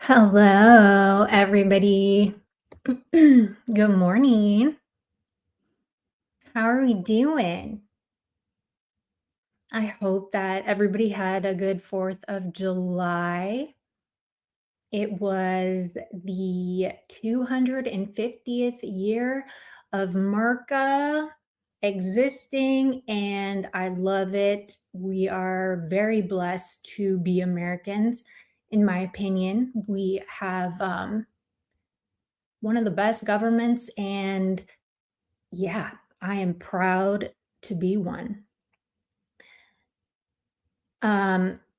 Hello, everybody. Good morning. How are we doing? I hope that everybody had a good 4th of July. It was the 250th year of Merca existing, and I love it. We are very blessed to be Americans, in my opinion. We have one of the best governments, and yeah, I am proud to be one.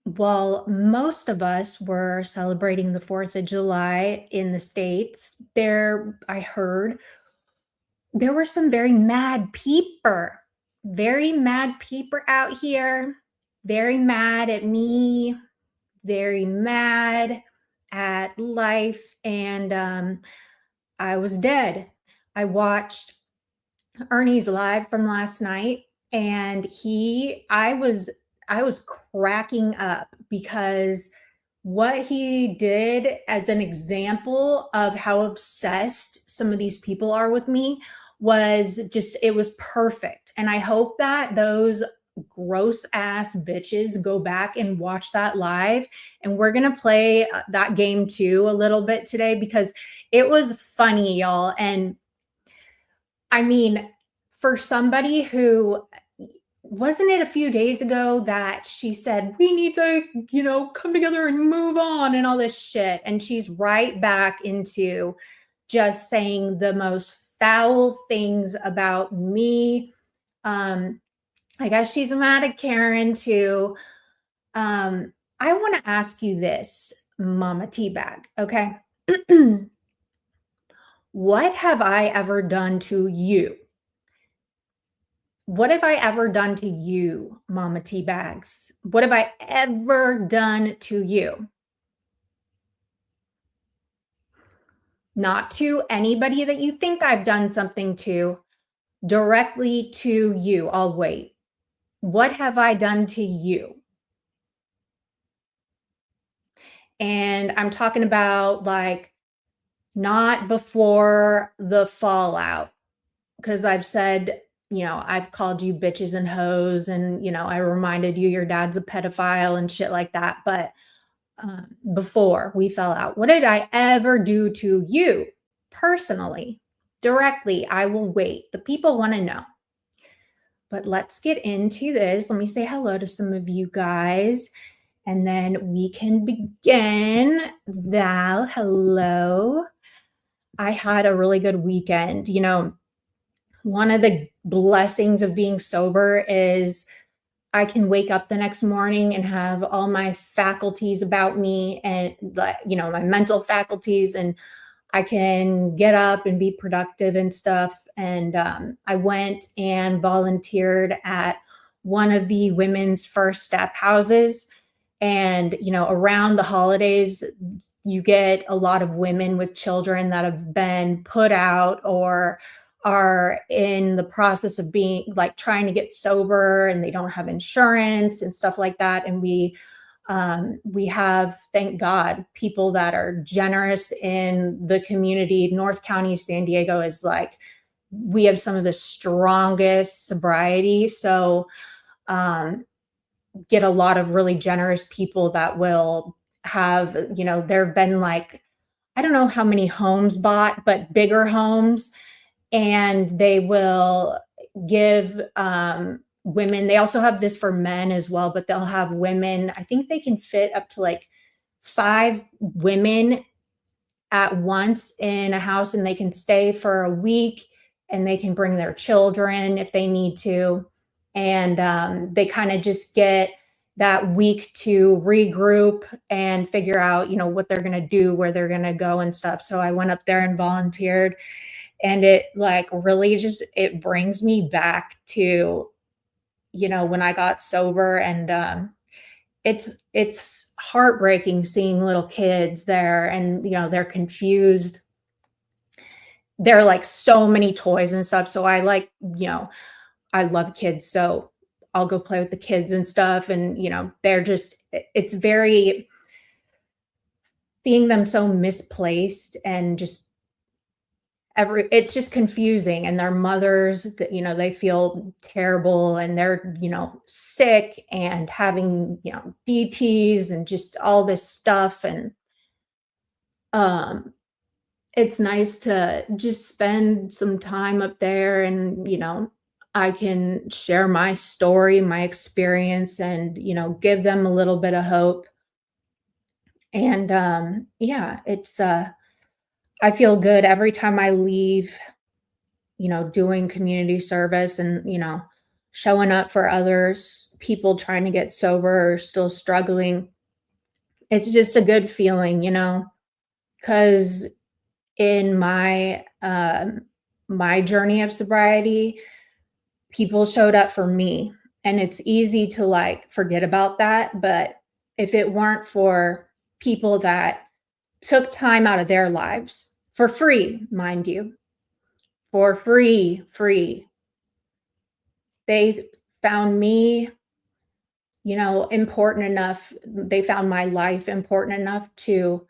While most of us were celebrating the 4th of July in the States, I heard there were some very mad peeper out here, very mad at me, very mad at life, and I was dead. I watched Ernie's live from last night, and I was cracking up because what he did as an example of how obsessed some of these people are with me was just it was perfect. And I hope that those gross ass bitches go back and watch that live, and we're going to play that game too a little bit today because it was funny, y'all. And I mean, for somebody who wasn't it a few days ago that she said, we need to, come together and move on and all this shit. And she's right back into just saying the most foul things about me. Um, I guess she's mad at Karen too. I want to ask you this, Mama Teabag, okay? What have I ever done to you? What have I ever done to you, Mama Teabags? What have I ever done to you? Not to anybody that you think I've done something to, directly to you. I'll wait. What have I done to you? And I'm talking about like not before the fallout, because I've said, I've called you bitches and hoes, and, I reminded you your dad's a pedophile and shit like that. But before we fell out, what did I ever do to you personally? Directly, I will wait. The people want to know. But let's get into this. Let me say hello to some of you guys, and then we can begin. Val, hello. I had a really good weekend. One of the blessings of being sober is I can wake up the next morning and have all my faculties about me and my mental faculties, and I can get up and be productive and stuff. And I went and volunteered at one of the women's first step houses. And, around the holidays, you get a lot of women with children that have been put out or are in the process of being like trying to get sober, and they don't have insurance and stuff like that. And we have, thank God, people that are generous in the community. North County, San Diego is like, we have some of the strongest sobriety. So, get a lot of really generous people that will have, there have been like, I don't know how many homes bought, but bigger homes, and they will give women. They also have this for men as well, but they'll have women. I think they can fit up to like 5 women at once in a house, and they can stay for a week, and they can bring their children if they need to. And they kind of just get that week to regroup and figure out, what they're going to do, where they're going to go and stuff. So I went up there and volunteered, and it like really just it brings me back to when I got sober. And it's heartbreaking seeing little kids there, and they're confused. There are like so many toys and stuff, so I like, I love kids, so I'll go play with the kids and stuff. And they're just it's very seeing them so misplaced and just it's just confusing, and their mothers, they feel terrible and they're, sick and having, DTs and just all this stuff. And um it's nice to just spend some time up there and, I can share my story, my experience, and, give them a little bit of hope. And yeah, I feel good every time I leave, doing community service and, showing up for others, people trying to get sober or still struggling. It's just a good feeling, because in my journey of sobriety, people showed up for me, and it's easy to like forget about that. But if it weren't for people that took time out of their lives for free, mind you, for free, they found me, important enough. They found my life important enough to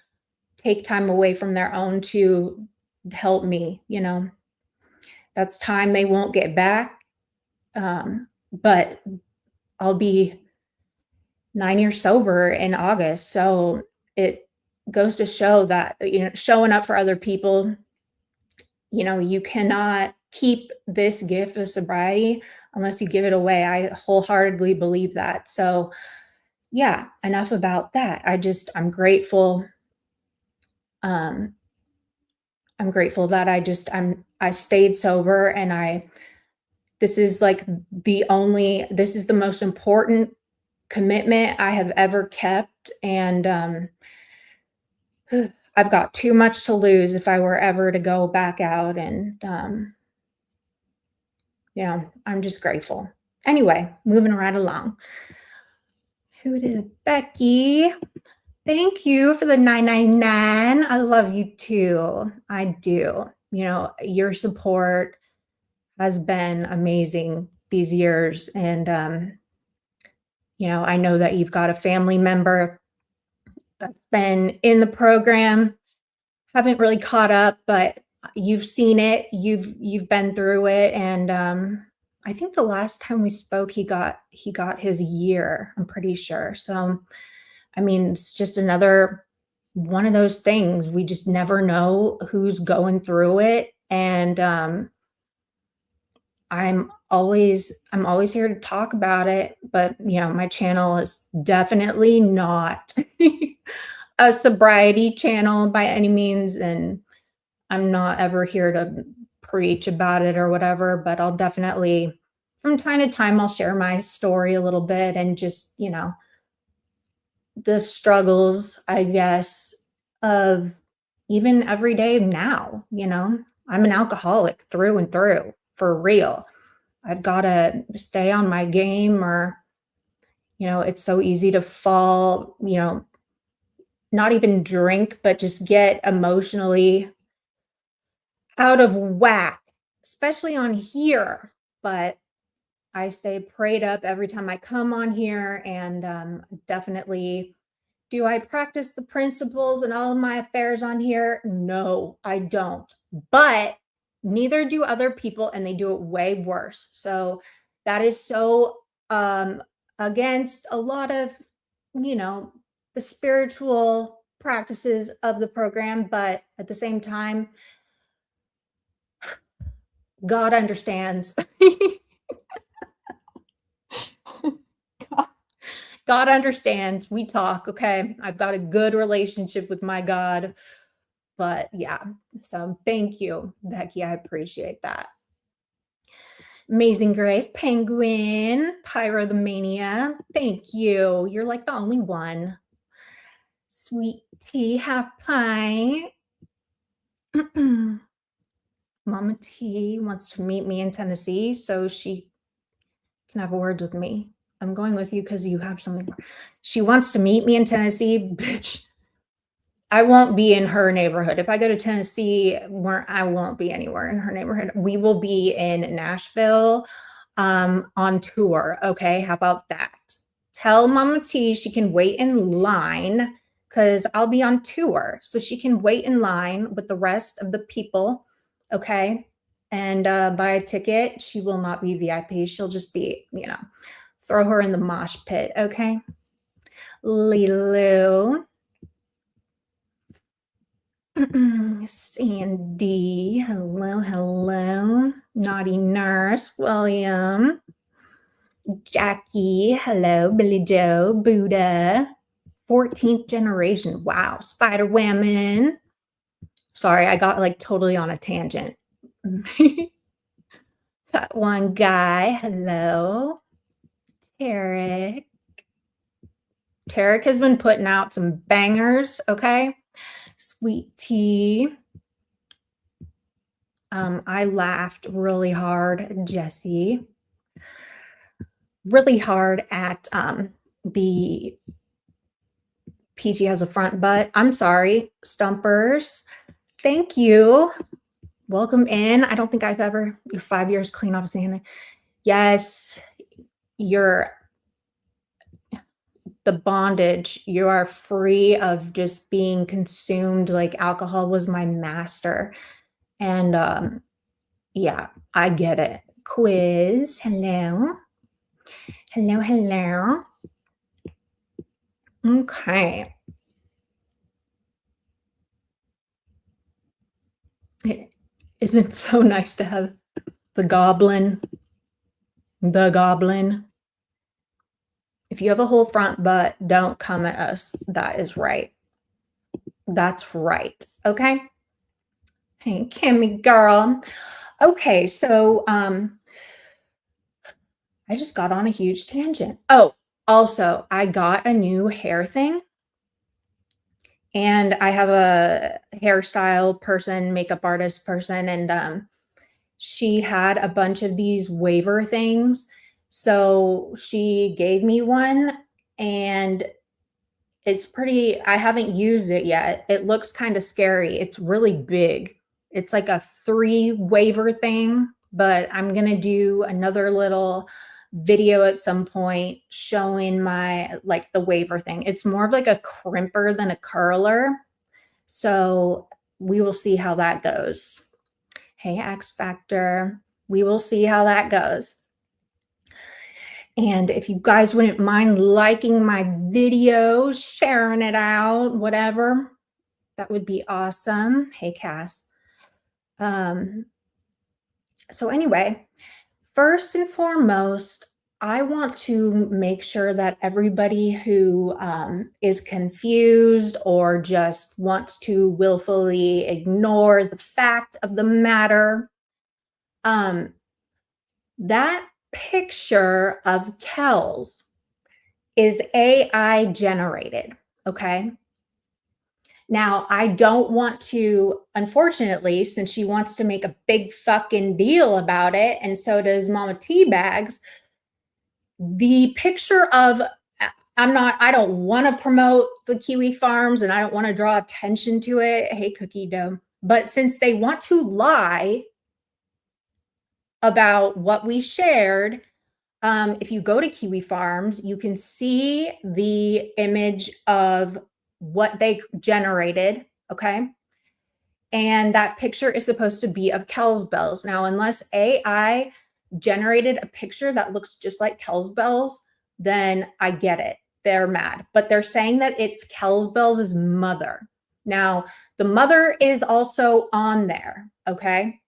take time away from their own to help me. That's time they won't get back. But I'll be 9 years sober in August. So it goes to show that, showing up for other people, you cannot keep this gift of sobriety unless you give it away. I wholeheartedly believe that. So yeah, enough about that. I'm grateful. Um, I'm grateful that I stayed sober, and this is like this is the most important commitment I have ever kept. And I've got too much to lose if I were ever to go back out. And I'm just grateful. Anyway, moving right along. Who did Becky? Thank you for the 999. I love you too. I do. Your support has been amazing these years. And I know that you've got a family member that's been in the program. Haven't really caught up, but you've seen it. You've been through it. And I think the last time we spoke, he got his year, I'm pretty sure. So I mean, it's just another one of those things. We just never know who's going through it. And I'm always here to talk about it. But my channel is definitely not a sobriety channel by any means. And I'm not ever here to preach about it or whatever, but I'll definitely, from time to time, I'll share my story a little bit and just, the struggles, I guess, of even every day now. I'm an alcoholic through and through, for real. I've got to stay on my game, or, it's so easy to fall, not even drink, but just get emotionally out of whack, especially on here. But I stay prayed up every time I come on here, and definitely do I practice the principles and all of my affairs on here? No, I don't. But neither do other people, and they do it way worse. So that is so against a lot of, you know, the spiritual practices of the program. But at the same time, God understands. God understands. We talk, okay? I've got a good relationship with my God. But yeah, so thank you, Becky. I appreciate that. Amazing Grace, Penguin, Pyro the Mania. Thank you. You're like the only one. Sweet Tea, Half Pint. Mama T wants to meet me in Tennessee so she can have words with me. I'm going with you because you have something. She wants to meet me in Tennessee, bitch. I won't be in her neighborhood. If I go to Tennessee, I won't be anywhere in her neighborhood. We will be in Nashville on tour. Okay, how about that? Tell Mama T she can wait in line because I'll be on tour. So she can wait in line with the rest of the people. Okay. And buy a ticket. She will not be VIP. She'll just be, throw her in the mosh pit. Okay. Lilu. Sandy. Hello, hello. Naughty Nurse. William. Jackie. Hello. Billy Joe. Buddha. 14th generation. Wow. Spider Woman. Sorry, I got like totally on a tangent. Got one guy. Hello. Tarek. Tarek has been putting out some bangers, okay? Sweet tea. I laughed really hard, Jesse. Really hard at the PG has a front butt. I'm sorry, Stumpers. Thank you. Welcome in. I don't think I've ever, you're 5 years clean off of Santa. Yes, you're the bondage. You are free of just being consumed. Like alcohol was my master. And yeah, I get it. Quiz. Hello. Hello, hello. Okay. Isn't it so nice to have the goblin? The goblin. If you have a whole front butt, don't come at us. That is right. That's right. Okay. Hey, Kimmy girl. Okay, so I just got on a huge tangent. Oh, also, I got a new hair thing. And I have a hairstyle person, makeup artist person, and she had a bunch of these waiver things. So she gave me one, and it's pretty, I haven't used it yet. It looks kind of scary. It's really big. It's like a 3 waiver thing, but I'm going to do another little video at some point showing my like the waiver thing. It's more of like a crimper than a curler. So we will see how that goes. Hey, X Factor. We will see how that goes. And if you guys wouldn't mind liking my video, sharing it out, whatever, that would be awesome. Hey, Cass. So anyway, first and foremost, I want to make sure that everybody who is confused or just wants to willfully ignore the fact of the matter, that picture of Kells is AI generated, okay? Now, I don't want to, unfortunately, since she wants to make a big fucking deal about it, and so does Mama Teabags, the picture of, I don't want to promote the Kiwi Farms and I don't want to draw attention to it. Hey, Cookie Dough. But since they want to lie about what we shared, if you go to Kiwi Farms, you can see the image of what they generated, okay? And that picture is supposed to be of Kells bells. Now, unless AI generated a picture that looks just like Kells bells, then I get it. They're mad. But they're saying that it's Kells bells' mother. Now, the mother is also on there, okay?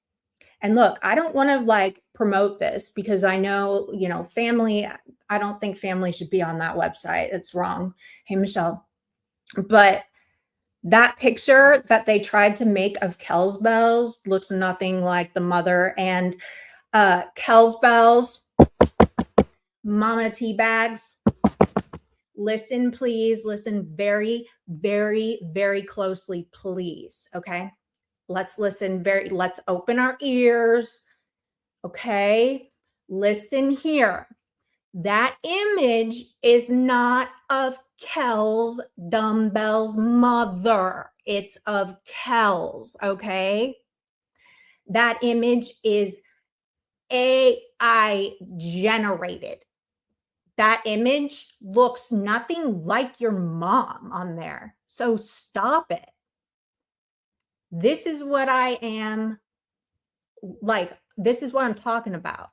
And look, I don't want to like promote this because I know, family, I don't think family should be on that website. It's wrong. Hey, Michelle. But that picture that they tried to make of Kells bells looks nothing like the mother. And Kells bells, Mama Teabags, listen, please. Listen very, very, very closely, please. Okay. Let's listen let's open our ears. Okay. Listen here. That image is not of Kells Dumbbell's mother. It's of Kells, okay? That image is AI generated. that image looks nothing like your mom on there. So stop it. This is what I am like. This is what I'm talking about.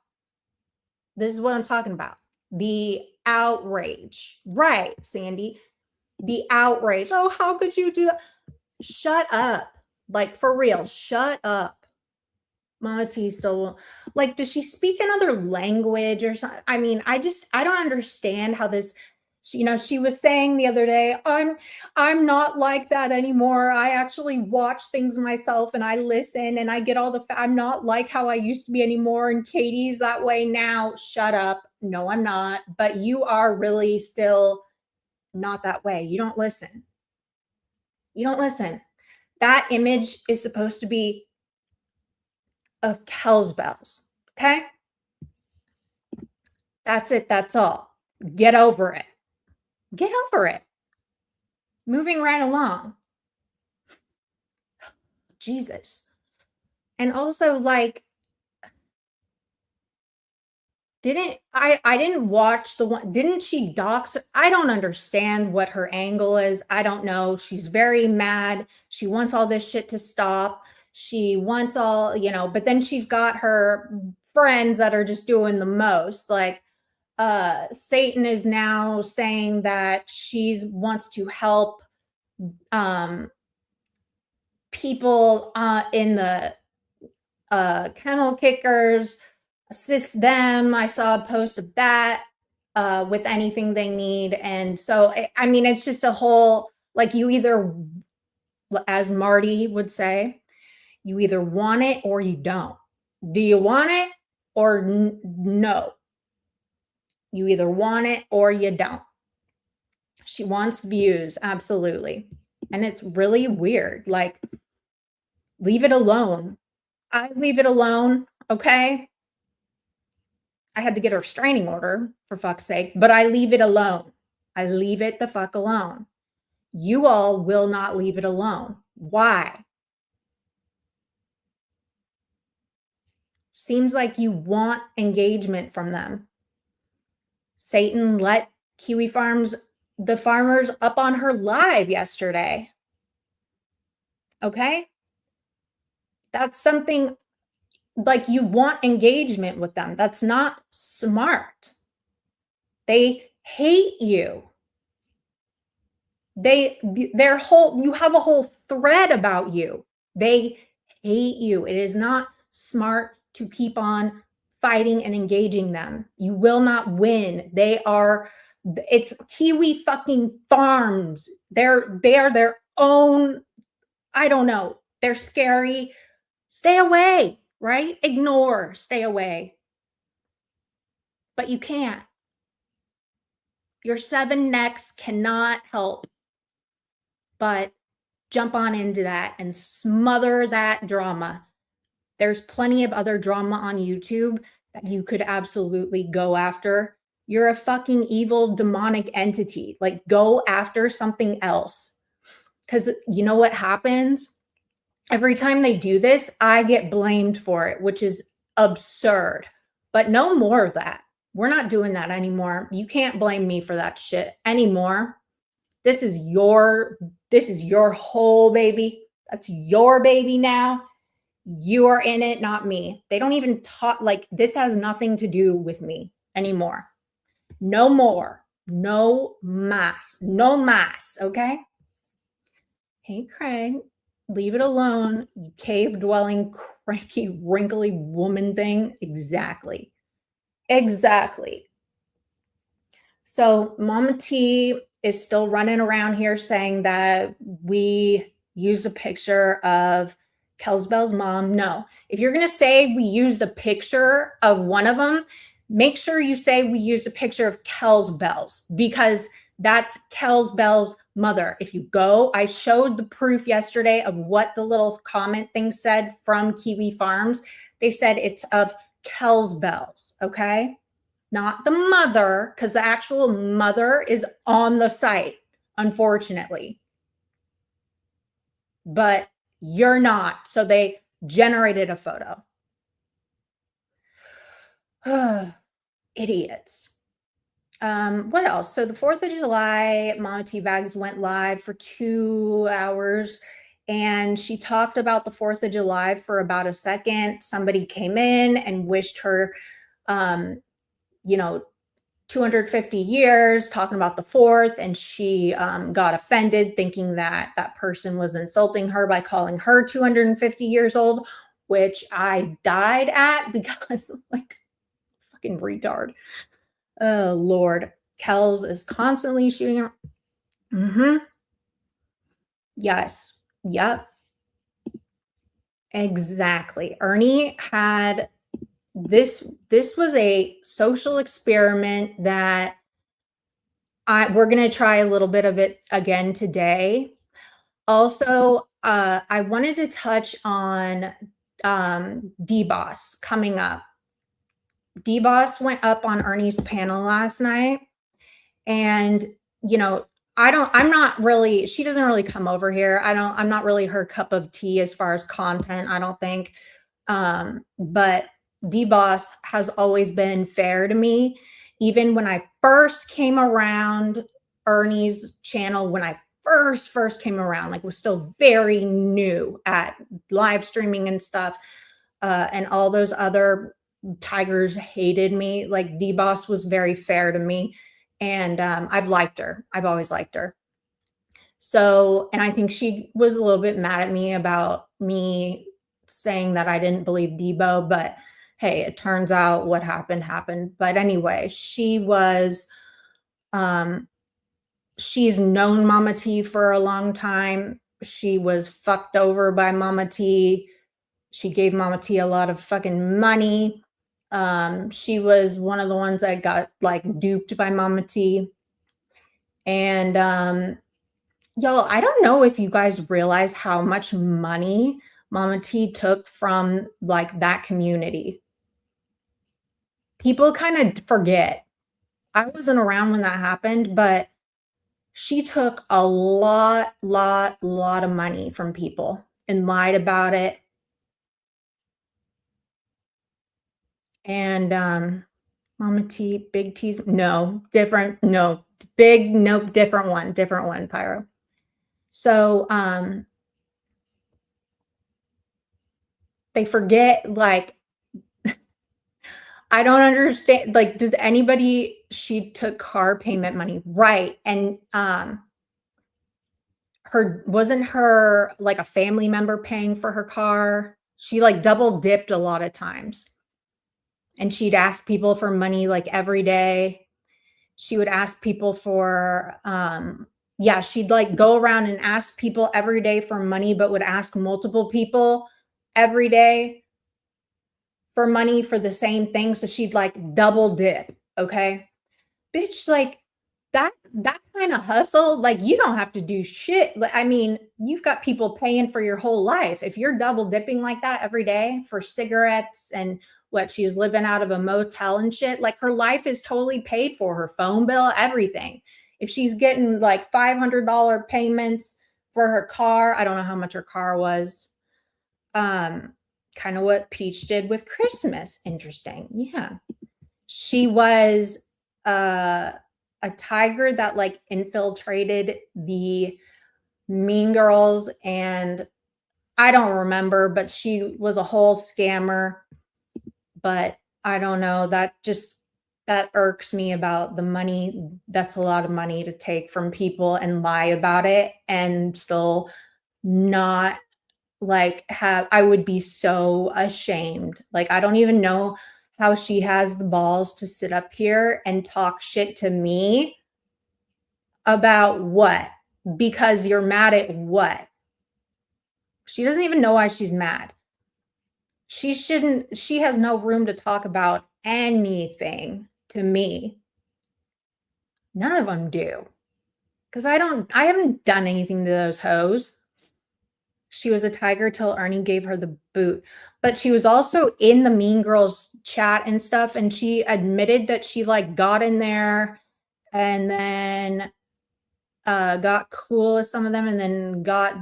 This is what I'm talking about. The outrage. Right, Sandy. The outrage. Oh, how could you do that? Shut up. Like, for real, shut up. Mama T still, like, does she speak another language or something? I mean, I don't understand how this, she was saying the other day, I'm not like that anymore. I actually watch things myself and I listen and I get all I'm not like how I used to be anymore. And Katie's that way now. Shut up. No, I'm not. But you are really still not that way. You don't listen. You don't listen. That image is supposed to be of Kells bells. Okay. That's it. That's all. Get over it. Get over it. Moving right along. Jesus. And also, like, I didn't watch the one, didn't she dox? I don't understand what her angle is. I don't know. She's very mad. She wants all this shit to stop. She wants all, but then she's got her friends that are just doing the most. Like, Satan is now saying that she wants to help people in the kennel kickers, assist them. I saw a post of that with anything they need. And so, I mean, it's just a whole, like, you either, as Marty would say, you either want it or you don't. Do you want it or no? You either want it or you don't. She wants views, absolutely. And it's really weird. Like, leave it alone. I leave it alone, okay? I had to get a restraining order, for fuck's sake, but I leave it alone. I leave it the fuck alone. You all will not leave it alone. Why? Seems like you want engagement from them. Satan let Kiwi Farms, the farmers, up on her live yesterday. Okay? That's something, like, you want engagement with them. That's not smart. They hate you. You have a whole thread about you. They hate you. It is not smart to keep on fighting and engaging them. You will not win. It's Kiwi fucking Farms. They are their own, I don't know. They're scary. Stay away, right? Ignore, stay away. But you can't. Your 7 necks cannot help but jump on into that and smother that drama. There's plenty of other drama on YouTube that you could absolutely go after. You're a fucking evil demonic entity. Like, go after something else. Because you know what happens? Every time they do this, I get blamed for it, which is absurd. But no more of that. We're not doing that anymore. You can't blame me for that shit anymore. This is your whole baby. That's your baby now. You are in it, not me. They don't even talk, like, this has nothing to do with me anymore. No more. No mas. No mas, okay? Hey, Craig, leave it alone. You cave-dwelling, cranky, wrinkly woman thing. Exactly. Exactly. So Mama T is still running around here saying that we used a picture of Kelsbell's mom. No, if you're going to say we used a picture of one of them, make sure you say we used a picture of Kelsbell's, because that's Kelsbell's mother. If you go, I showed the proof yesterday of what the little comment thing said from Kiwi Farms. They said it's of Kelsbell's, okay? Not the mother, because the actual mother is on the site, unfortunately. But you're not. So they generated a photo. Idiots. What else? So the 4th of July, Mama Teabags went live for 2 hours, and she talked about the 4th of July for about a second. Somebody came in and wished her, um, you know, 250 years, talking about the 4th, and she, got offended, thinking that that person was insulting her by calling her 250 years old, which I died at because, like, fucking retard. Oh, Lord. Kells is constantly shooting her. Mhm. Yes. Yep. Exactly. Ernie had this was a social experiment that we're gonna try a little bit of it again today. Also, I wanted to touch on D-Boss coming up. D-Boss went up on Ernie's panel last night, and you know, I'm not really, she doesn't really come over here. I'm not really her cup of tea as far as content, I don't think. But D-Boss has always been fair to me. Even when I first came around Ernie's channel, when I first came around, like was still very new at live streaming and stuff, and all those other tigers hated me. Like D-Boss was very fair to me, and I've liked her. I've always liked her. So, and I think she was a little bit mad at me about me saying that I didn't believe Debo, but hey, it turns out what happened happened. But anyway, um she's known Mama T for a long time. She was fucked over by Mama T. She gave Mama T a lot of fucking money. She was one of the ones that got like duped by Mama T. And y'all, I don't know if you guys realize how much money Mama T took from like that community. People kind of forget. I wasn't around when that happened, but she took a lot of money from people and lied about it. And Mama T, Big T's, no, different, no, big, nope, different one, Pyro. So they forget, like, I don't understand, like, does anybody, she took car payment money, right? And her, wasn't her like a family member paying for her car? She like double dipped a lot of times. And she'd ask people for money like every day. She would ask people for yeah, she'd like go around and ask people every day for money, but would ask multiple people every day for money for the same thing. So she'd like double dip. Okay. Bitch, like that kind of hustle, like you don't have to do shit. I mean, you've got people paying for your whole life. If you're double dipping like that every day for cigarettes and what, she's living out of a motel and shit, like her life is totally paid for, her phone bill, everything. If she's getting like $500 payments for her car, I don't know how much her car was. Um, Kind of what Peach did with Christmas. Interesting. Yeah. She was uh, a tiger that like infiltrated the Mean Girls, and I don't remember, but she was a whole scammer. But I don't know, that irks me about the money. That's a lot of money to take from people and lie about it and still not like have, I would be so ashamed. Like I don't even know how she has the balls to sit up here and talk shit to me about what? Because you're mad at what? She doesn't even know why she's mad. She shouldn't, she has no room to talk about anything to me. None of them do. Because I haven't done anything to those hoes. She was a tiger till Ernie gave her the boot. But she was also in the Mean Girls chat and stuff, and she admitted that she like got in there and then got cool with some of them and then got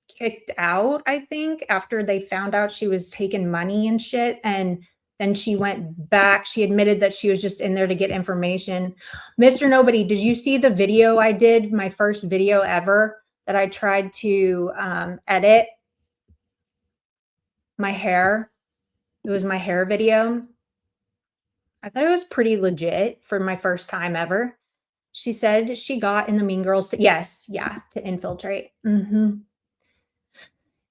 kicked out, I think, after they found out she was taking money and shit. And Then she went back. She admitted that she was just in there to get information. Mr. Nobody, did you see the video I did? My first video ever that I tried to edit my hair. It was my hair video. I thought it was pretty legit for my first time ever. She said she got in the Mean Girls to, yes, yeah, to infiltrate. You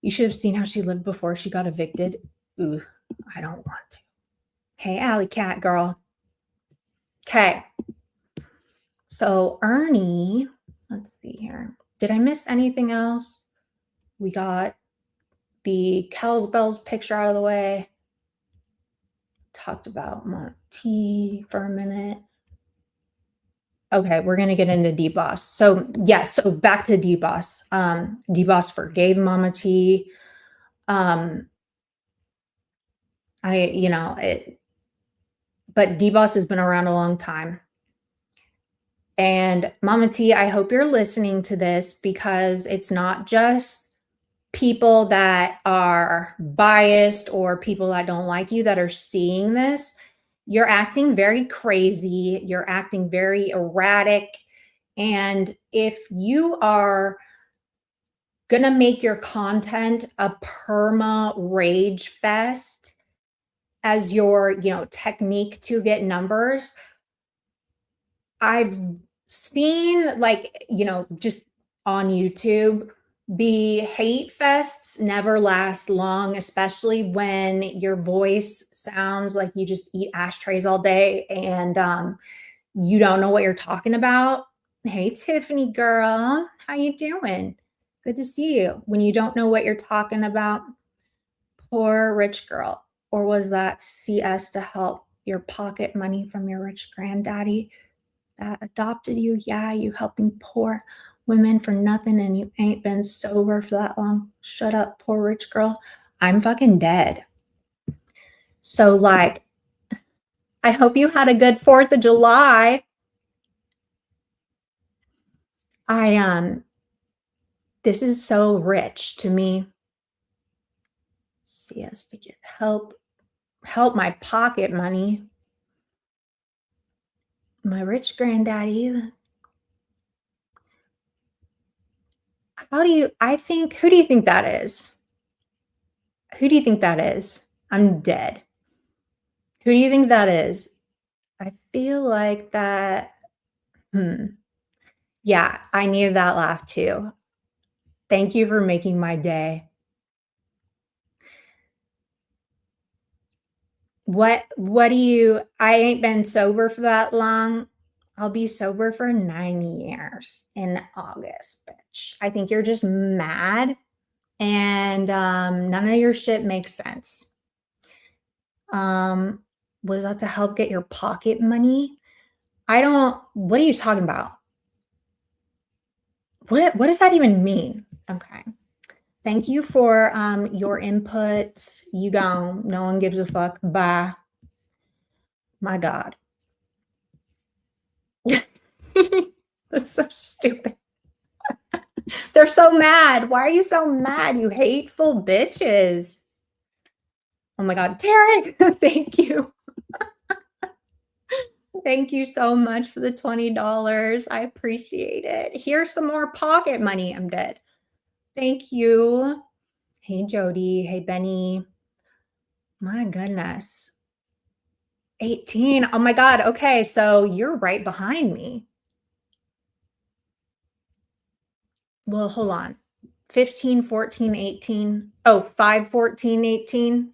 should have seen how she lived before she got evicted. Ooh, I don't want to. Hey, Alley Cat girl. Okay. So Ernie, let's see here. Did I miss anything else? We got the Kells Bells picture out of the way. Talked about Monty for a minute. Okay, we're gonna get into D-Boss. So yes, so back to D-Boss. D-Boss forgave Mama T. But D-Boss has been around a long time. And Mama T, I hope you're listening to this, because it's not just people that are biased or people that don't like you that are seeing this. You're acting very crazy. You're acting very erratic. And if you are going to make your content a perma-rage fest as your, technique to get numbers, I've seen, like, just on YouTube, the hate fests never last long, especially when your voice sounds like you just eat ashtrays all day and you don't know what you're talking about. Hey, Tiffany girl, how you doing? Good to see you. When you don't know what you're talking about, poor rich girl. Or was that CS to help your pocket money from your rich granddaddy that adopted you? Yeah, you helping poor women for nothing, and you ain't been sober for that long. Shut up, poor rich girl. I'm fucking dead. So, like, I hope you had a good 4th of July. This is so rich to me. See us to get help my pocket money. My rich granddaddy. Who do you think that is? Who do you think that is? I'm dead. Who do you think that is? I feel like that. Yeah, I needed that laugh too. Thank you for making my day. I ain't been sober for that long. I'll be sober for 9 years in August, bitch. I think you're just mad and none of your shit makes sense. Was that to help get your pocket money? What are you talking about? What does that even mean? Okay. Thank you for your input. You gone. No one gives a fuck. Bye. My God. That's so stupid. They're so mad. Why are you so mad, you hateful bitches? Oh my God. Tarek, thank you. Thank you so much for the $20. I appreciate it. Here's some more pocket money. I'm dead. Thank you. Hey, Jody. Hey, Benny. My goodness. 18. Oh my God. Okay. So you're right behind me. Well, hold on. 15, 14, 18. Oh, 5, 14, 18.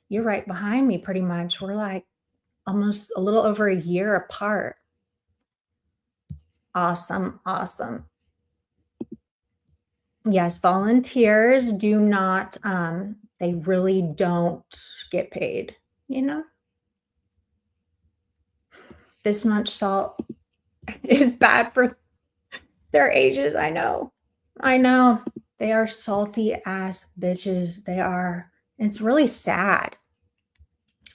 You're right behind me pretty much. We're like almost a little over a year apart. Awesome. Awesome. Yes, volunteers do not, they really don't get paid, This much salt is bad for their ages. I know. They are salty ass bitches. They are. It's really sad.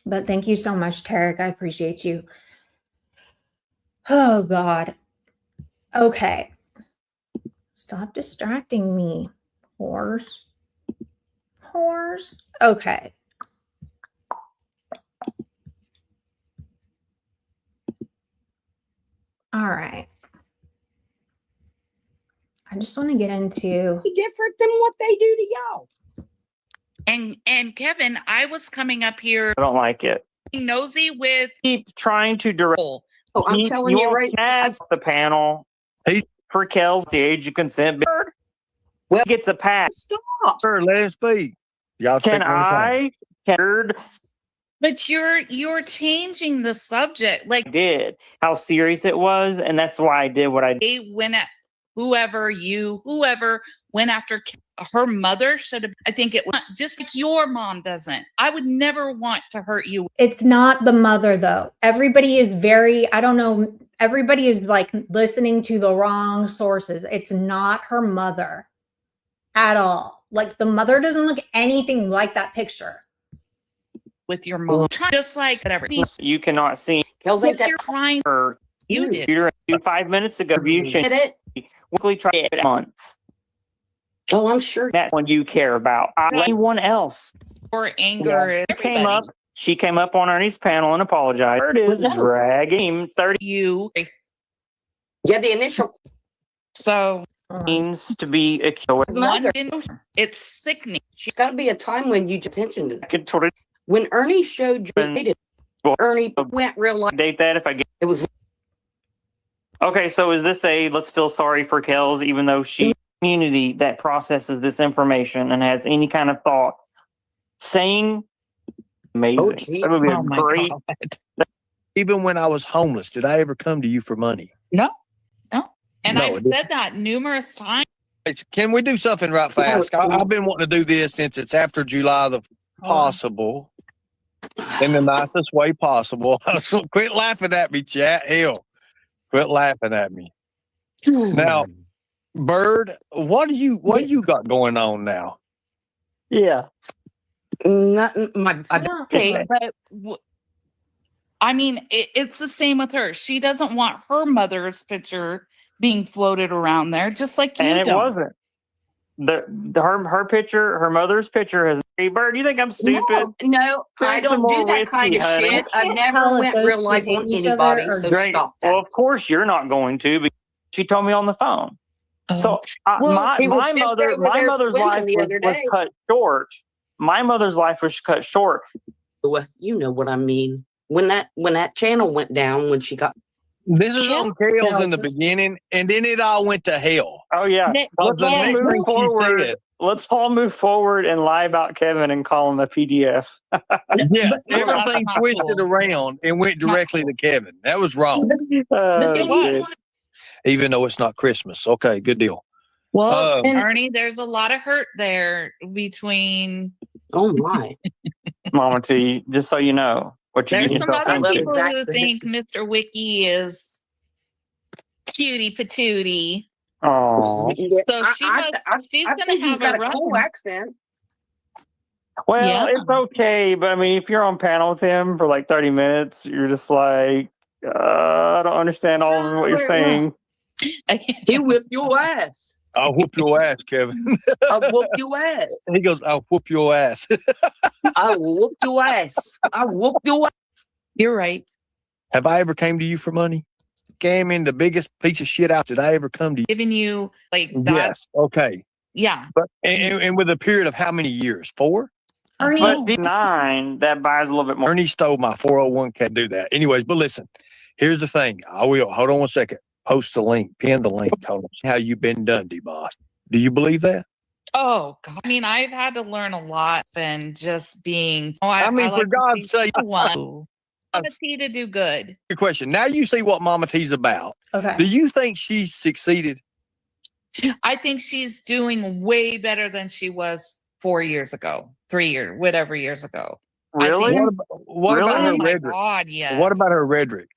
But thank you so much, Tarek. I appreciate you. Oh, God. Okay. Stop distracting me, whores. Okay. All right. I just want to get into different than what they do to y'all. And Kevin, I was coming up here I don't like it. nosy with Keep trying to direct. Oh, I'm telling you right now. As the panel, for Kel's the age of consent. Well, gets a pass. Stop. Sir, let him speak. Y'all Can I? but you're changing the subject. Like Did how serious it was, and that's why I did what I did. they went at whoever went after her mother should have. I think it was just like your mom doesn't. I would never want to hurt you. it's not the mother though. Everybody is very, I don't know, everybody is like listening to the wrong sources. It's not her mother at all. Like the mother doesn't look anything like that picture. With your mom, just like whatever. You cannot see Kel's ain't But that you're trying. her You did. computer 5 minutes ago. You should did it. quickly try it a month. Oh, I'm sure. That's one you care about. Anyone else? Or anger. Yeah. She came up on Ernie's panel and apologized. There it is, No. dragging 30 You. Yeah, the initial. So seems to be a killer. Mother. It's sickening. There's got to be a time when you pay attention to that. I could sort of When Ernie showed you, Ernie went real life. date that if I get. It was Okay, so is this a let's feel sorry for Kels, even though she's community that processes this information and has any kind of thought? Saying amazing. Oh, gee. That would be a Oh my great. God. Even when I was homeless, did I ever come to you for money? No. And No, I've it didn't. said that numerous times. Can we do something right fast? I've been wanting to do this since it's after July the possible, in the nicest way possible. So quit laughing at me, chat. Hell, quit laughing at me. Now, Bird, what do you got going on now? Yeah. nothing. Okay, but I mean, it's the same with her. She doesn't want her mother's picture being floated around there, just like you And it don't. wasn't. Her picture, her mother's picture has. Hey, Bird, you think I'm stupid? No, I Drink some don't do more that kind whiskey, of honey. shit. I Can't never tell if went those real two life hate on each other anybody, or so Drink. stop that. Well, of course you're not going to, because she told me on the phone. So Well, my he was just mother, over my there mother's women life the was, other was day. cut short. My mother's life was cut short. Well, you know what I mean. When that channel went down, when she got This is on Kales No, in the just- beginning, and then it all went to hell. Oh yeah. Nick, Let's The all next move thing she forward. said. Let's all move forward and lie about Kevin and call him a PDF. Yeah, But no, everything that's not twisted cool. around and went directly to Kevin. That was wrong, but then what? you even though it's not Christmas. Okay, good deal. Well, And- Ernie, there's a lot of hurt there between. oh my. Mama T, just so you know what you There's get some yourself other love into. people Zach who said. think Mr. Wiki is cutie patootie. Oh. Yeah, So she's I gonna think he's have got a a cool run. accent. Well, Yeah. it's okay, but I mean, if you're on panel with him for like 30 minutes, you're just like, I don't understand all of what you're saying. He'll whip your ass. I'll whoop your ass, Kevin. I'll whoop your ass. He goes, I'll whoop your ass. I will whoop your ass. I whoop your ass. You're right. Have I ever came to you for money? Came in the biggest piece of shit out. Did I ever come to you? Giving you like that. Yes. Okay. Yeah. But and with a period of how many years? 4? Ernie, But the 9, that buys a little bit more. Ernie stole my 401k. Do that. Anyways, but listen, here's the thing. I will. Hold on one second. Post the link. Pin the link. Hold on. How you been done, D-Boss. Do you believe that? Oh God. I mean, I've had to learn a lot and just being. Oh, I mean, for like to God's see sake. one. To do good. Good question. Now you see what Mama T's about. Do okay. you think she's succeeded? I think she's doing way better than she was 4 years ago, 3 years, whatever years ago. Really? think- What about Oh her my rhetoric? God, yeah. What about her rhetoric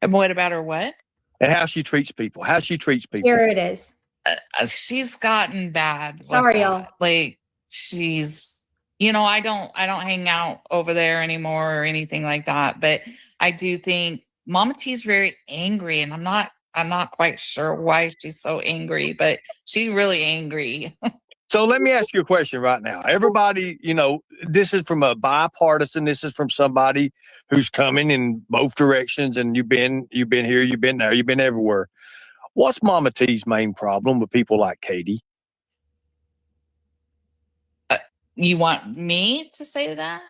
And what about her? What? and how she treats people? How she treats people? Here it is. She's gotten bad. with Sorry, that. y'all. Like she's, I don't hang out over there anymore or anything like that. But I do think Mama T's very angry, and I'm not quite sure why she's so angry, but she's really angry. So let me ask you a question right now. Everybody, this is from a bipartisan. This is from somebody who's coming in both directions, and you've been here, you've been there, you've been everywhere. What's Mama T's main problem with people like Katie? You want me to say that?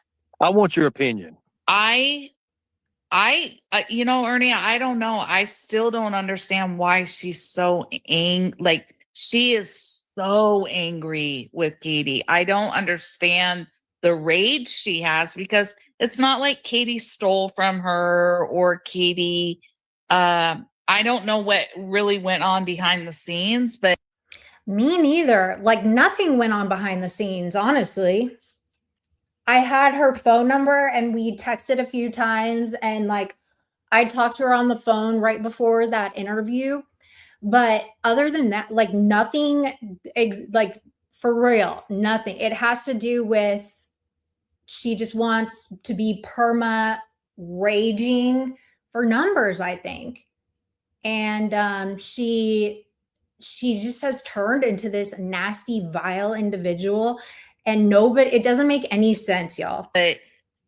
I want your opinion. Ernie, I don't know. I still don't understand why she's so like she is so angry with Katie. I don't understand the rage she has, because it's not like Katie stole from her or Katie. I don't know what really went on behind the scenes, but Me neither. Like nothing went on behind the scenes, honestly. I had her phone number and we texted a few times, and like I talked to her on the phone right before that interview. But other than that, like nothing, like for real, nothing. It has to do with she just wants to be perma raging for numbers, I think. And she just has turned into this nasty, vile individual, and nobody, it doesn't make any sense, y'all.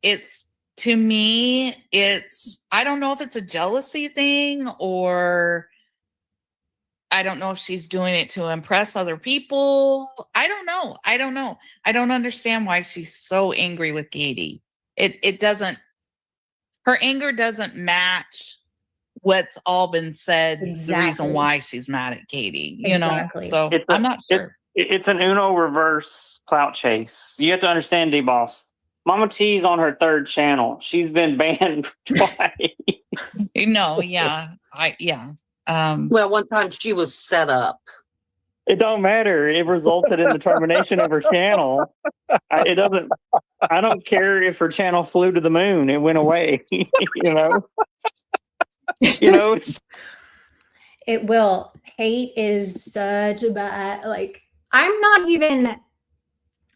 it's, to me, I don't know if it's a jealousy thing, or I don't know if she's doing it to impress other people. I don't know. I don't understand why she's so angry with Katie. It doesn't, her anger doesn't match what's all been said. The Exactly. reason why she's mad at Katie, Exactly. So I'm not sure. It's an Uno reverse clout chase. You have to understand, D-Boss. Mama T's on her third channel. She's been banned twice. Yeah. Well, one time she was set up. It don't matter. It resulted in the termination of her channel. I don't care if her channel flew to the moon. It went away. It will. Hate is such a bad, like, I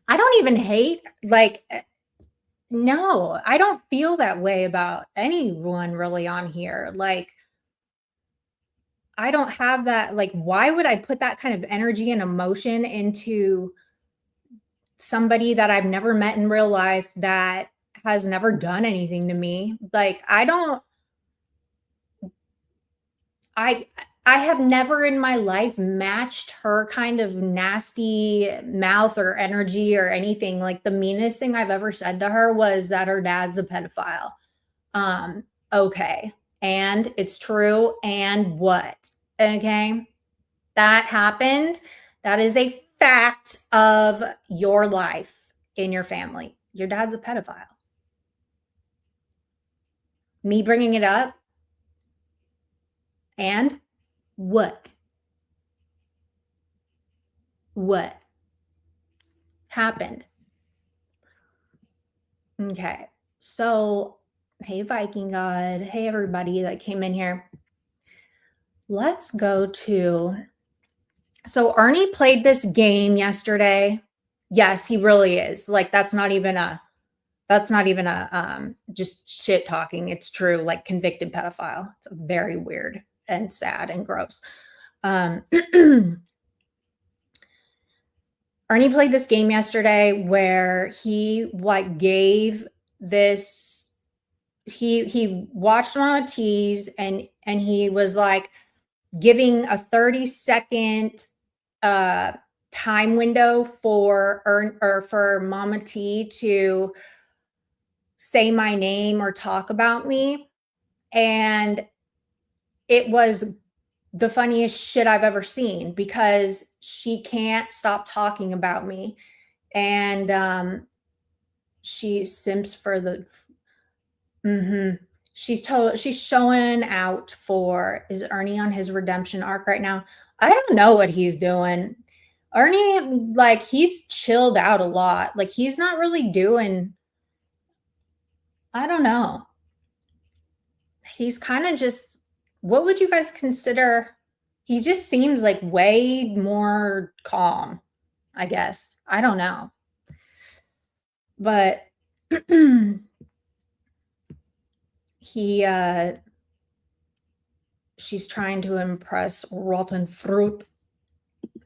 don't even hate, like, no, I don't feel that way about anyone really on here. Like, I don't have that. Like, why would I put that kind of energy and emotion into somebody that I've never met in real life, that has never done anything to me? Like, I have never in my life matched her kind of nasty mouth or energy or anything. Like, the meanest thing I've ever said to her was that her dad's a pedophile. Okay. And it's true. And what? Okay. That happened. That is a fact of your life in your family. Your dad's a pedophile. Me bringing it up. And what? What happened? Okay. So, hey, Viking God. Hey, everybody that came in here. Let's go to. So, Ernie played this game yesterday. Yes, he really is. Like, that's not even a just shit talking. It's true. Like, convicted pedophile. It's very weird and sad and gross. Ernie played this game yesterday where he like gave this, he watched Mama T's and he was like giving a 30-second time window for Mama T to say my name or talk about me. And it was the funniest shit I've ever seen, because she can't stop talking about me. And she simps for the she's showing out for, is Ernie on his redemption arc right now? I don't know what he's doing. Ernie, like, he's chilled out a lot. Like, he's not really doing, I don't know. He's kind of just, what would you guys consider? He just seems like way more calm, I guess. I don't know. But she's trying to impress rotten fruit.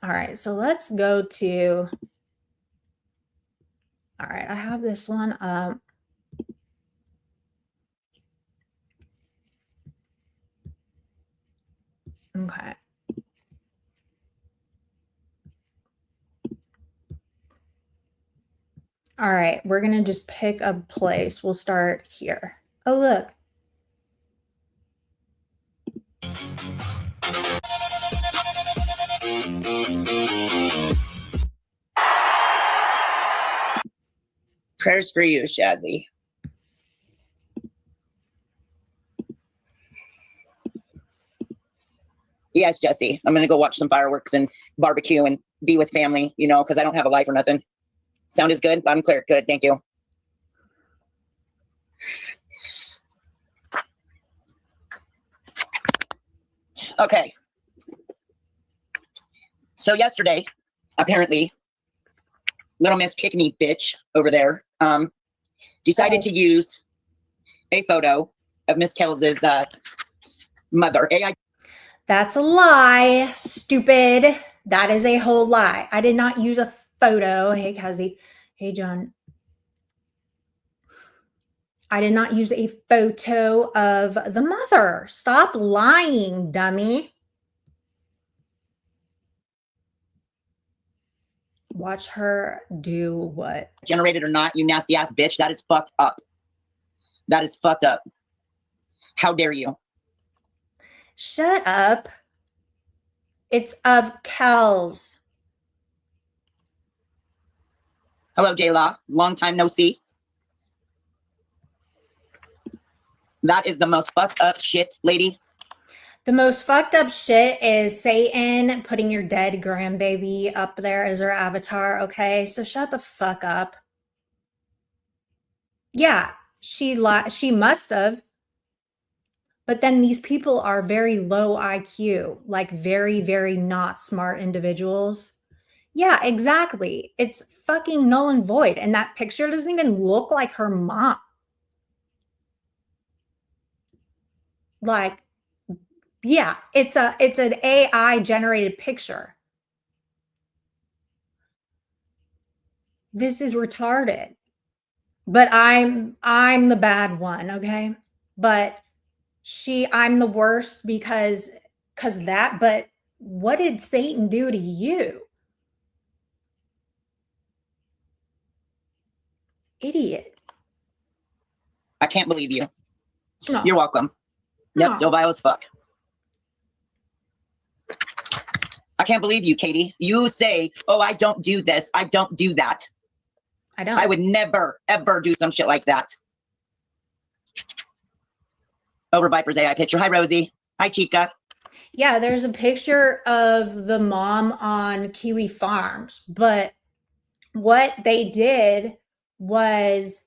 All right, so let's go to, all right, I have this one up. Okay. All right, we're going to just pick a place. We'll start here. Oh, look. Prayers for you, Shazzy. Yes, Jesse. I'm going to go watch some fireworks and barbecue and be with family, you know, because I don't have a life or nothing. Sound is good. I'm clear. Good. Thank you. Okay. So yesterday, apparently, little Miss Kick Me bitch over there decided to use a photo of Miss Kells's mother. AI. That's a lie, stupid. That is a whole lie. I did not use a photo. Hey, Kazi. Hey, John. I did not use a photo of the mother. Stop lying, dummy. Watch her do what? Generated or not, you nasty ass bitch. That is fucked up. That is fucked up. How dare you? Shut up. It's of Kells. Hello, J-Law. Long time no see. That is the most fucked up shit, lady. The most fucked up shit is Satan putting your dead grandbaby up there as her avatar, okay? So shut the fuck up. Yeah, she must have. But then these people are very low IQ, like very, very not smart individuals. Yeah, exactly. It's fucking null and void. And that picture doesn't even look like her mom. Like, yeah, it's an AI generated picture. This is retarded. But I'm the bad one, okay? But I'm the worst because that, but what did Satan do to you? Idiot. I can't believe you. No. You're welcome. Yep, No. still vile as fuck. I can't believe you, Katie. You say, oh, I don't do this. I don't do that. I don't. I would never, ever do some shit like that. Over Viper's AI picture. Hi, Rosie. Hi, Chica. Yeah, there's a picture of the mom on Kiwi Farms, but what they did was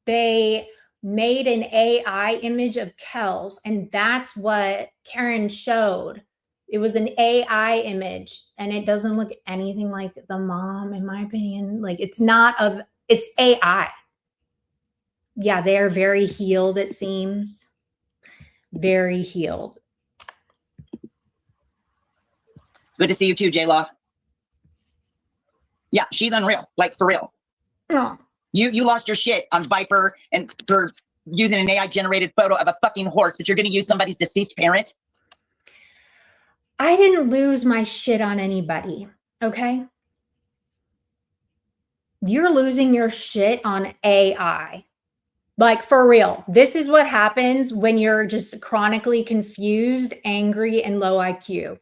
they made an AI image of Kells, and that's what Karen showed. It was an AI image, and it doesn't look anything like the mom, in my opinion. Like, it's AI. Yeah, they are very healed, it seems. Very healed. Good to see you too, J-Law. Yeah, she's unreal. Like, for real. No. You lost your shit on Viper and for using an AI generated photo of a fucking horse, but you're going to use somebody's deceased parent. I didn't lose my shit on anybody, okay? You're losing your shit on AI. Like, for real. This is what happens when you're just chronically confused, angry, and low IQ.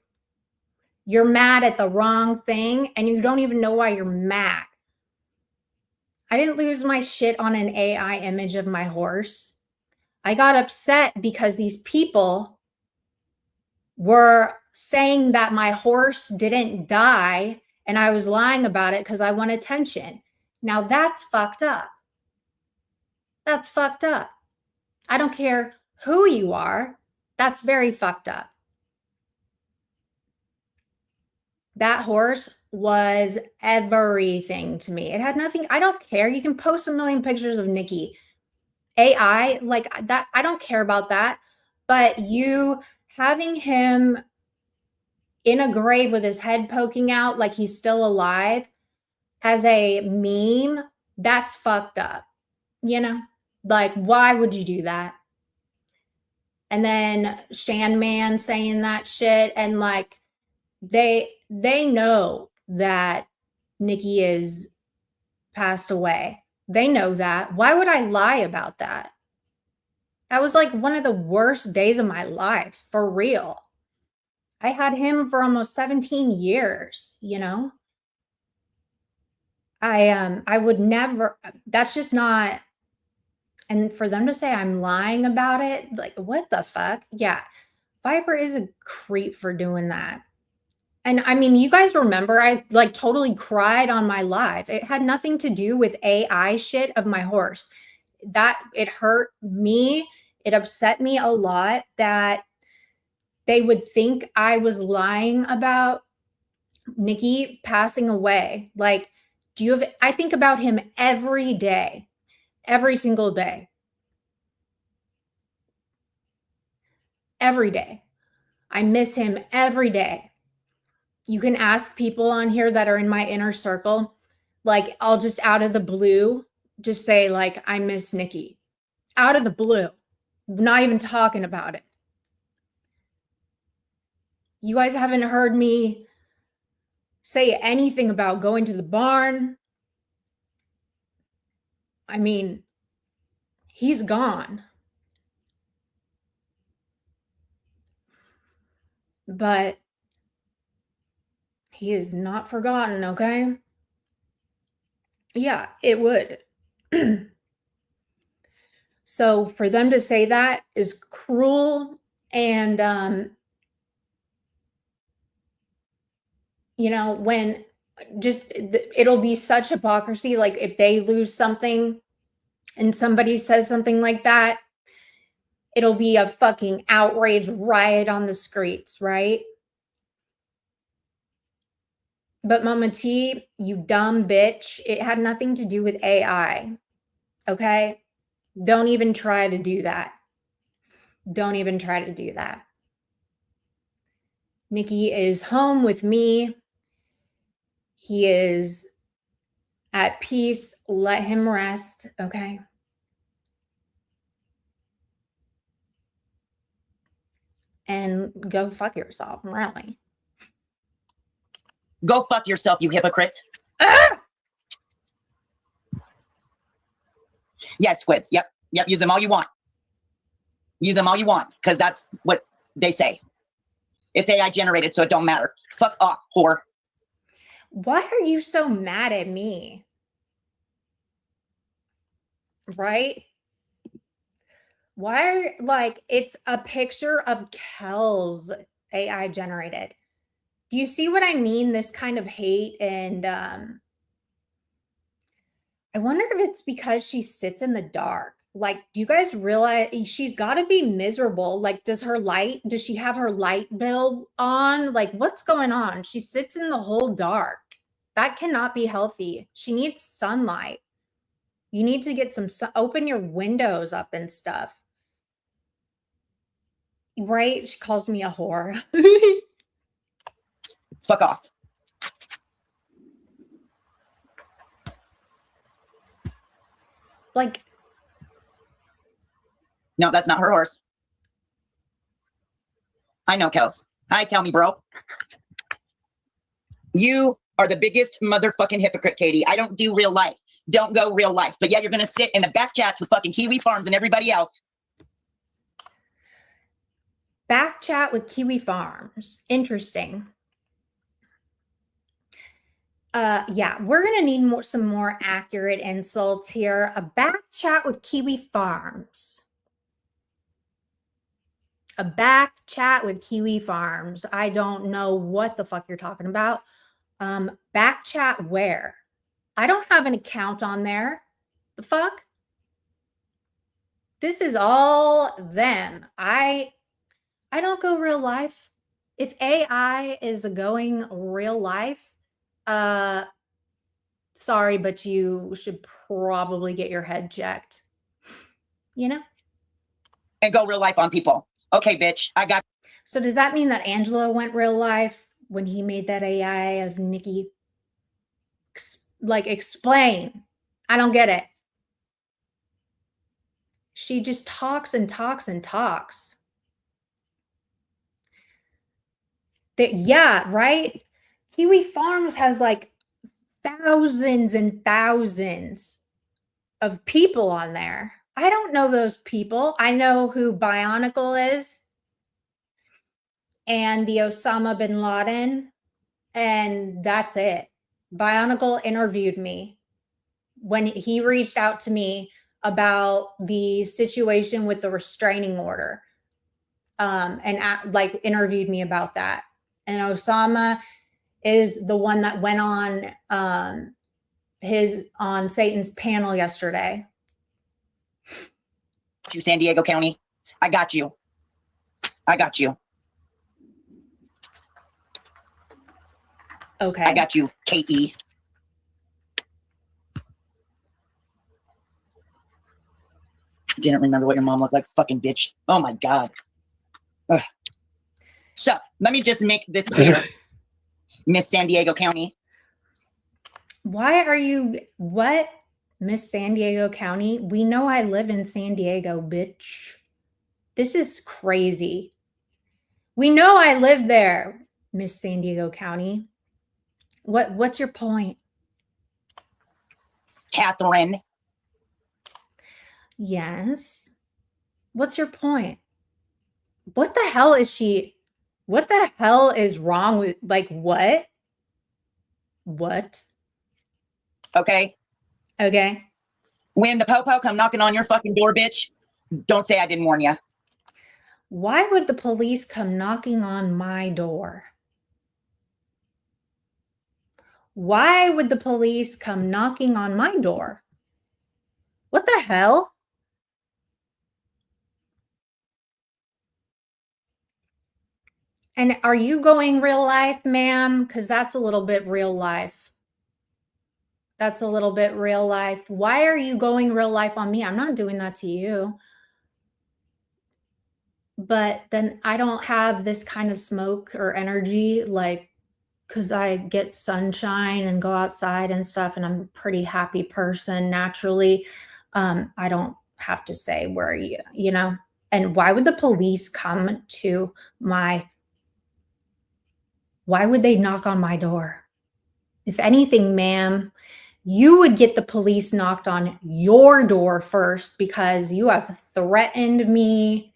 You're mad at the wrong thing, and you don't even know why you're mad. I didn't lose my shit on an AI image of my horse. I got upset because these people were saying that my horse didn't die and I was lying about it because I want attention. Now that's fucked up. That's fucked up. I don't care who you are. That's very fucked up. That horse was everything to me. It had nothing. I don't care. You can post a million pictures of Nikki. AI, like that, I don't care about that. But you having him in a grave with his head poking out like he's still alive as a meme, that's fucked up. You know? Like, why would you do that? And then Shan Man saying that shit, and like they know that Nikki is passed away. They know that. Why would I lie about that? That was like one of the worst days of my life, for real. I had him for almost 17 years, you know? I would never, that's just not, and for them to say I'm lying about it, like, what the fuck? Yeah. Viper is a creep for doing that. And I mean, you guys remember I like totally cried on my live. It had nothing to do with AI shit of my horse. That it hurt me. It upset me a lot that they would think I was lying about Nikki passing away. Like, do you have, I think about him every day, every single day. Every day. I miss him every day. You can ask people on here that are in my inner circle. Like, I'll just out of the blue just say, like, I miss Nikki. Out of the blue. Not even talking about it. You guys haven't heard me say anything about going to the barn. I mean, he's gone. But he is not forgotten, okay? Yeah, it would. So for them to say that is cruel, and you know, when just it'll be such hypocrisy. Like if they lose something and somebody says something like that, it'll be a fucking outrage riot on the streets, right? But Mama T, you dumb bitch, it had nothing to do with AI, okay? Don't even try to do that. Don't even try to do that. Nikki is home with me. He is at peace. Let him rest, okay? And go fuck yourself, really. Go fuck yourself, you hypocrite. Ah! Yes, squids. Yep. Yep. Use them all you want. Use them all you want, because that's what they say. It's AI generated, so it don't matter. Fuck off, whore. Why are you so mad at me? Right? Why, like, it's a picture of Kel's AI generated. Do you see what I mean? This kind of hate, and I wonder if it's because she sits in the dark. Like, do you guys realize she's got to be miserable? Like, does she have her light bill on? Like, what's going on? She sits in the whole dark. That cannot be healthy. She needs sunlight. You need to get some open your windows up and stuff. Right? She calls me a whore. Fuck off. Like, no, that's not her horse. I know, Kels. Hi, tell me, bro. You are the biggest motherfucking hypocrite, Katie. I don't do real life. Don't go real life. But yeah, you're going to sit in the back chats with fucking Kiwi Farms and everybody else. back chat with Kiwi Farms. Interesting. Yeah, we're gonna need some more accurate insults here. A back chat with Kiwi Farms. A back chat with Kiwi Farms. I don't know what the fuck you're talking about. Back chat where? I don't have an account on there. The fuck? This is all them. I don't go real life. If AI is going real life, sorry, but you should probably get your head checked. You know? And go real life on people. Okay, bitch, I got. So does that mean that Angela went real life? when he made that AI of Nikki. Like, explain. I don't get it. She just talks and talks and talks. Yeah, right? Kiwi Farms has like thousands and thousands of people on there. I don't know those people. I know who Bionicle is and the Osama bin Laden, and that's it. Bionicle interviewed me when he reached out to me about the situation with the restraining order, and like interviewed me about that. And Osama is the one that went on on Satan's panel yesterday. You, San Diego County. I got you. I got you. Okay. I got you, KE. Didn't remember what your mom looked like, fucking bitch. Oh my God. Ugh. So let me just make this clear, Miss San Diego County. Why are you, what? Miss San Diego County? We know I live in San Diego, bitch. This is crazy. We know I live there, Miss San Diego County. What's your point? Catherine. Yes. What's your point? What the hell is she? What the hell is wrong with, like, what? What? Okay. Okay. When the po-po come knocking on your fucking door, bitch, don't say I didn't warn you. Why would the police come knocking on my door? Why would the police come knocking on my door? What the hell? And are you going real life, ma'am? Because that's a little bit real life. That's a little bit real life. Why are you going real life on me? I'm not doing that to you. But then I don't have this kind of smoke or energy, like, because I get sunshine and go outside and stuff, and I'm a pretty happy person naturally. I don't have to say where you know. And why would the police come to why would they knock on my door? If anything, ma'am, you would get the police knocked on your door first because you have threatened me.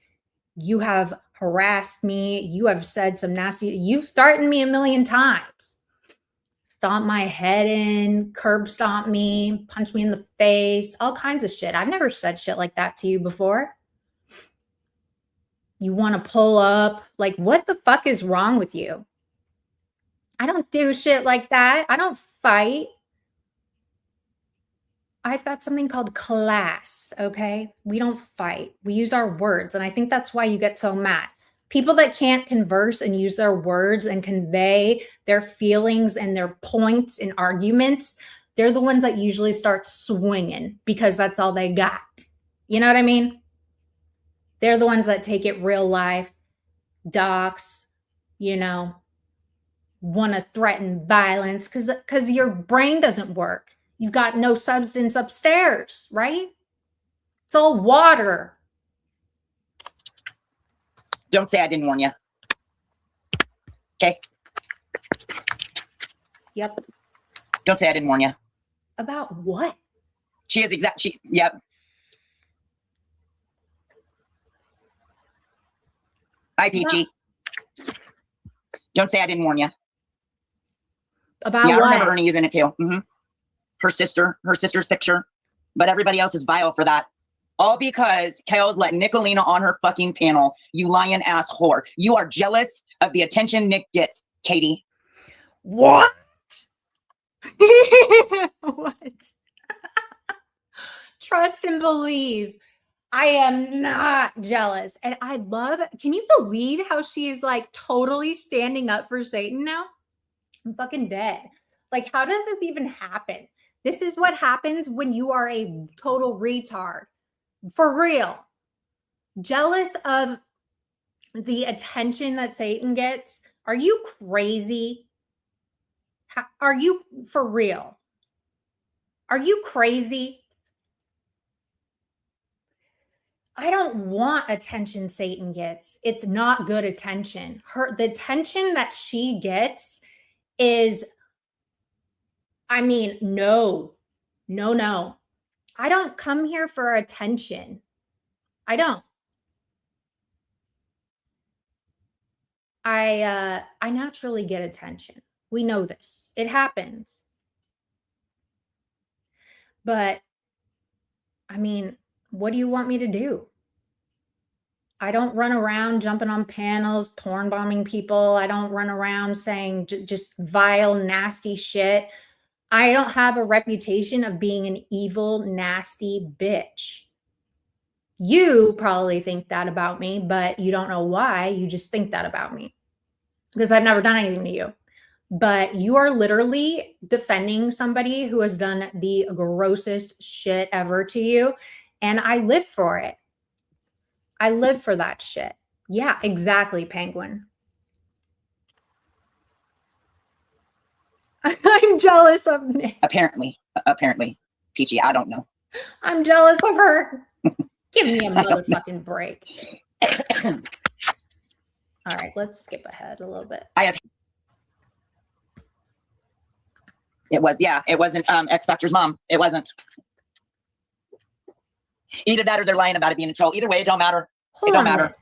You have harassed me. You have said some nasty, you've threatened me a million times. Stomp my head in, curb stomp me, punch me in the face, all kinds of shit. I've never said shit like that to you before. You want to pull up? Like, what the fuck is wrong with you? I don't do shit like that. I don't fight. I've got something called class, okay? We don't fight. We use our words, and I think that's why you get so mad. People that can't converse and use their words and convey their feelings and their points in arguments, they're the ones that usually start swinging because that's all they got. You know what I mean? They're the ones that take it real life, docs, you know, want to threaten violence because your brain doesn't work. You've got no substance upstairs, right? It's all water. Don't say I didn't warn you. Okay? Yep. Don't say I didn't warn you. About what? She is yep. Hi, Peachy. Don't say I didn't warn you. About yeah, what? I remember Ernie using it too. Her sister's picture, but everybody else is vile for that. All because Kels let Nicolina on her fucking panel. You lying ass whore. You are jealous of the attention Nick gets, Katie. What? What? Trust and believe. I am not jealous. And I love, can you believe how she is like totally standing up for Satan now? I'm fucking dead. Like, how does this even happen? This is what happens when you are a total retard. For real. Jealous of the attention that Satan gets Are you crazy? Are you for real? Are you crazy? I don't want attention Satan gets. It's not good attention. The attention that she gets is, I mean, no. I don't come here for attention. I don't. I naturally get attention. We know this. It happens. But I mean, what do you want me to do? I don't run around jumping on panels, porn bombing people. I don't run around saying just vile, nasty shit. I don't have a reputation of being an evil, nasty bitch. You probably think that about me, but you don't know why. You just think that about me because I've never done anything to you. But you are literally defending somebody who has done the grossest shit ever to you. And I live for it. I live for that shit. Yeah, exactly, Penguin. I'm jealous of Nick. Apparently, Peachy, I don't know. I'm jealous of her. Give me a motherfucking break. All right, let's skip ahead a little bit. It wasn't X Factor's mom. It wasn't. Either that or they're lying about it being a troll. Either way, it don't matter. It don't matter.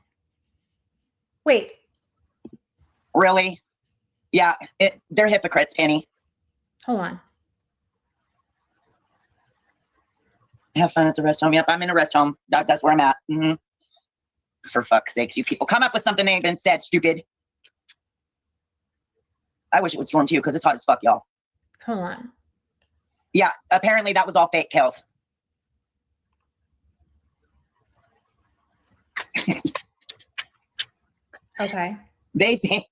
Wait. Really? Yeah, they're hypocrites, Penny. Hold on. Have fun at the rest home. Yep, I'm in a rest home. That's where I'm at. Mm-hmm. For fuck's sakes, you people come up with something that ain't been said, stupid. I wish it would storm too, because it's hot as fuck, y'all. Hold on. Yeah, apparently that was all fake kills. Okay. They think,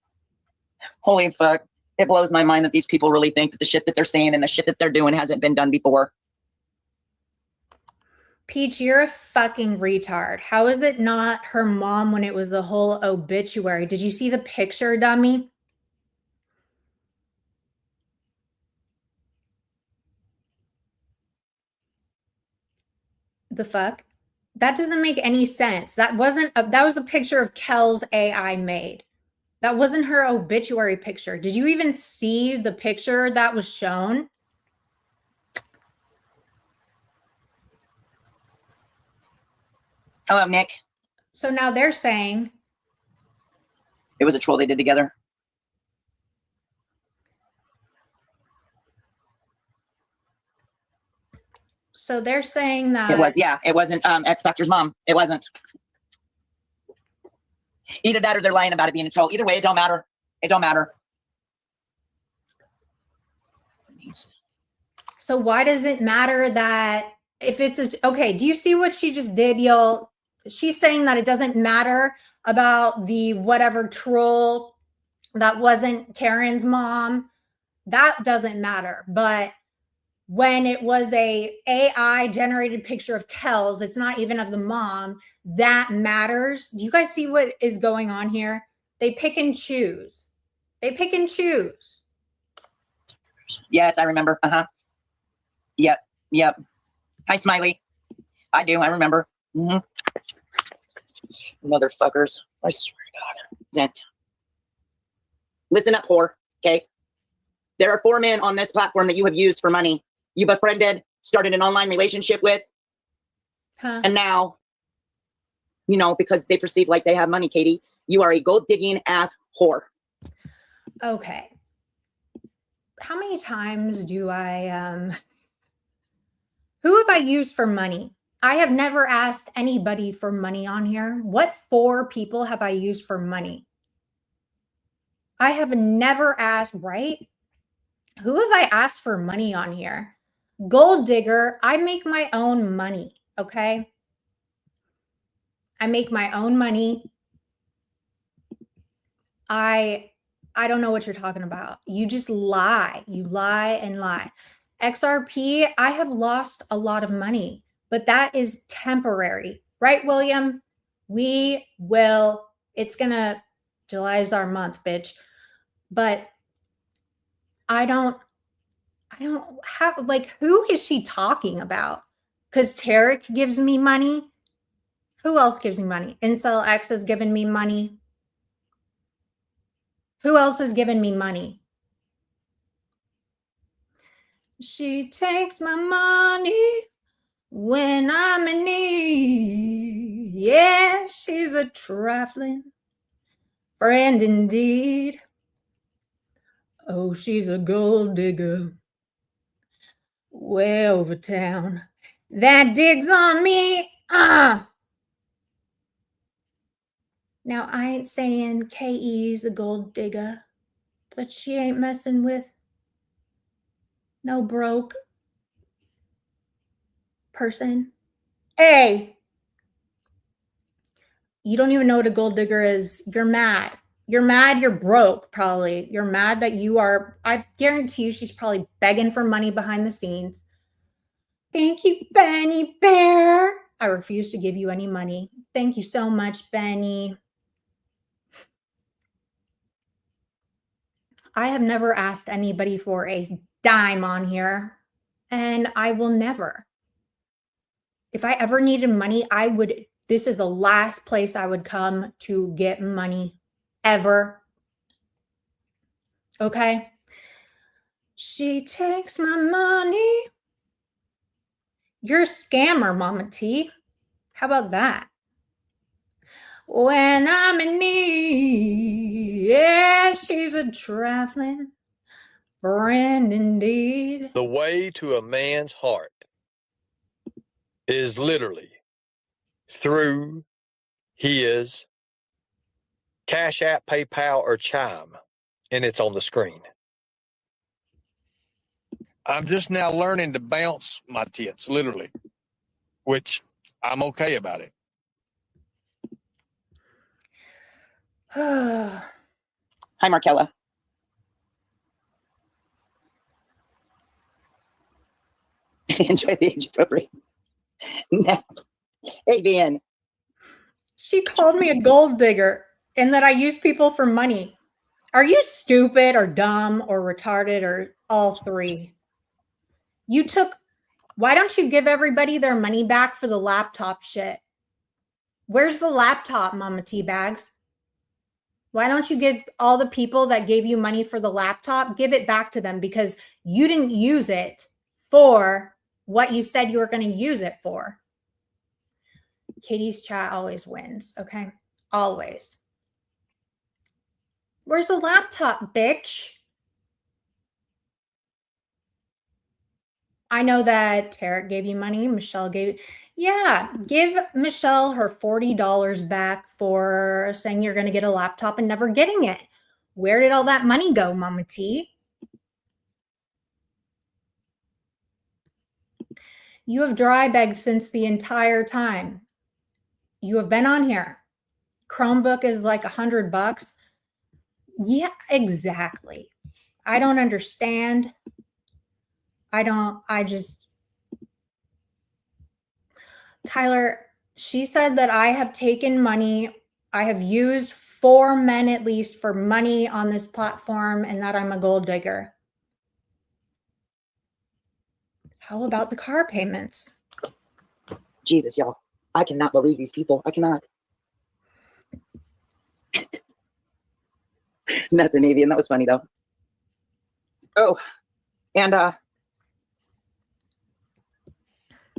holy fuck, it blows my mind that these people really think that the shit that they're saying and the shit that they're doing hasn't been done before. Peach, you're a fucking retard. How is it not her mom when it was a whole obituary? Did you see the picture, dummy? The fuck? That doesn't make any sense. That was a picture of Kel's AI made. That wasn't her obituary picture. Did you even see the picture that was shown? Hello, Nick. So now they're saying it was a troll they did together. So they're saying that it was, yeah, it wasn't X Factor's mom. It wasn't. Either that or they're lying about it being a troll. Either way, it don't matter. It don't matter. So why does it matter that if it's okay, do you see what she just did, y'all? She's saying that it doesn't matter about the whatever troll that wasn't Karen's mom. That doesn't matter. But when it was a AI generated picture of Kel's, it's not even of the mom, that matters. Do you guys see what is going on here? They pick and choose. They pick and choose. Yes, I remember. Uh-huh. Yep. Hi, Smiley. I do. I remember. Mm-hmm. Motherfuckers. I swear to God. Listen up, whore. Okay. There are 4 men on this platform that you have used for money. You befriended, started an online relationship with. Huh. And now, because they perceive like they have money, Katie, you are a gold digging ass whore. Okay. How many times do I, who have I used for money? I have never asked anybody for money on here. What 4 people have I used for money? I have never asked, right? Who have I asked for money on here? Gold digger, I make my own money, okay? I make my own money. I don't know what you're talking about. You just lie. You lie and lie. XRP, I have lost a lot of money, but that is temporary, right, William? July is our month, bitch. but I don't have, like, who is she talking about? Because Tarek gives me money. Who else gives me money? Incel X has given me money. Who else has given me money? She takes my money when I'm in need. Yeah, she's a trifling friend indeed. Oh, she's a gold digger way over town that digs on me. Now, I ain't saying KE's a gold digger, but she ain't messing with no broke person. Hey, you don't even know what a gold digger is. You're mad. You're mad you're broke, probably. You're mad that you are, I guarantee you she's probably begging for money behind the scenes. Thank you, Benny Bear. I refuse to give you any money. Thank you so much, Benny. I have never asked anybody for a dime on here, and I will never. If I ever needed money, this is the last place I would come to get money ever. Okay? She takes my money. You're a scammer, Mama T. How about that? When I'm in need, yeah, she's a trifling friend indeed. The way to a man's heart is literally through his Cash App, PayPal, or Chime, and it's on the screen. I'm just now learning to bounce my tits, literally, which I'm okay about it. Hi, Markella. Enjoy the age appropriate. Hey, Vian. She called me a gold digger and that I use people for money. Are you stupid or dumb or retarded or all three? Why don't you give everybody their money back for the laptop shit? Where's the laptop, Mama Teabags? Why don't you give all the people that gave you money for the laptop, give it back to them because you didn't use it for what you said you were going to use it for. Katie's chat always wins, okay? Always. Where's the laptop, bitch? I know that Tarek gave you money. Michelle gave, yeah, give Michelle her $40 back for saying you're going to get a laptop and never getting it. Where did all that money go, Mama T? You have dry begged since the entire time. You have been on here. Chromebook is like $100. Yeah, exactly. I don't understand. Tyler, she said that I have taken money. I have used 4 men at least for money on this platform and that I'm a gold digger. How about the car payments? Jesus, y'all. I cannot believe these people. I cannot. Nothing, Avian. That was funny, though. Oh, and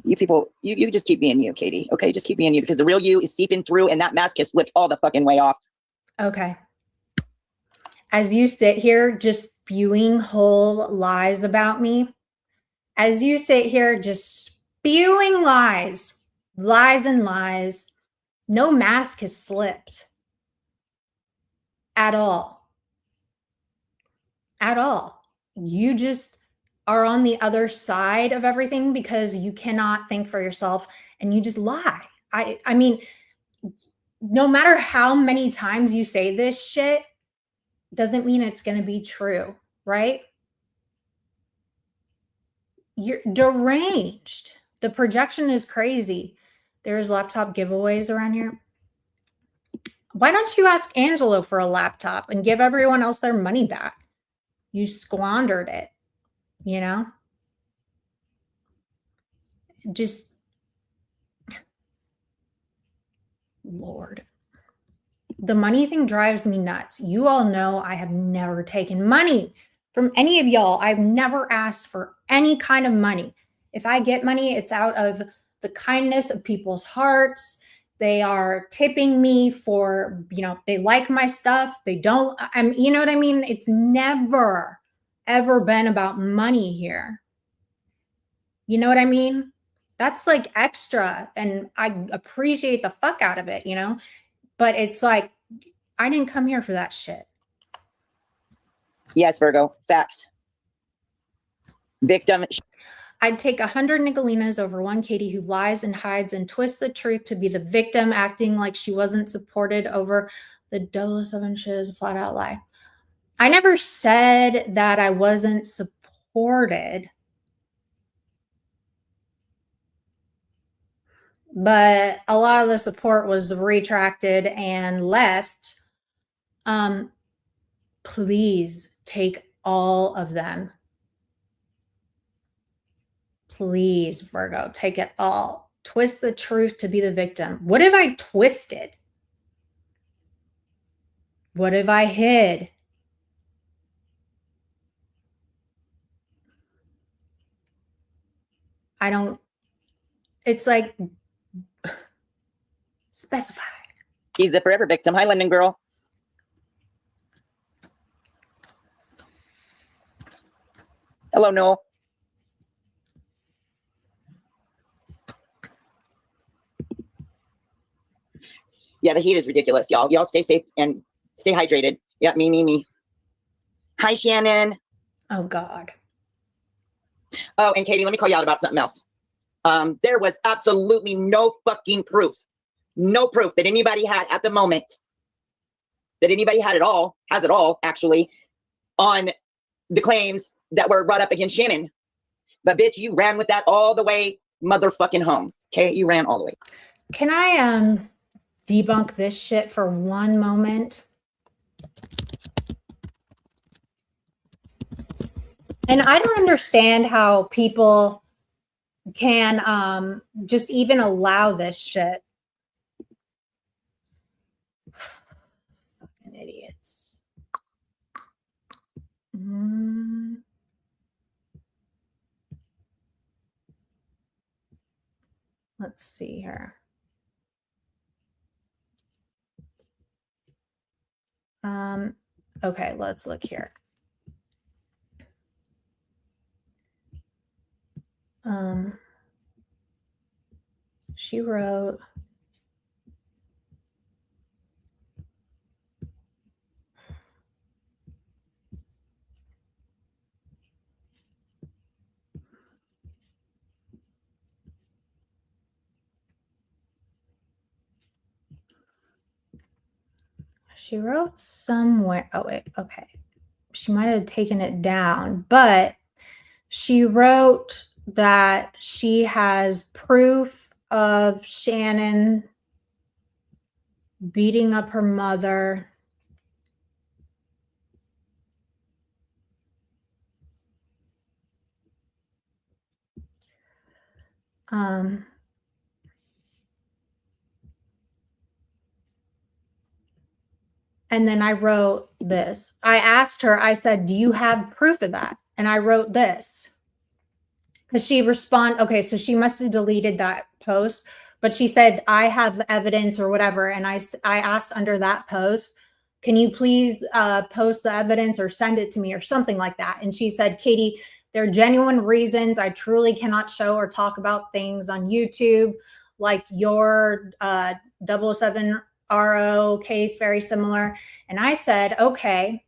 you people, you just keep being you, Katie. Okay, just keep being you because the real you is seeping through and that mask has slipped all the fucking way off. Okay. As you sit here just spewing whole lies about me, as you sit here just spewing lies, lies and lies, no mask has slipped at all. At all. You just are on the other side of everything because you cannot think for yourself and you just lie. I mean, no matter how many times you say this shit, doesn't mean it's going to be true, right? You're deranged. The projection is crazy. There's laptop giveaways around here. Why don't you ask Angelo for a laptop and give everyone else their money back? You squandered it, you know? Just, Lord. The money thing drives me nuts. You all know I have never taken money from any of y'all. I've never asked for any kind of money. If I get money, it's out of the kindness of people's hearts. They are tipping me for, they like my stuff. They don't, you know what I mean? It's never, ever been about money here. You know what I mean? That's like extra, and I appreciate the fuck out of it, But it's like, I didn't come here for that shit. Yes, Virgo. Facts. Victim. I'd take 100 Nicolinas over one Katie who lies and hides and twists the truth to be the victim, acting like she wasn't supported over the 007 shit is a flat out lie. I never said that I wasn't supported. But a lot of the support was retracted and left. Please take all of them. Please, Virgo, take it all. Twist the truth to be the victim. What have I twisted? What have I hid? I don't, it's like, specify. She's the forever victim. Hi, London girl. Hello, Noel. Yeah, the heat is ridiculous, y'all. Y'all stay safe and stay hydrated. Yeah, me. Hi, Shannon. Oh, God. Oh, and Katie, let me call you out about something else. There was absolutely no fucking proof. No proof that anybody had at the moment, that anybody had it all, has it all, actually, on the claims that were brought up against Shannon. But bitch, you ran with that all the way motherfucking home. Okay, you ran all the way. Can I debunk this shit for one moment? And I don't understand how people can just even allow this shit. Fucking idiots. Let's see here. Okay, let's look here. She wrote, somewhere, oh wait, okay. She might have taken it down, but she wrote that she has proof of Shannon beating up her mother. And then I wrote this. I asked her, I said, do you have proof of that? And I wrote this. Because she okay, so she must have deleted that post, but she said, I have evidence or whatever. And I asked under that post, can you please post the evidence or send it to me or something like that? And she said, Katie, there are genuine reasons I truly cannot show or talk about things on YouTube, like your 007 RO case, very similar. And I said, okay.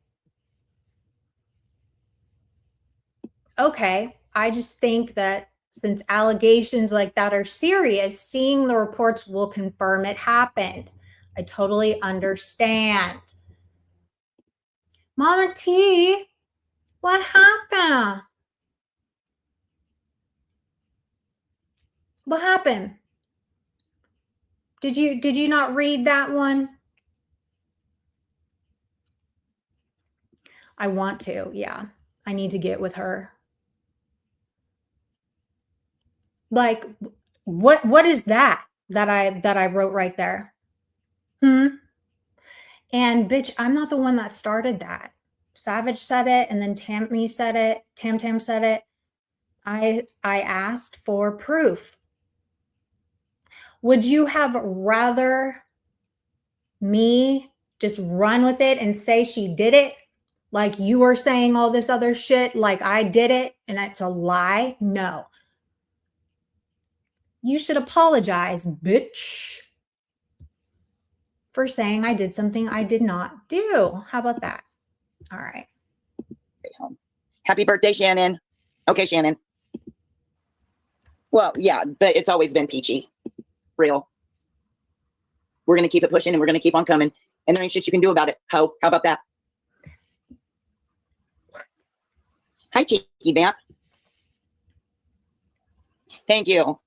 I just think that since allegations like that are serious, seeing the reports will confirm it happened. I totally understand. Mama T, what happened? What happened? Did you not read that one? I want to. Yeah. I need to get with her. Like, what is that I wrote right there? And bitch, I'm not the one that started that. Savage said it, and then Tammy said it. Tam said it. I asked for proof. Would you have rather me just run with it and say she did it? Like you were saying all this other shit, like I did it and it's a lie? No. You should apologize, bitch, for saying I did something I did not do. How about that? All right. Happy birthday, Shannon. Okay, Shannon. Well, yeah, but it's always been peachy. Real. We're going to keep it pushing and we're going to keep on coming. And there ain't shit you can do about it. How about that? Hi, Cheeky Vamp. Thank you.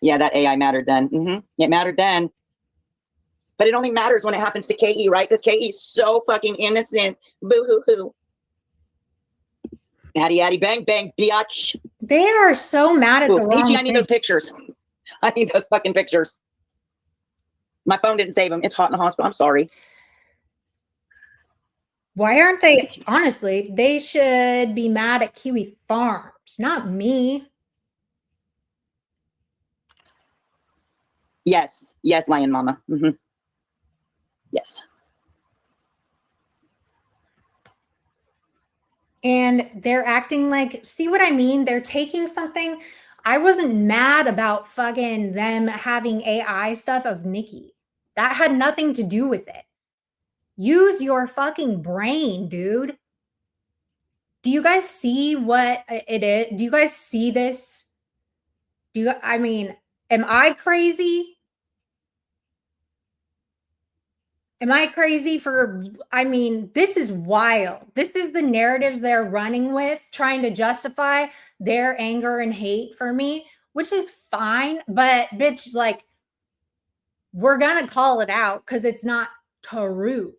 Yeah, that AI mattered then. It mattered then. But it only matters when it happens to KE, right? Because KE is so fucking innocent. Boo-hoo-hoo. Addy, addy, bang, bang, biatch. They are so mad at the wrong Peachy, I need thing. those pictures. I need those fucking pictures. My phone didn't save them. It's hot in the hospital. I'm sorry. Why aren't they? Honestly, they should be mad at Kiwi Farms, not me. Yes. Yes, Lion Mama. Yes. And they're acting like, see what I mean? They're taking something. I wasn't mad about fucking them having AI stuff of Nikki. That had nothing to do with it. Use your fucking brain, dude. Do you guys see what it is? Do you guys see this? I mean, am I crazy? Am I crazy for, I mean, this is wild. This is the narratives they're running with, trying to justify their anger and hate for me, which is fine. But bitch, like, we're going to call it out because it's not true.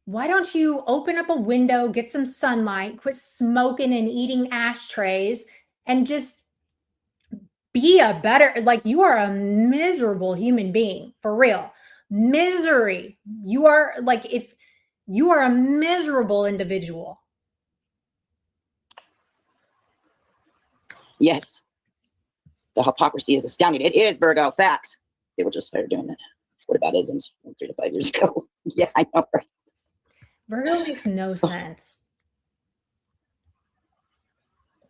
Why don't you open up a window, get some sunlight, quit smoking and eating ashtrays, and just be a better, like, you are a miserable human being, for real. Misery. You are, like, if you are a miserable individual. Yes. The hypocrisy is astounding. It is, Virgo. Facts. They were just fair doing it. What about isms from 3 to 5 years ago? Yeah, I know, right? Virgo makes no sense.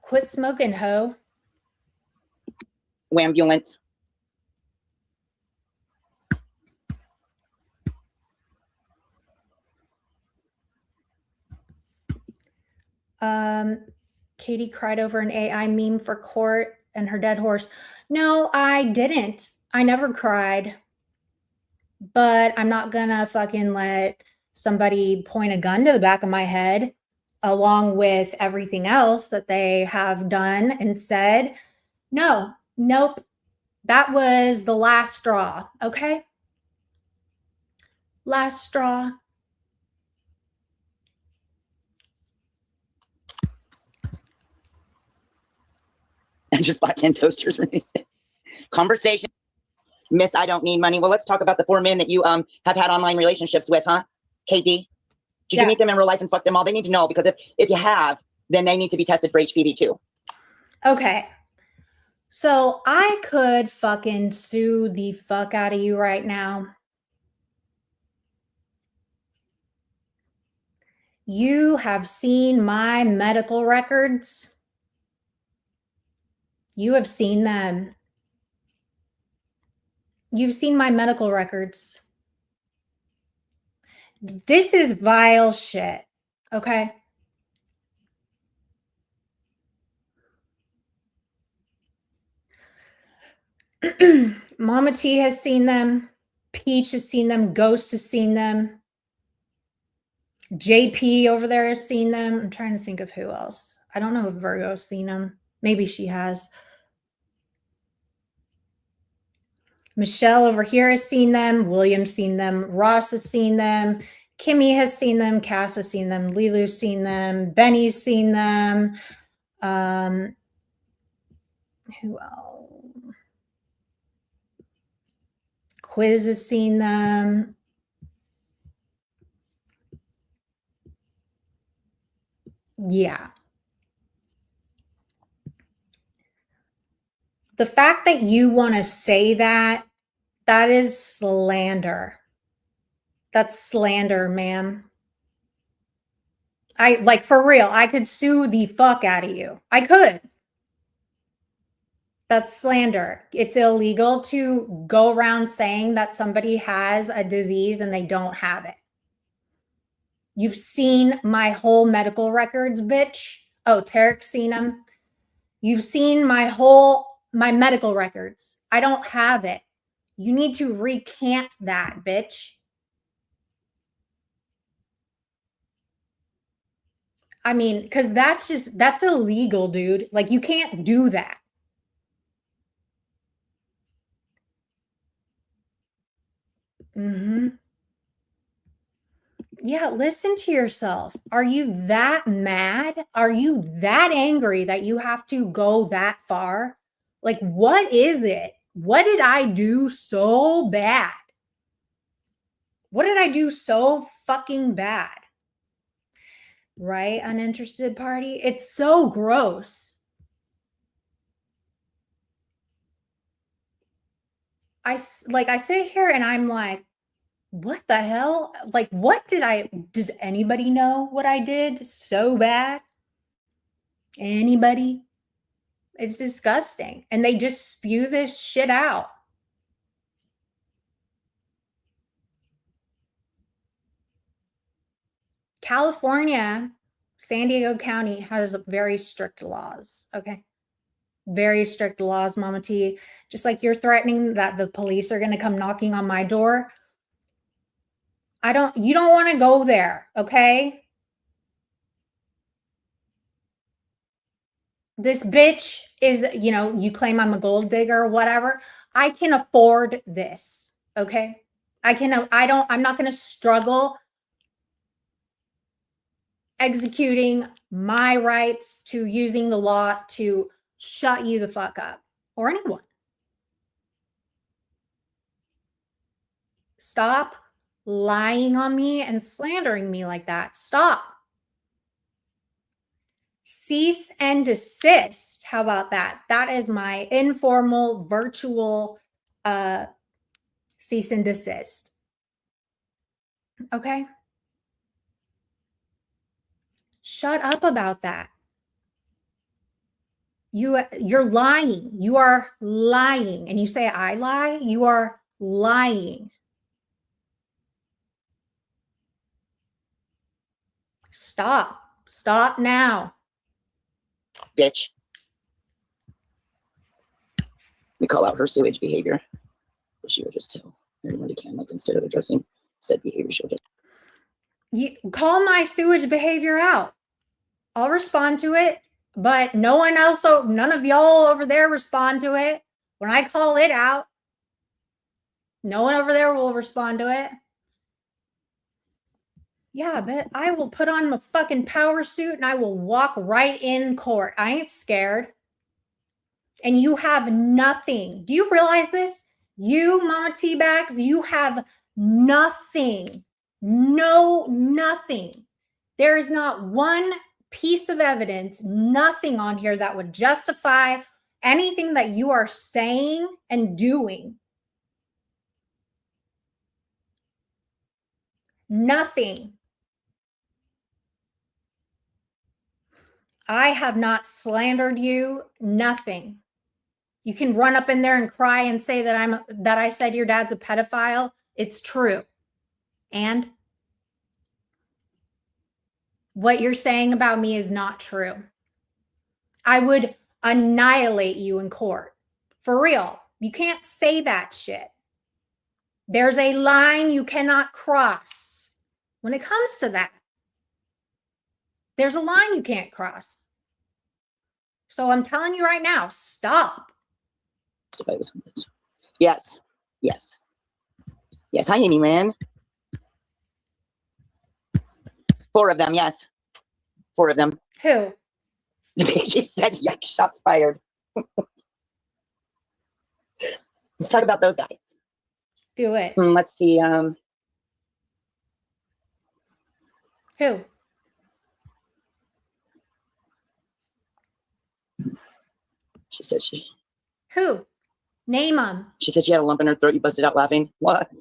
Quit smoking, ho. Wambulance. Katie cried over an AI meme for court and her dead horse. No, I didn't. I never cried. But I'm not gonna fucking let somebody point a gun to the back of my head along with everything else that they have done and said. No, nope. That was the last straw, okay? Last straw. I just bought 10 toasters. Conversation. Miss, I don't need money. Well, let's talk about the 4 men that you have had online relationships with, huh? KD? Did you meet them in real life and fuck them all? They need to know, because if you have, then they need to be tested for HPV too. Okay. So I could fucking sue the fuck out of you right now. You have seen my medical records. You have seen them. You've seen my medical records. This is vile shit, okay? Mama T has seen them. Peach has seen them. Ghost has seen them. JP over there has seen them. I'm trying to think of who else. I don't know if Virgo's seen them. Maybe she has. Michelle over here has seen them. William's seen them. Ross has seen them. Kimmy has seen them. Cass has seen them. Lilu's seen them. Benny's seen them. Who else? Quiz has seen them. Yeah. The fact that you want to say that, that is slander. That's slander, ma'am. I like, for real, I could sue the fuck out of you. I could. That's slander. It's illegal to go around saying that somebody has a disease and they don't have it. You've seen my whole medical records, bitch. Oh, Tarek's seen them. You've seen my medical records. I don't have it. You need to recant that, bitch. I mean, because that's illegal, dude. Like, you can't do that. Yeah, listen to yourself. Are you that mad? Are you that angry that you have to go that far? Like, what is it? What did I do so bad? What did I do so fucking bad? Right, uninterested party? It's so gross. I sit here and I'm like, what the hell? Like, does anybody know what I did so bad? Anybody? It's disgusting. And they just spew this shit out. California, San Diego County has very strict laws. Okay. Very strict laws, Mama T. Just like you're threatening that the police are going to come knocking on my door. You don't want to go there. Okay. This bitch is, you claim I'm a gold digger or whatever. I can afford this. Okay. I'm not going to struggle executing my rights to using the law to shut you the fuck up or anyone. Stop lying on me and slandering me like that. Stop. Cease and desist. How about that? That is my informal virtual cease and desist. Okay. Shut up about that. You're lying. You are lying. And you say I lie? You are lying. Stop. Stop now. Bitch. We call out her sewage behavior. But she will just tell everyone to can, like, instead of addressing said behavior, she'll just call my sewage behavior out. I'll respond to it, but none of y'all over there respond to it. When I call it out, no one over there will respond to it. Yeah, but I will put on my fucking power suit and I will walk right in court. I ain't scared. And you have nothing. Do you realize this? You, Mama Teabags, you have nothing. Nothing. There is not one piece of evidence, nothing on here that would justify anything that you are saying and doing. Nothing. I have not slandered you. Nothing. You can run up in there and cry and say that I said your dad's a pedophile. It's true. And what you're saying about me is not true. I would annihilate you in court. For real. You can't say that shit. There's a line you cannot cross when it comes to that. There's a line you can't cross. So I'm telling you right now, stop. Yes. Yes. Yes. Hi, Amy Lynn. 4 of them. Yes. 4 of them. Who? She said, "Yuck, shots fired." Let's talk about those guys. Do it. Let's see. Who? She said Who? Name them. she said she had a lump in her throat. You busted out laughing. What?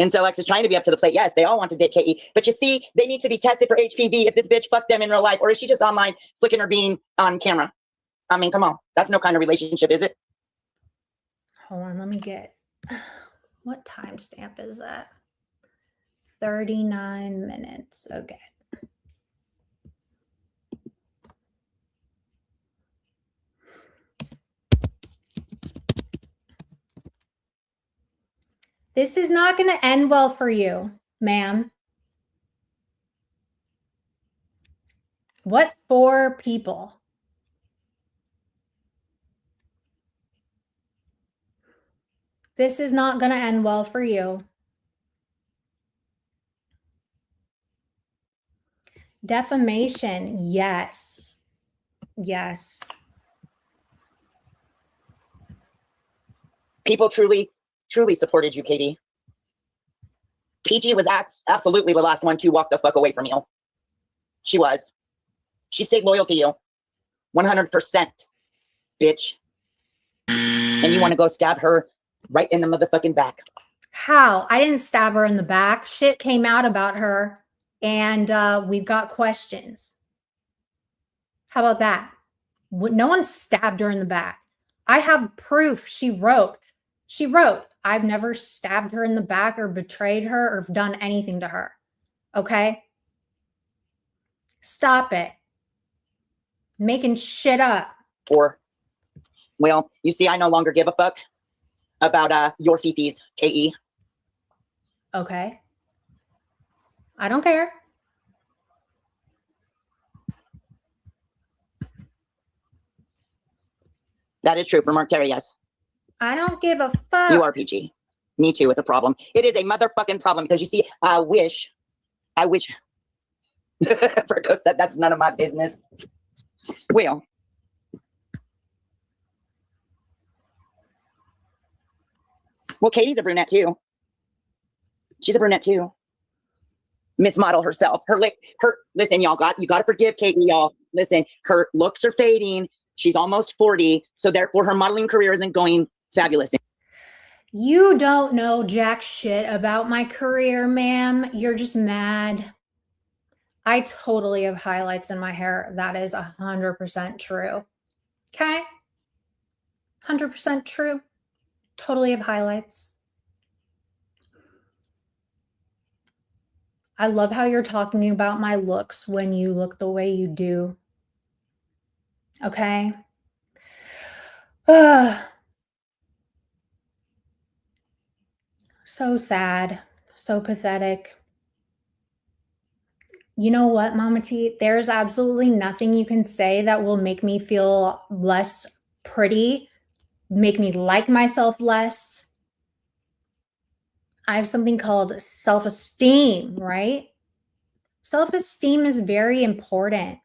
And so Lex is trying to be up to the plate. Yes, they all want to date Katie. But you see, they need to be tested for HPV if this bitch fucked them in real life. Or is she just online flicking her bean on camera? I mean, come on. That's no kind of relationship, is it? Hold on, let me get, what timestamp is that? 39 minutes. Okay. This is not going to end well for you, ma'am. What 4 people? This is not going to end well for you. Defamation, yes. Yes. People truly supported you, Katie. PG was absolutely the last one to walk the fuck away from you. She was. She stayed loyal to you. 100%, bitch. And you want to go stab her right in the motherfucking back. How? I didn't stab her in the back. Shit came out about her, and we've got questions. How about that? No one stabbed her in the back. I have proof. She wrote, I've never stabbed her in the back or betrayed her or done anything to her. Okay? Stop it. Making shit up. Or, well, you see, I no longer give a fuck about your fifis, KE. Okay. I don't care. That is true for Mark Terry, yes. I don't give a fuck. You are PG. Me too, it's a problem. It is a motherfucking problem because you see, I wish. Virgo said that's none of my business. Well. Well, Katie's a brunette too. She's a brunette too. Miss Model herself. Listen, y'all you gotta forgive Katie, y'all. Listen, her looks are fading. She's almost 40, so therefore her modeling career isn't going fabulous. You don't know jack shit about my career, ma'am. You're just mad. I totally have highlights in my hair. That is 100% true. Okay? 100% true. Totally have highlights. I love how you're talking about my looks when you look the way you do. Okay? So sad. So pathetic. You know what, Mama T? There's absolutely nothing you can say that will make me feel less pretty, make me like myself less. I have something called self-esteem, right? Self-esteem is very important.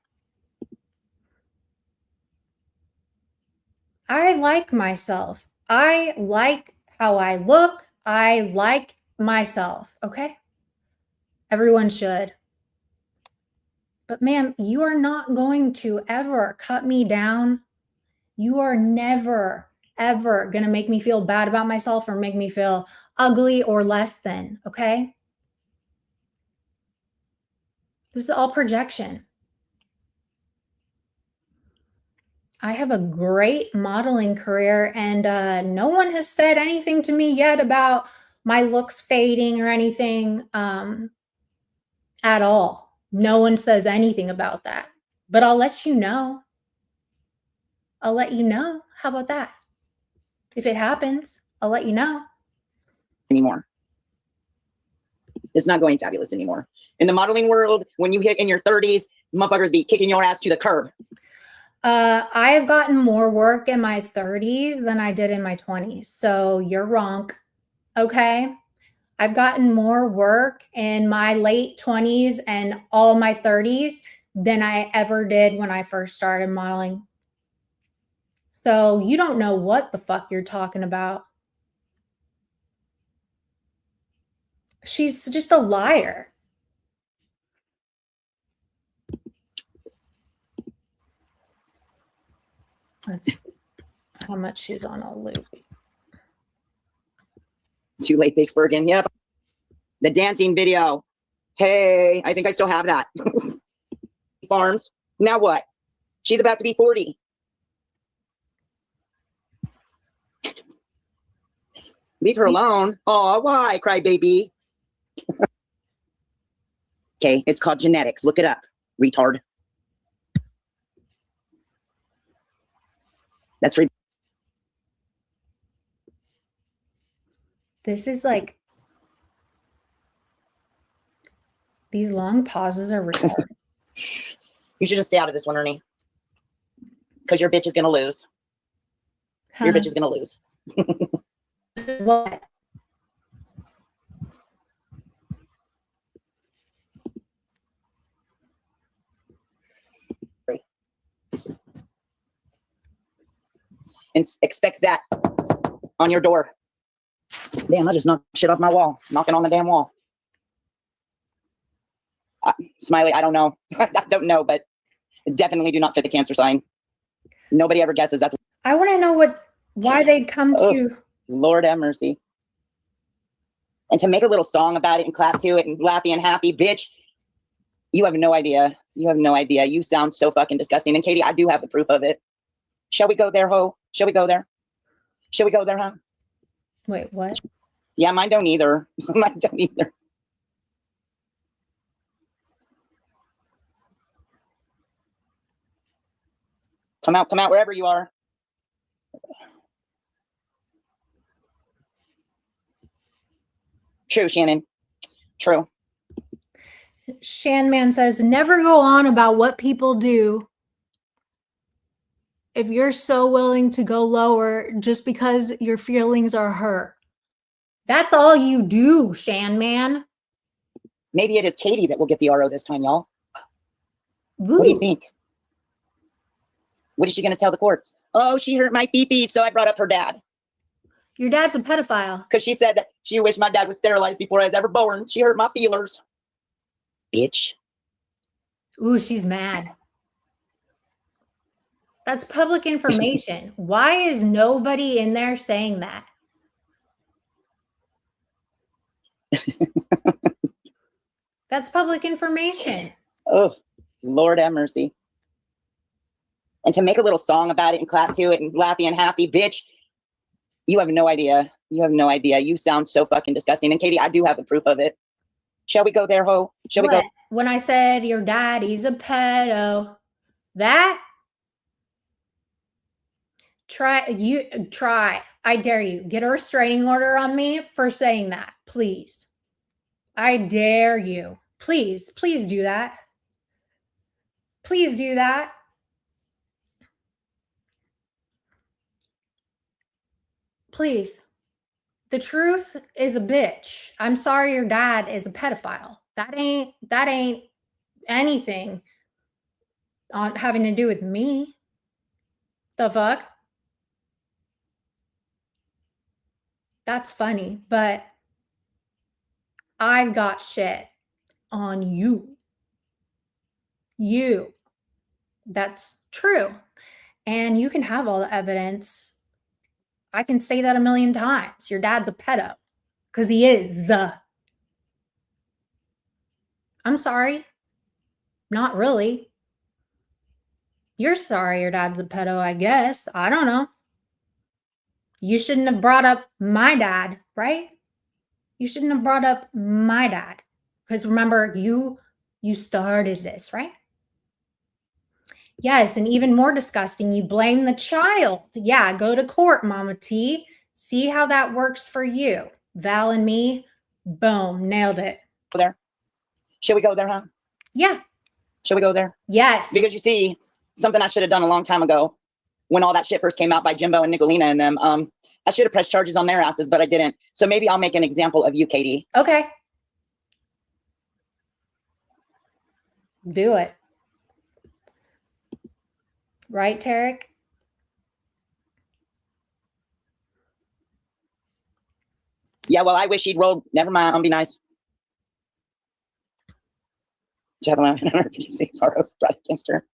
I like myself. I like how I look. I like myself, okay? Everyone should. But ma'am, you are not going to ever cut me down. You are never, ever going to make me feel bad about myself or make me feel ugly or less than, okay? This is all projection. I have a great modeling career, and no one has said anything to me yet about my looks fading or anything at all. No one says anything about that, but I'll let you know. I'll let you know. How about that? If it happens, I'll let you know. Anymore. It's not going fabulous anymore. In the modeling world, when you hit in your 30s, motherfuckers be kicking your ass to the curb. I have gotten more work in my 30s than I did in my 20s. So you're wrong. Okay. I've gotten more work in my late 20s and all my 30s than I ever did when I first started modeling. So you don't know what the fuck you're talking about. She's just a liar. That's how much she's on a loop. Too late, Facebergen. Yep. The dancing video. Hey, I think I still have that. Farms. Now what? She's about to be 40. Leave her alone. Oh, why, crybaby? Okay, it's called genetics. Look it up, retard. That's right. This is like, these long pauses are retarded. You should just stay out of this one, Ernie. Because your bitch is going to lose. Huh? Your bitch is going to lose. What? And expect that on your door. Damn, I just knocked shit off my wall. Knocking on the damn wall. Smiley, I don't know. I don't know, but definitely do not fit the Cancer sign. Nobody ever guesses that's. I want to know why they'd come to. Lord have mercy. And to make a little song about it and clap to it and laughy and happy, bitch. You have no idea. You have no idea. You sound so fucking disgusting. And Katie, I do have the proof of it. Shall we go there, ho? Shall we go there? Shall we go there, huh? Wait, what? Yeah, mine don't either. Mine don't either. Come out wherever you are. True, Shannon. True. Shanman says, never go on about what people do if you're so willing to go lower just because your feelings are hurt. That's all you do, Shanman. Maybe it is Katie that will get the RO this time, y'all. Ooh. What do you think? What is she going to tell the courts? Oh, she hurt my pee-pee, so I brought up her dad. Your dad's a pedophile. Because she said that she wished my dad was sterilized before I was ever born. She hurt my feelers. Bitch. Ooh, she's mad. That's public information. Why is nobody in there saying that? That's public information. Oh, Lord have mercy. And to make a little song about it and clap to it and laughy and happy, bitch. You have no idea. You have no idea. You sound so fucking disgusting. And Katie, I do have the proof of it. Shall we go there, ho? Shall we go? When I said your daddy's a pedo, that? Try. I dare you. Get a restraining order on me for saying that, please. I dare you. Please do that. Please do that. Please. The truth is a bitch. I'm sorry your dad is a pedophile. That ain't anything on having to do with me. The fuck? That's funny, but I've got shit on you. You. That's true. And you can have all the evidence. I can say that a million times. Your dad's a pedo. Because he is. I'm sorry. Not really. You're sorry your dad's a pedo, I guess. I don't know. You shouldn't have brought up my dad, right? You shouldn't have brought up my dad. Because remember, you started this, right? Yes, and even more disgusting, you blame the child. Yeah, go to court, Mama T. See how that works for you. Val and me, boom, nailed it. There. Shall we go there, huh? Yeah. Shall we go there? Yes. Because you see, something I should have done a long time ago when all that shit first came out by Jimbo and Nicolina and them. I should have pressed charges on their asses, but I didn't. So maybe I'll make an example of you, Katie. Okay. Do it. Right, Tarek? Yeah, well, I wish he'd rolled. Never mind. I'll be nice. Javelin 156 Haros brought against her.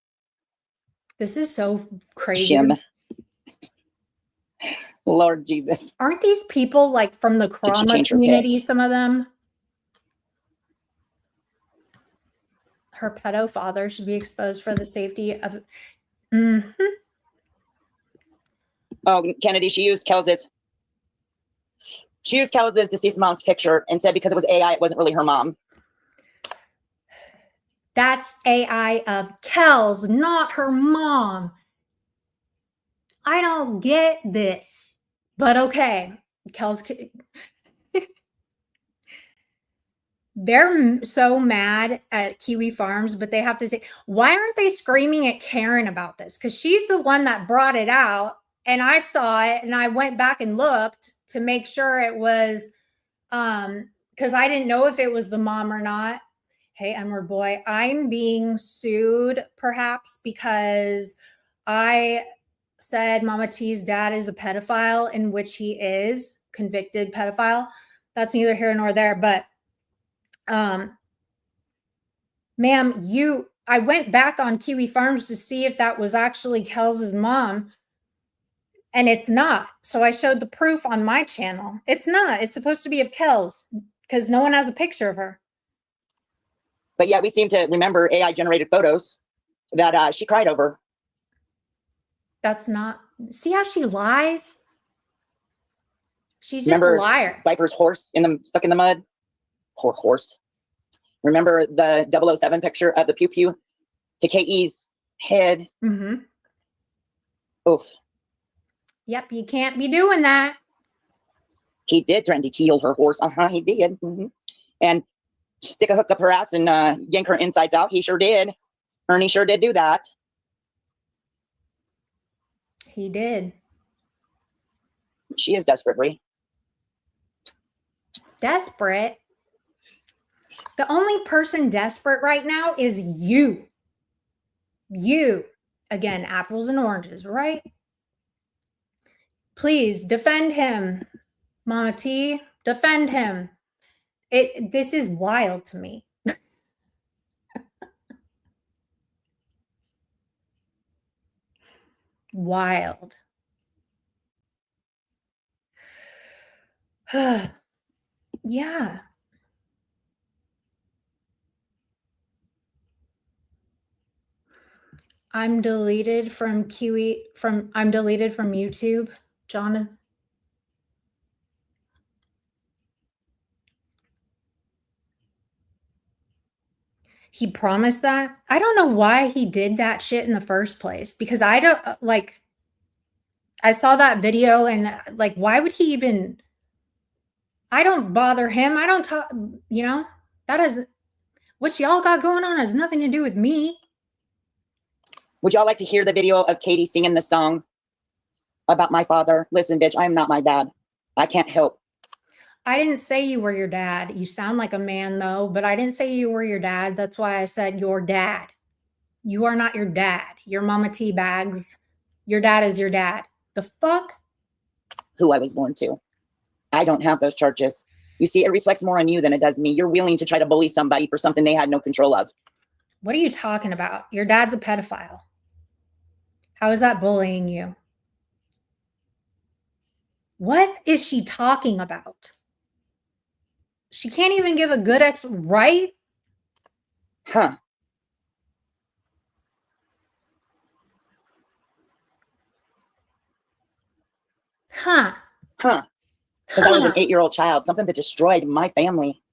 This is so crazy. Shim. Lord Jesus. Aren't these people like from the Did she Krama change her community, pick? some of them? Her pedo father should be exposed for the safety of... Mhm. Oh, Kennedy, she used Kels's deceased mom's picture and said because it was AI, it wasn't really her mom. That's AI of Kel's, not her mom. I don't get this, but okay. Kel's... They're so mad at Kiwi Farms, but they have to say, why aren't they screaming at Karen about this? Because she's the one that brought it out, and I saw it, and I went back and looked to make sure it was, because I didn't know if it was the mom or not. Hey, Emmer boy, I'm being sued perhaps because I said Mama T's dad is a pedophile, in which he is convicted pedophile. That's neither here nor there, but ma'am, I went back on Kiwi Farms to see if that was actually Kel's mom, and it's not. So I showed the proof on my channel. It's not. It's supposed to be of Kel's because no one has a picture of her. But yeah, we seem to remember AI generated photos that she cried over. That's not. See how she lies? She's Remember just a liar. Viper's horse stuck in the mud? Poor horse. Remember the 007 picture of the pew pew to KE's head? Mm-hmm. Oof. Yep, you can't be doing that. He did threaten to kill her horse. He did. And stick a hook up her ass and yank her insides out. He sure did. Ernie sure did do that. He did. She is desperate, Brie. Desperate? The only person desperate right now is you. You. Again, apples and oranges, right? Please defend him. Mama T, defend him. This is wild to me. Wild. Yeah. I'm deleted from YouTube, Jonathan. He promised that. I don't know why he did that shit in the first place, because I don't like, I saw that video and like, why would he even, I don't bother him. I don't talk, that is what y'all got going on has nothing to do with me. Would y'all like to hear the video of Katie singing the song about my father? Listen, bitch, I am not my dad. I can't help. I didn't say you were your dad. You sound like a man though, but I didn't say you were your dad. That's why I said your dad. You are not your dad. Your mama tea bags. Your dad is your dad. The fuck? Who I was born to. I don't have those charges. You see, it reflects more on you than it does me. You're willing to try to bully somebody for something they had no control of. What are you talking about? Your dad's a pedophile. How is that bullying you? What is she talking about? She can't even give a good right? Huh. Huh. Huh. Because I was an 8-year-old child, something that destroyed my family.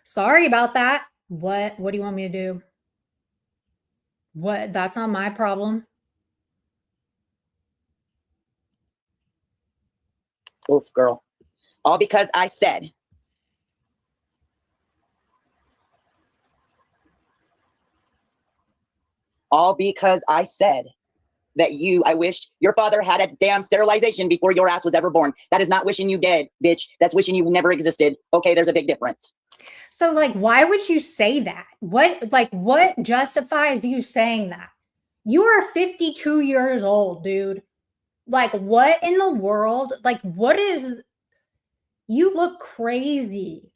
Sorry about that. What do you want me to do? What? That's not my problem. Oof, girl. All because I said. all because I said that I wished your father had a damn sterilization before your ass was ever born. That is not wishing you dead, bitch. That's wishing you never existed. Okay, there's a big difference. So like, why would you say that? What justifies you saying that? You are 52 years old, dude. Like, what in the world? Like, what is, you look crazy.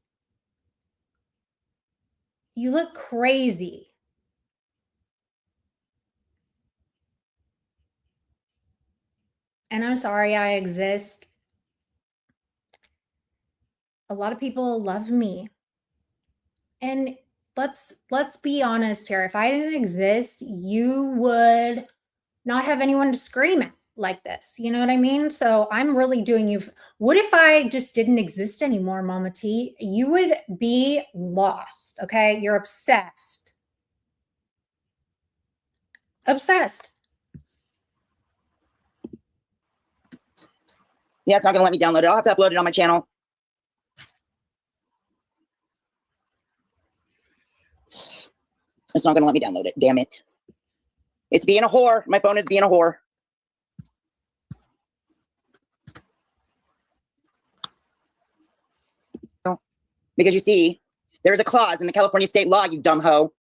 You look crazy. And I'm sorry I exist. A lot of people love me. And let's be honest here. If I didn't exist, you would not have anyone to scream at like this. You know what I mean? So I'm really doing you. What if I just didn't exist anymore, Mama T? You would be lost. Okay. You're obsessed. Obsessed. Yeah, it's not gonna let me download it. I'll have to upload it on my channel. It's not gonna let me download it. Damn it. It's being a whore. My phone is being a whore. Because you see, there's a clause in the California state law, you dumb hoe,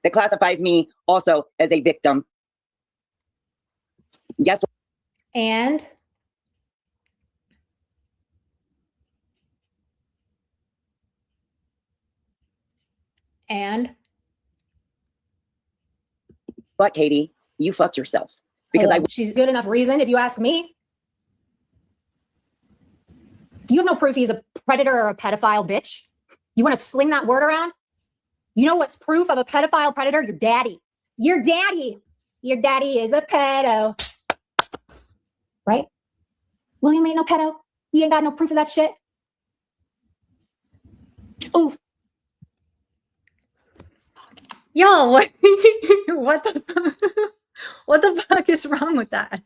that classifies me also as a victim. Guess what? And But Katie, you fucked yourself. Because she's good enough reason, if you ask me. You have no proof he's a predator or a pedophile, bitch. You want to sling that word around? You know what's proof of a pedophile predator? Your daddy. Your daddy. Your daddy is a pedo. Right? William ain't no pedo. He ain't got no proof of that shit. Oof. Yo, what, what the fuck is wrong with that?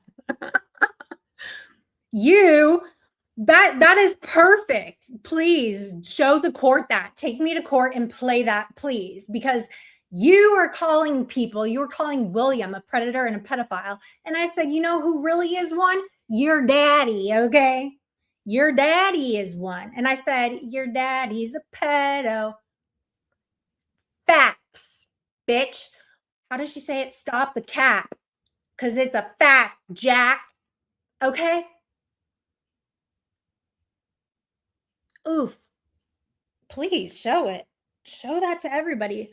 That is perfect. Please show the court that. Take me to court and play that, please. Because you are calling William a predator and a pedophile. And I said, you know who really is one? Your daddy, okay? Your daddy is one. And I said, your daddy's a pedo. Facts, bitch. How does she say it? Stop the cap. Because it's a fact, Jack. Okay? Oof. Please show it. Show that to everybody.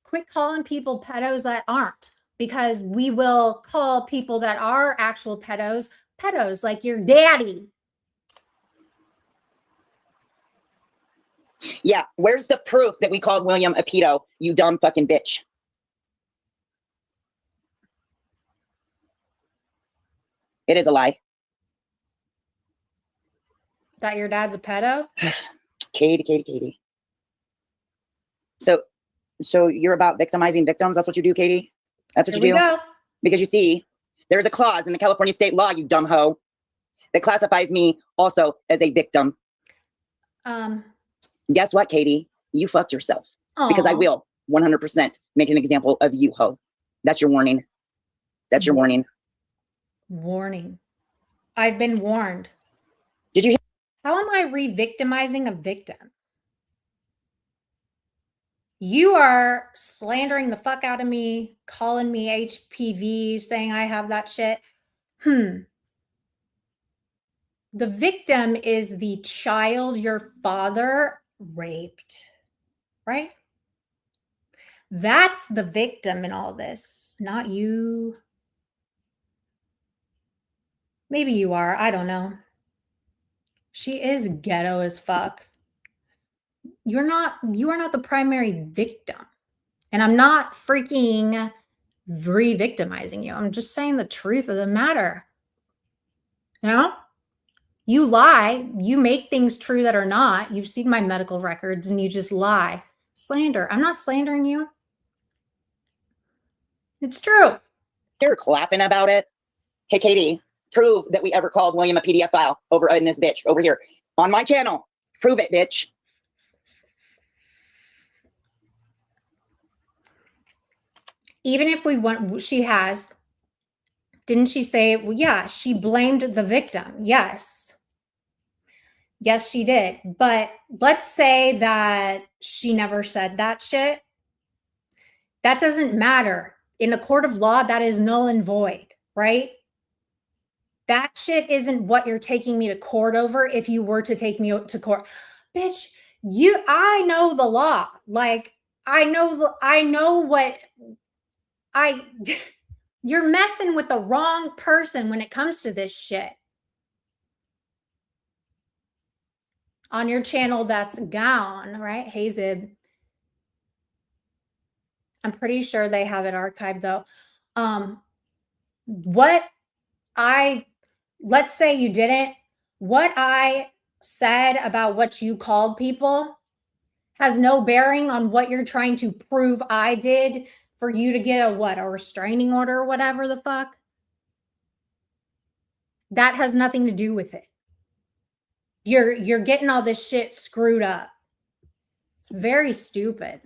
Quit calling people pedos that aren't, because we will call people that are actual pedos, like your daddy. Yeah, where's the proof that we called William a pedo, you dumb fucking bitch? It is a lie. That your dad's a pedo? Katie. So you're about victimizing victims? That's what you do, Katie? That's what you do? Go. Because you see, there's a clause in the California state law, you dumb hoe, that classifies me also as a victim. Guess what, Katie? You fucked yourself. Aww. Because I will 100% make an example of you, hoe. That's your warning. That's your warning. Warning. I've been warned. Did you hear? How am I re-victimizing a victim? You are slandering the fuck out of me, calling me HPV, saying I have that shit. The victim is the child your father raped, right? That's the victim in all this, not you. Maybe you are, I don't know. She is ghetto as fuck. You are not the primary victim. And I'm not freaking re-victimizing you. I'm just saying the truth of the matter. You know? You lie. You make things true that are not. You've seen my medical records and you just lie. Slander. I'm not slandering you. It's true. You're clapping about it. Hey, Katie, prove that we ever called William a PDF file over in this bitch over here on my channel. Prove it, bitch. even if we want, she has, didn't she say, well, yeah, she blamed the victim. Yes. Yes, she did. But let's say that she never said that shit. That doesn't matter. In a court of law, that is null and void, right? That shit isn't what you're taking me to court over if you were to take me to court. Bitch, I know the law. Like, I know what you're messing with the wrong person when it comes to this shit. On your channel, that's Gown, right? Hey, Zib. I'm pretty sure they have it archived though. Let's say you didn't. What I said about what you called people has no bearing on what you're trying to prove I did for you to get a restraining order or whatever the fuck. That has nothing to do with it. You're getting all this shit screwed up. It's very stupid.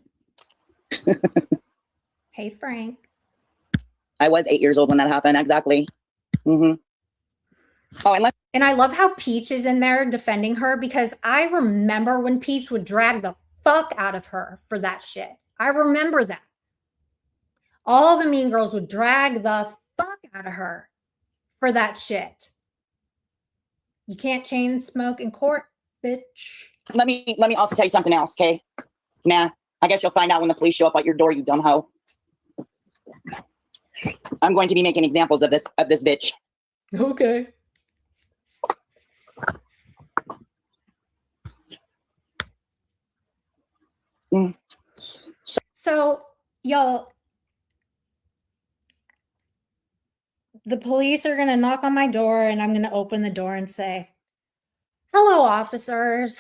Hey, Frank. I was 8 years old when that happened. Exactly. Mm-hmm. Oh, and I love how Peach is in there defending her, because I remember when Peach would drag the fuck out of her for that shit. I remember that. All the mean girls would drag the fuck out of her for that shit. You can't chain smoke in court, bitch. Let me also tell you something else, okay? Nah, I guess you'll find out when the police show up at your door, you dumb hoe. I'm going to be making examples of this bitch. Okay. So, y'all, the police are going to knock on my door, and I'm going to open the door and say, hello, officers.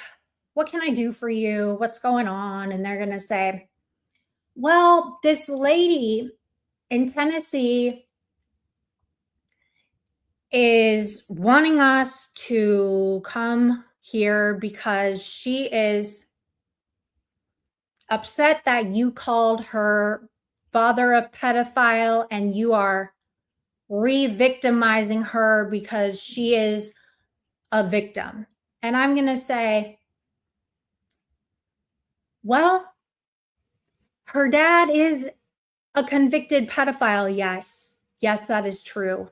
What can I do for you? What's going on? And they're going to say, well, this lady in Tennessee is wanting us to come here because she is upset that you called her father a pedophile and you are re-victimizing her because she is a victim. And I'm going to say, well, her dad is a convicted pedophile. Yes. Yes, that is true.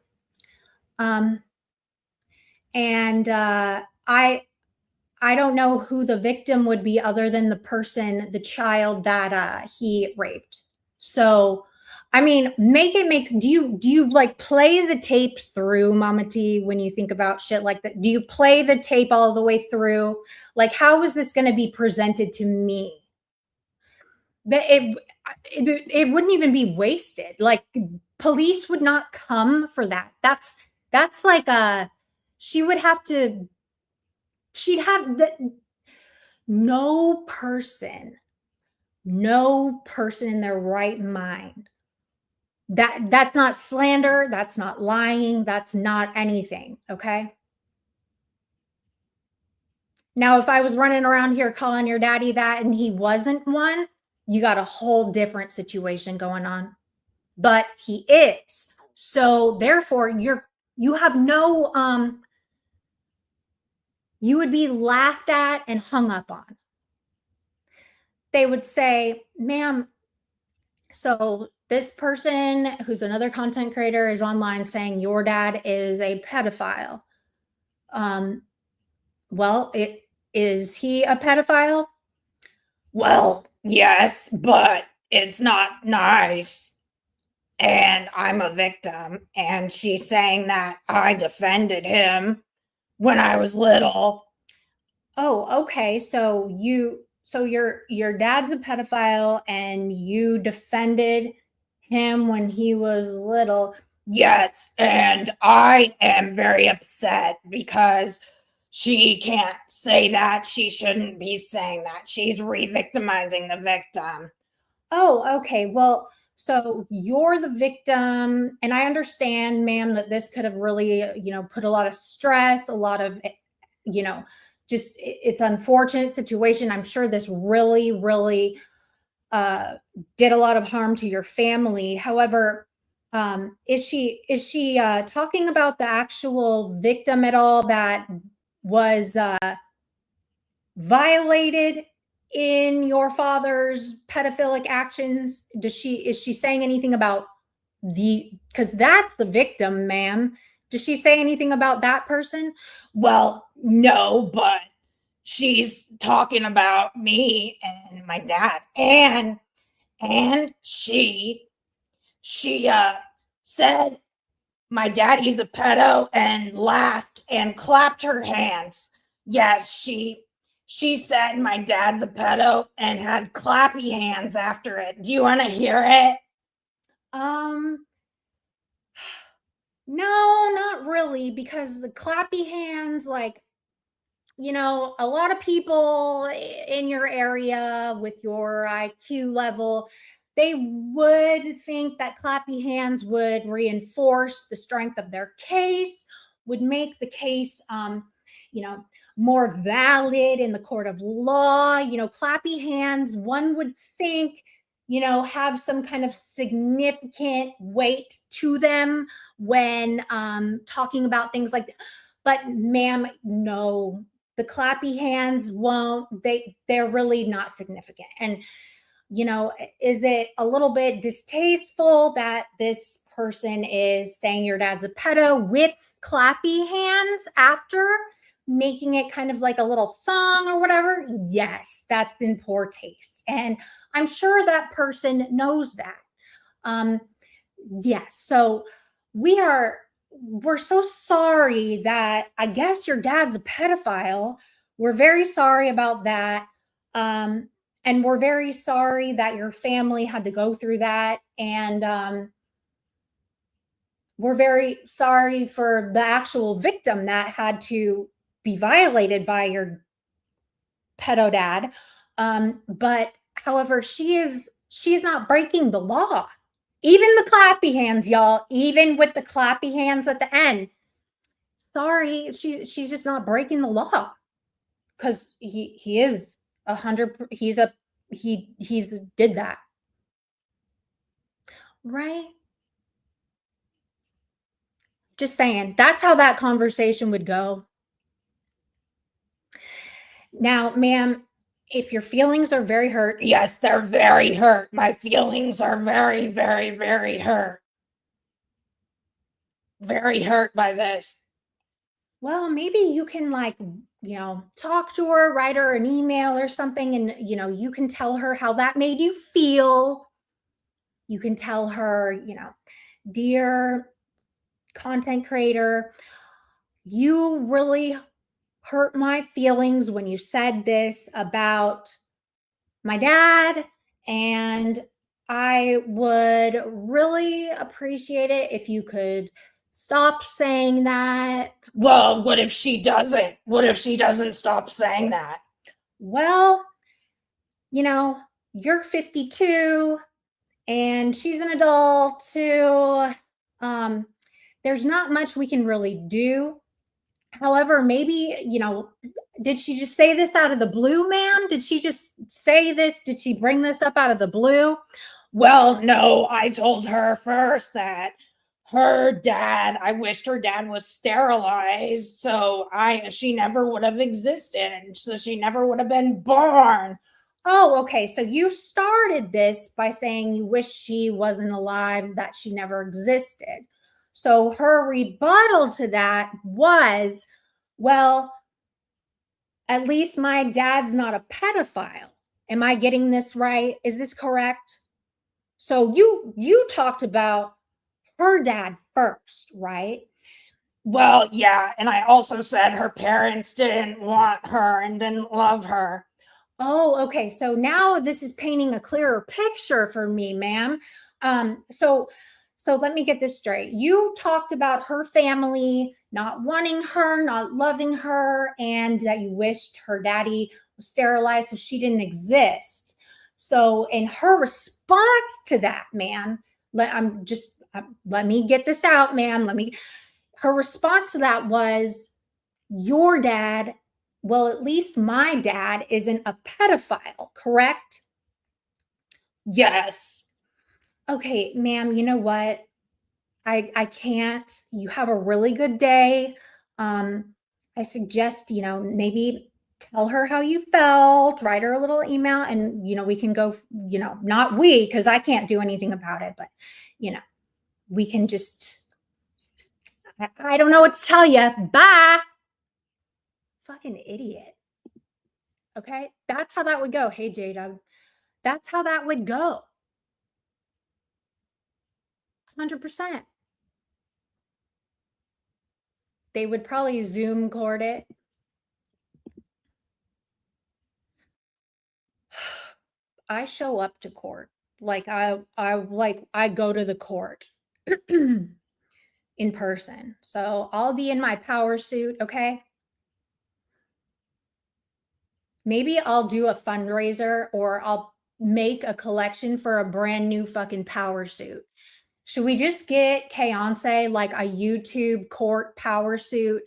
I don't know who the victim would be other than the child that he raped. So, I mean, do you like play the tape through, Mama T, when you think about shit like that? Do you play the tape all the way through? Like, how is this going to be presented to me? But it wouldn't even be wasted. Like, police would not come for that. That's like she'd have no person in their right mind. That's not slander. That's not lying. That's not anything. Okay. Now, if I was running around here calling your daddy that and he wasn't one, you got a whole different situation going on. But he is. So therefore, you have no you would be laughed at and hung up on. They would say, ma'am, so this person who's another content creator is online saying your dad is a pedophile. Well, is he a pedophile? Well, yes, but it's not nice. And I'm a victim. And she's saying that I defended him when I was little. Oh, okay. So your dad's a pedophile and you defended him when he was little. Yes, and I am very upset because she can't say that. She shouldn't be saying that. She's re-victimizing the victim. Oh, okay. Well, so you're the victim, and I understand, ma'am, that this could have really, put a lot of stress, a lot of, just it's unfortunate situation. I'm sure this really, really did a lot of harm to your family. However, is she talking about the actual victim at all that was violated in your father's pedophilic actions? Is she saying anything about because that's the victim, ma'am? Does she say anything about that person? Well, no, but she's talking about me and my dad, and she said my daddy's a pedo and laughed and clapped her hands. Yes, she said my dad's a pedo and had clappy hands after it. Do you want to hear it? No, not really, because the clappy hands, like, you know, a lot of people in your area with your IQ level, they would think that clappy hands would reinforce the strength of their case, would make the case, you know, more valid in the court of law. You know, clappy hands, one would think, you know, have some kind of significant weight to them when talking about things like that. But ma'am, no, the clappy hands won't, they're really not significant. And you know, is it a little bit distasteful that this person is saying your dad's a pedo with clappy hands after making it kind of like a little song or whatever? Yes, that's in poor taste, and I'm sure that person knows that. Yes, so we're so sorry that I guess your dad's a pedophile. We're very sorry about that. And we're very sorry that your family had to go through that. And we're very sorry for the actual victim that had to be violated by your pedo dad. But however, she's not breaking the law. Even the clappy hands, y'all, even with the clappy hands at the end. Sorry, she's just not breaking the law. Because he is 100, he's did that. Right? Just saying, that's how that conversation would go. Now, ma'am, if your feelings are very hurt, yes, they're very hurt. My feelings are very, very, very hurt. Very hurt by this. Well, maybe you can, like, you know, talk to her, write her an email or something, and, you know, you can tell her how that made you feel. You can tell her, you know, dear content creator, you really hurt my feelings when you said this about my dad, and I would really appreciate it if you could stop saying that. Well, what if she doesn't? What if she doesn't stop saying that? Well, you know, you're 52 and she's an adult too. There's not much we can really do. However, maybe, you know, did she just say this out of the blue, ma'am? Did she just say this? Did she bring this up out of the blue? Well, no, I told her first that I wished her dad was sterilized, so she never would have existed, so she never would have been born. Oh, okay. So you started this by saying you wish she wasn't alive, that she never existed. So her rebuttal to that was, well, at least my dad's not a pedophile. Am I getting this right? Is this correct? So you talked about her dad first, right? Well, yeah, and I also said her parents didn't want her and didn't love her. Oh, okay. So now this is painting a clearer picture for me, ma'am. So let me get this straight. You talked about her family not wanting her, not loving her, and that you wished her daddy was sterilized so she didn't exist. So in her response to that, ma'am, let me get this out, ma'am. Her response to that was, your dad, well, at least my dad isn't a pedophile, correct? Yes. Okay, ma'am, you know what? I can't. You have a really good day. I suggest, maybe tell her how you felt, write her a little email, and, we can go, not we, because I can't do anything about it, but, we can just, I don't know what to tell you. Bye. Fucking idiot. Okay. That's how that would go. Hey, Jada. That's how that would go. 100%. They would probably Zoom court it. I show up to court. Like I go to the court in person. So I'll be in my power suit, okay? Maybe I'll do a fundraiser or I'll make a collection for a brand new fucking power suit. Should we just get Kayonce like a YouTube court power suit?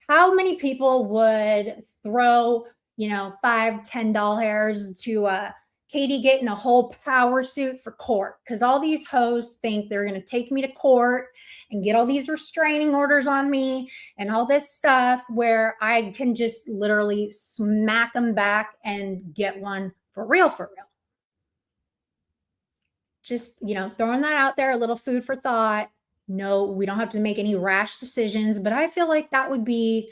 How many people would throw, $5, $10 to Katie getting a whole power suit for court? Because all these hoes think they're going to take me to court and get all these restraining orders on me and all this stuff where I can just literally smack them back and get one for real, for real. Just, throwing that out there, a little food for thought. No, we don't have to make any rash decisions, but I feel like that would be,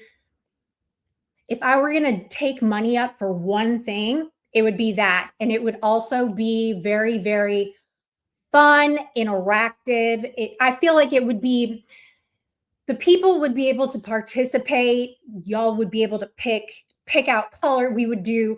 if I were going to take money up for one thing, it would be that. And it would also be very, very fun, interactive. I feel like it would be, the people would be able to participate. Y'all would be able to pick out color. We would do,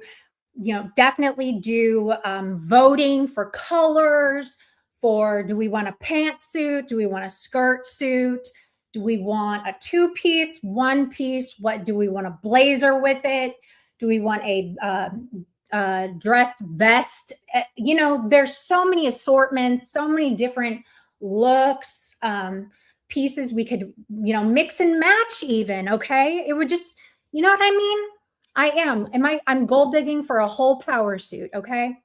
definitely do voting for colors, for do we want a pantsuit? Do we want a skirt suit? Do we want a 2-piece, 1-piece? What do we want a blazer with it? Do we want a dressed vest? There's so many assortments, so many different looks, pieces we could, mix and match even, okay? It would just, you know what I mean? I'm gold digging for a whole power suit, okay?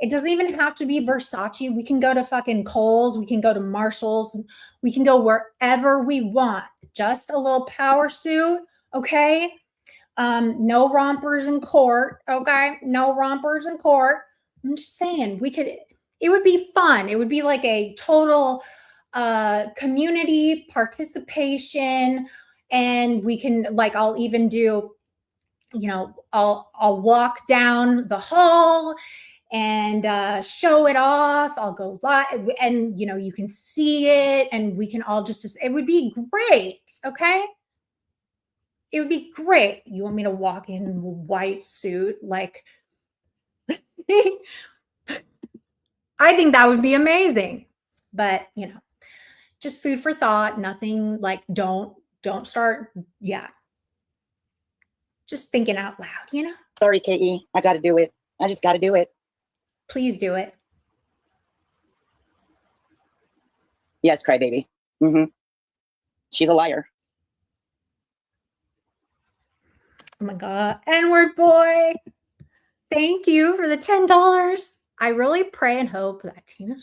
It doesn't even have to be Versace. We can go to fucking Kohl's. We can go to Marshall's. We can go wherever we want. Just a little power suit, okay? No rompers in court, okay? No rompers in court. I'm just saying, it would be fun. It would be like a total community participation. And we can, I'll even do, I'll walk down the hall and show it off. I'll go live and, you can see it and we can all it would be great. Okay. It would be great. You want me to walk in a white suit? I think that would be amazing, but just food for thought. Nothing don't start. Yeah. Just thinking out loud, Sorry, KE. I got to do it. I just got to do it. Please do it. Yes, crybaby. She's a liar. Oh my God. N-word boy. Thank you for the $10. I really pray and hope that Tina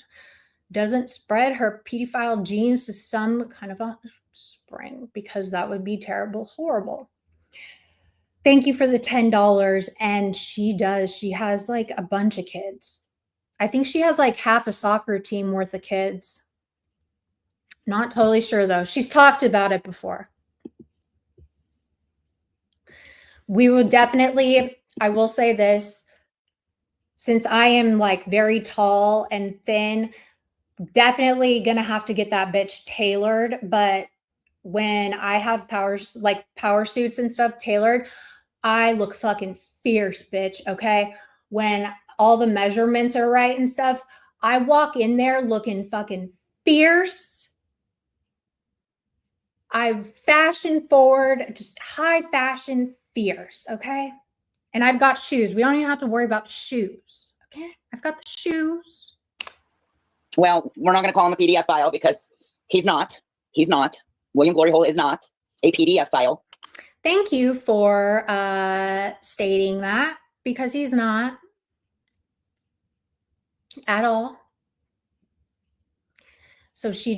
doesn't spread her pedophile genes to some kind of offspring, because that would be terrible, horrible. Thank you for the $10. And she has a bunch of kids. I think she has half a soccer team worth of kids. Not totally sure though. She's talked about it before. We will definitely, I will say this, since I am very tall and thin, definitely gonna have to get that bitch tailored. But when I have power suits and stuff tailored, I look fucking fierce, bitch, okay? When all the measurements are right and stuff, I walk in there looking fucking fierce. I'm fashion forward, just high fashion, fierce, okay? And I've got shoes. We don't even have to worry about shoes, okay? I've got the shoes. Well, we're not going to call him a PDF file because he's not. He's not. William Glory Hole is not a PDF file. Thank you for stating that, because he's not. at all. So she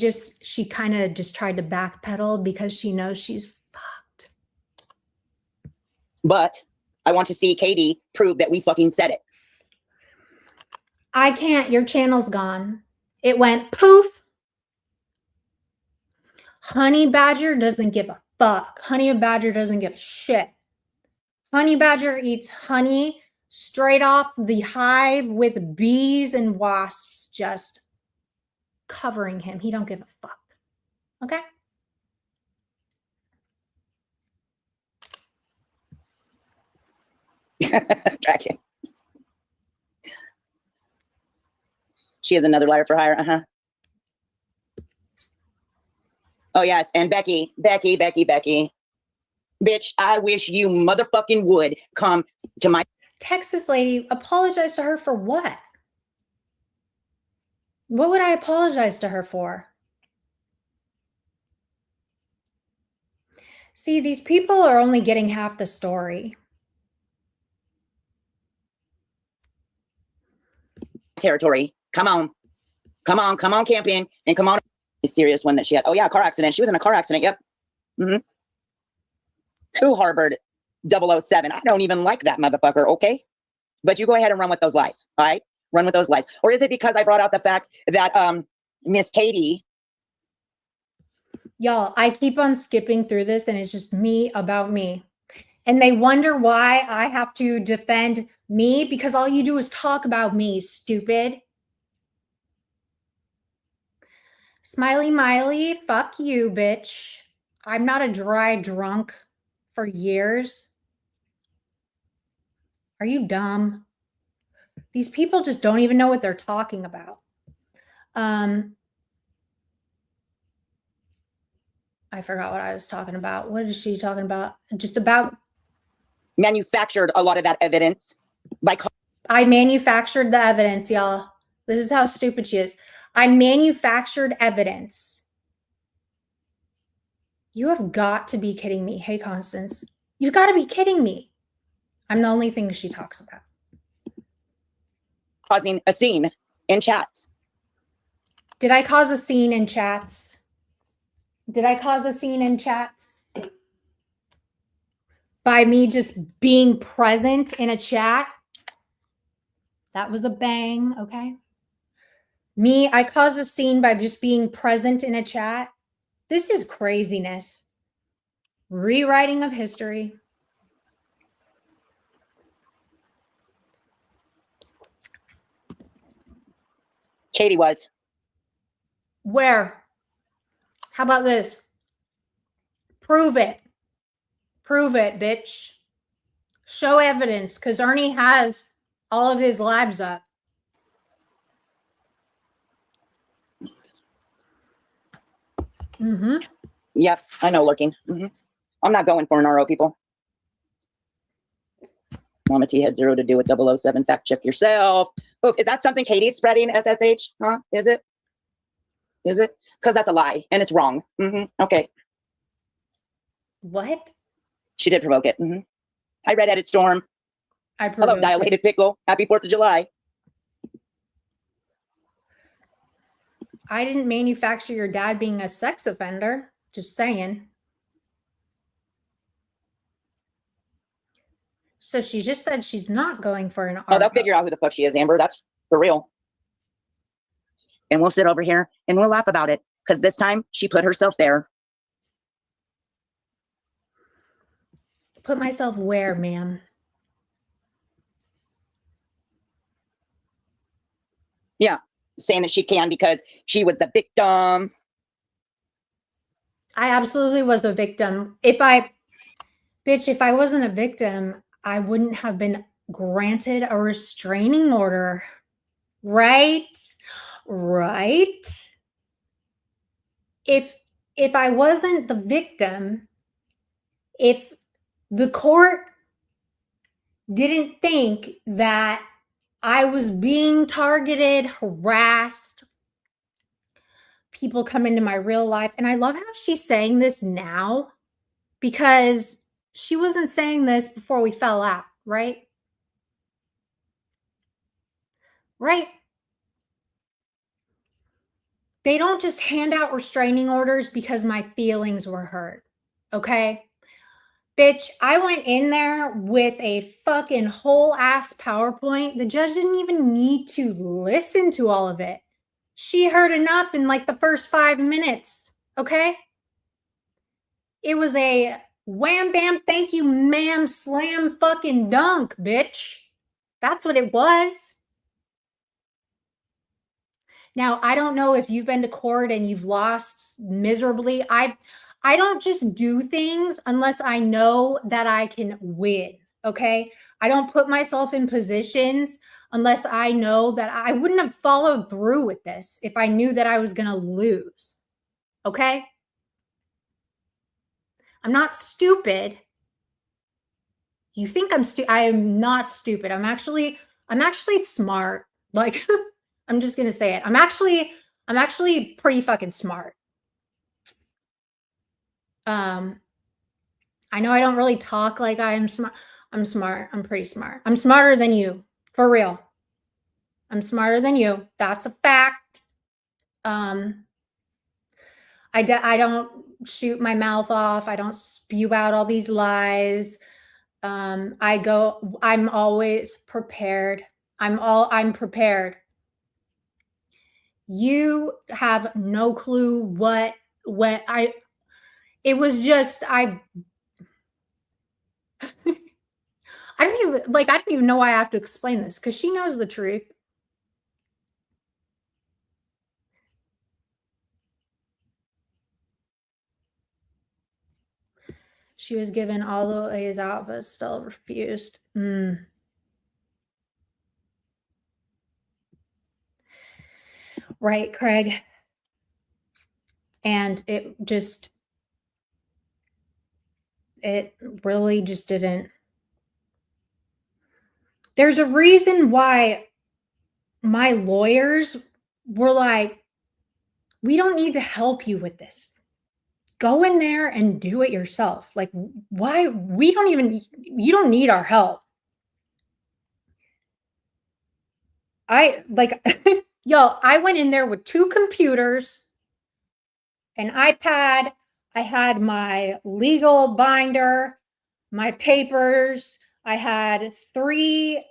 kind of just tried to backpedal because she knows she's fucked. But I want to see Katie prove that we fucking said it. I can't. Your channel's gone. It went poof. Honey Badger doesn't give a fuck. Honey Badger doesn't give a shit. Honey Badger eats honey straight off the hive with bees and wasps just covering him. He don't give a fuck. Okay? Tracking. She is another liar for hire. Uh-huh. Oh, yes. And Becky. Bitch, I wish you motherfucking would come to my Texas lady, apologize to her for what? What would I apologize to her for? See, these people are only getting half the story. territory. Come on, camping, and come on. A serious one that she had. Oh yeah, car accident. She was in a car accident. Yep. Mm-hmm. Who harbored 007? I don't even like that motherfucker. Okay, but you go ahead and run with those lies. All right, run with those lies. Or is it because I brought out the fact that Miss Katie? Y'all, I keep on skipping through this and it's just me about me. And they wonder why I have to defend me because all you do is talk about me, stupid. Smiley Miley, fuck you, bitch. I'm not a dry drunk for years. Are you dumb? These people just don't even know what they're talking about. I forgot what I was talking about. What is she talking about? Just about Manufactured a lot of that evidence by. I manufactured the evidence, y'all. This is how stupid she is. I manufactured evidence. You have got to be kidding me. Hey, Constance, you've got to be kidding me. I'm the only thing she talks about. Causing a scene in chats. Did I cause a scene in chats? Did I cause a scene in chats? By me just being present in a chat? That was a bang, okay? Me, I caused a scene by just being present in a chat. This is craziness. Rewriting of history. Katie was. Where? How about this? Prove it. Prove it, bitch. Show evidence, because Ernie has all of his labs up. Mm-hmm. Yep, I know, lurking. Mm-hmm. I'm not going for an RO, people. Mama T had 0 to do with 007. Fact check yourself. Oh, is that something Katie's spreading, SSH? Huh? Is it? Is it? Because that's a lie and it's wrong. Mm-hmm. Okay. What? She did provoke it. Mm-hmm. Hi, Red Headed Storm. Hello, Dilated Pickle. Happy 4th of July. I didn't manufacture your dad being a sex offender. Just saying. So she just said she's not going for an Oh, they'll figure out who the fuck she is, Amber. That's for real. And we'll sit over here and we'll laugh about it. Because this time she put herself there. Put myself where, ma'am? Yeah. Saying that she can because she was the victim. I absolutely was a victim. If I wasn't a victim, I wouldn't have been granted a restraining order. Right? Right? If I wasn't the victim, if the court didn't think that I was being targeted, harassed, people come into my real life, and I love how she's saying this now because she wasn't saying this before we fell out, right? Right? They don't just hand out restraining orders because my feelings were hurt. Okay? Bitch, I went in there with a fucking whole ass PowerPoint. The judge didn't even need to listen to all of it. She heard enough in like the first 5 minutes. Okay? It was a wham bam, thank you, ma'am, slam fucking dunk, bitch. That's what it was. Now, I don't know if you've been to court and you've lost miserably. I don't just do things unless I know that I can win, okay? I don't put myself in positions unless I know that I wouldn't have followed through with this if I knew that I was going to lose, okay? I'm not stupid. You think I am not stupid. I'm actually smart. Like, I'm just going to say it. I'm actually pretty fucking smart. I know I don't really talk like I am smart. I'm smart. I'm pretty smart. I'm smarter than you. For real. I'm smarter than you. That's a fact. I don't shoot my mouth off. I don't spew out all these lies. I'm always prepared. I'm prepared. You have no clue it was just, I don't even know why I have to explain this because she knows the truth. She was given all the ways out, but still refused. Right, Craig. And it really just didn't. There's a reason why my lawyers were like, we don't need to help you with this. Go in there and do it yourself. Like, why? You don't need our help. Yo, I went in there with 2 computers, an iPad. I had my legal binder, my papers. I had 3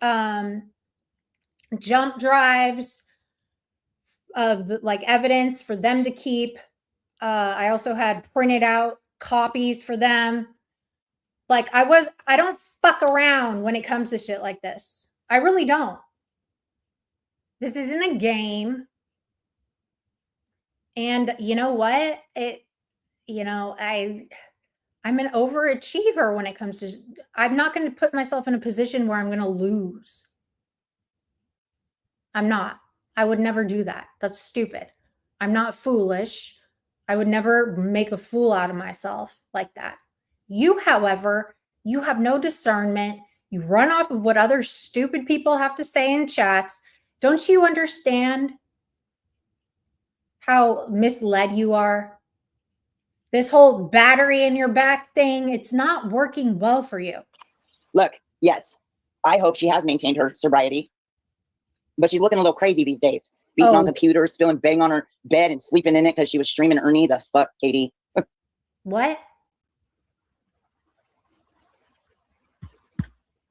jump drives of evidence for them to keep. I also had printed out copies for them. Like, I don't fuck around when it comes to shit like this. I really don't. This isn't a game. And you know what? I'm an overachiever when it comes to, I'm not going to put myself in a position where I'm going to lose. I'm not. I would never do that. That's stupid. I'm not foolish. I would never make a fool out of myself like that. You, however, you have no discernment. You run off of what other stupid people have to say in chats. Don't you understand how misled you are? This whole battery in your back thing, it's not working well for you. Look, yes, I hope she has maintained her sobriety, but she's looking a little crazy these days. Beating on computers, spilling bang on her bed and sleeping in it because she was streaming Ernie. The fuck, Katie? What?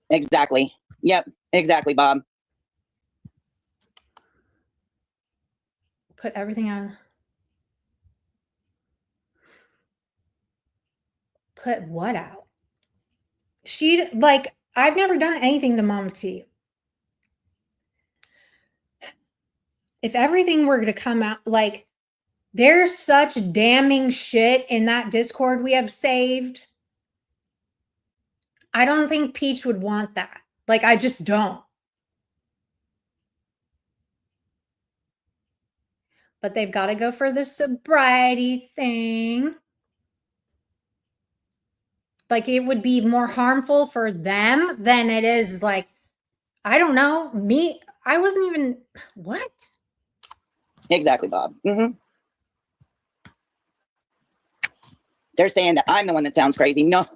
Exactly. Yep, exactly, Bob. Put everything on. Put what out? I've never done anything to Mama T. If everything were to come out, there's such damning shit in that Discord we have saved. I don't think Peach would want that. I just don't. But they've got to go for the sobriety thing. It would be more harmful for them than it is, I don't know, me. I wasn't even, what? Exactly, Bob. They're saying that I'm the one that sounds crazy. No.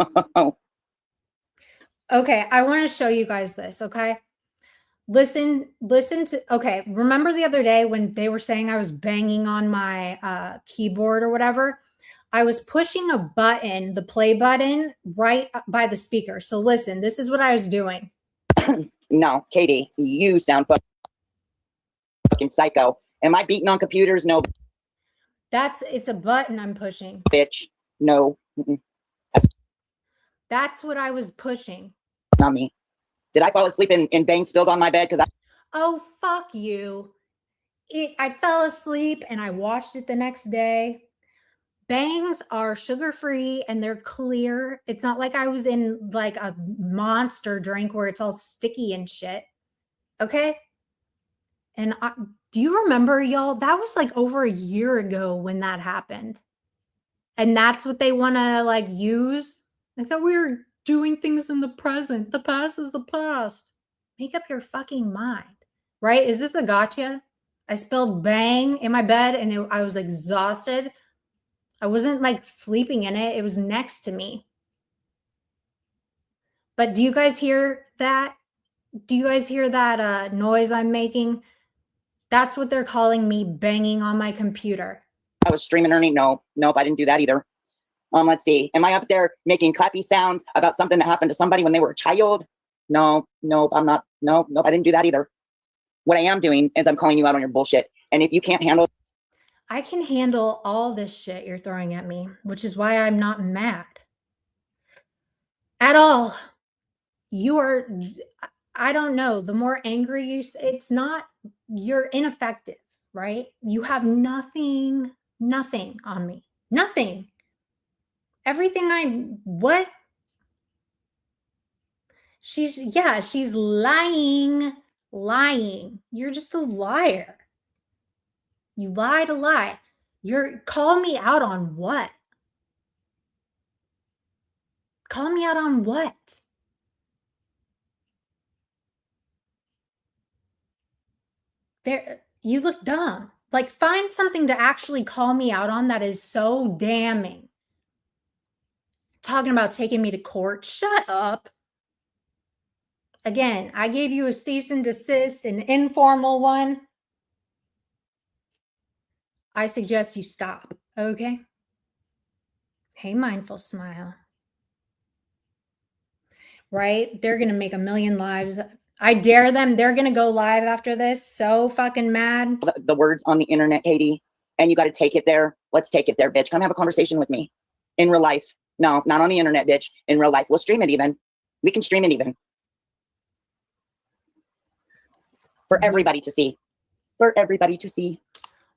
Okay, I want to show you guys this, okay? Listen to, okay, remember the other day when they were saying I was banging on my keyboard or whatever? I was pushing a button, the play button, right by the speaker. So listen, this is what I was doing. No, Katie, you sound fucking psycho. Am I beating on computers? No, It's a button I'm pushing. bitch. No, That's what I was pushing. not me. Did I fall asleep and bang spilled on my bed? Because Oh, fuck you. I fell asleep and I watched it the next day. Bangs are sugar-free and they're clear. It's not like I was in like a monster drink where it's all sticky and shit. Okay? And do you remember, y'all? That was like over a year ago when that happened. And that's what they want to like use. I thought we were doing things in the present. The past is the past. Make up your fucking mind. Right? Is this a gotcha? I spilled bang in my bed and I was exhausted. I wasn't like sleeping in it. It was next to me. But do you guys hear that? Do you guys hear that noise I'm making? That's what they're calling me banging on my computer. I was streaming Ernie. Nope, I didn't do that either. Let's see. Am I up there making clappy sounds about something that happened to somebody when they were a child? No, I'm not. No, I didn't do that either. What I am doing is I'm calling you out on your bullshit. And if you can't handle, I can handle all this shit you're throwing at me, which is why I'm not mad. At all. You are, I don't know, the more angry you, it's not, you're ineffective, right? You have nothing on me. Nothing. Everything what? She's lying. You're just a liar. You lie to lie. Call me out on what? Call me out on what? You look dumb. Like, find something to actually call me out on that is so damning. Talking about taking me to court. Shut up. Again, I gave you a cease and desist, an informal one. I suggest you stop, okay? Hey, mindful smile. Right? They're going to make a million lives. I dare them. They're going to go live after this. So fucking mad. the words on the internet, Katie, and you got to take it there. Let's take it there, bitch. Come have a conversation with me in real life. No, not on the internet, bitch. In real life. We'll stream it even. We can stream it even. For everybody to see. For everybody to see.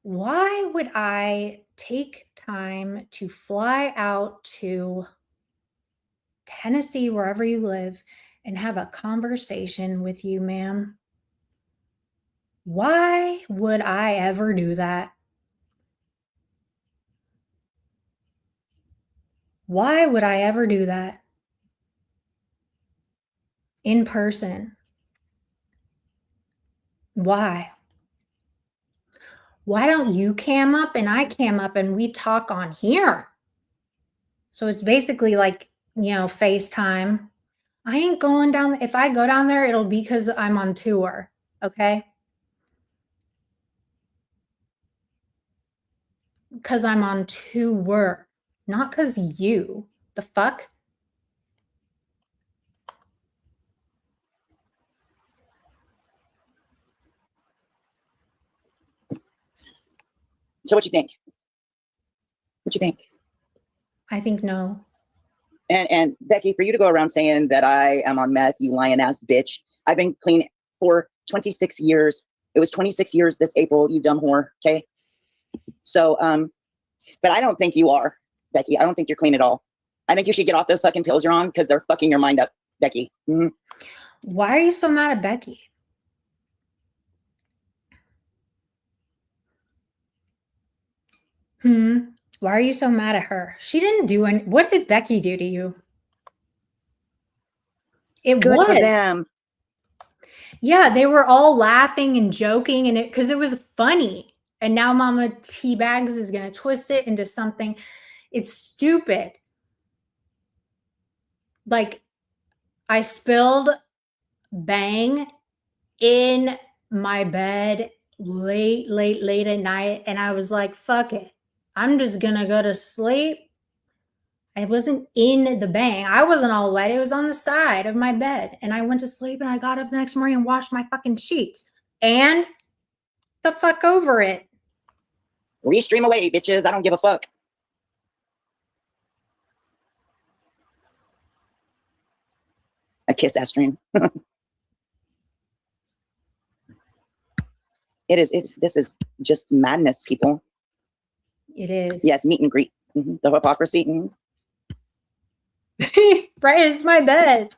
Why would I take time to fly out to Tennessee, wherever you live, and have a conversation with you, ma'am? Why would I ever do that? Why would I ever do that? In person. Why? Why don't you cam up and I cam up and we talk on here? So it's basically like, FaceTime. I ain't going down. If I go down there, it'll be because I'm on tour. Okay? Because I'm on tour. Not because you. The fuck? So what you think? What you think? I think no. And Becky, for you to go around saying that I am on meth, you lying ass bitch. I've been clean for 26 years. It was 26 years this April, you dumb whore. Okay. So, but I don't think you are, Becky. I don't think you're clean at all. I think you should get off those fucking pills you're on because they're fucking your mind up, Becky. Mm-hmm. Why are you so mad at Becky? Why are you so mad at her? She didn't do any. What did Becky do to you? It Good was for them. Yeah, they were all laughing and joking, and because it was funny. And now Mama Teabags is gonna twist it into something. It's stupid. Like, I spilled bang in my bed late at night, and I was like, fuck it. I'm just gonna go to sleep. I wasn't in the bang. I wasn't all wet. It was on the side of my bed. And I went to sleep and I got up the next morning and washed my fucking sheets. And the fuck over it. Restream away, bitches. I don't give a fuck. I kiss that stream. This is just madness, people. It is. Yes, meet and greet. The hypocrisy. Right, it's my bed.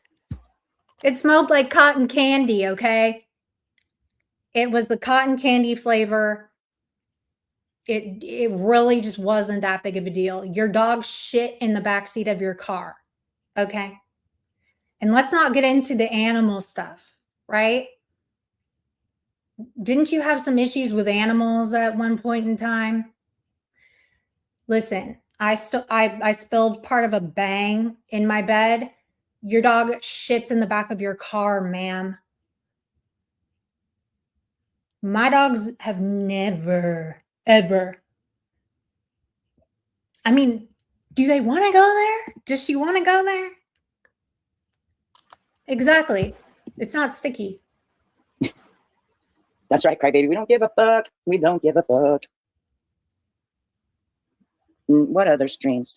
It smelled like cotton candy, okay? It was the cotton candy flavor. It really just wasn't that big of a deal. Your dog shit in the backseat of your car, okay? And let's not get into the animal stuff, right? Didn't you have some issues with animals at one point in time? Listen, I spilled part of a bang in my bed. Your dog shits in the back of your car, ma'am. My dogs have never, ever. I mean, do they want to go there? Does she want to go there? Exactly. It's not sticky. That's right, crybaby. We don't give a fuck. We don't give a fuck. What other streams?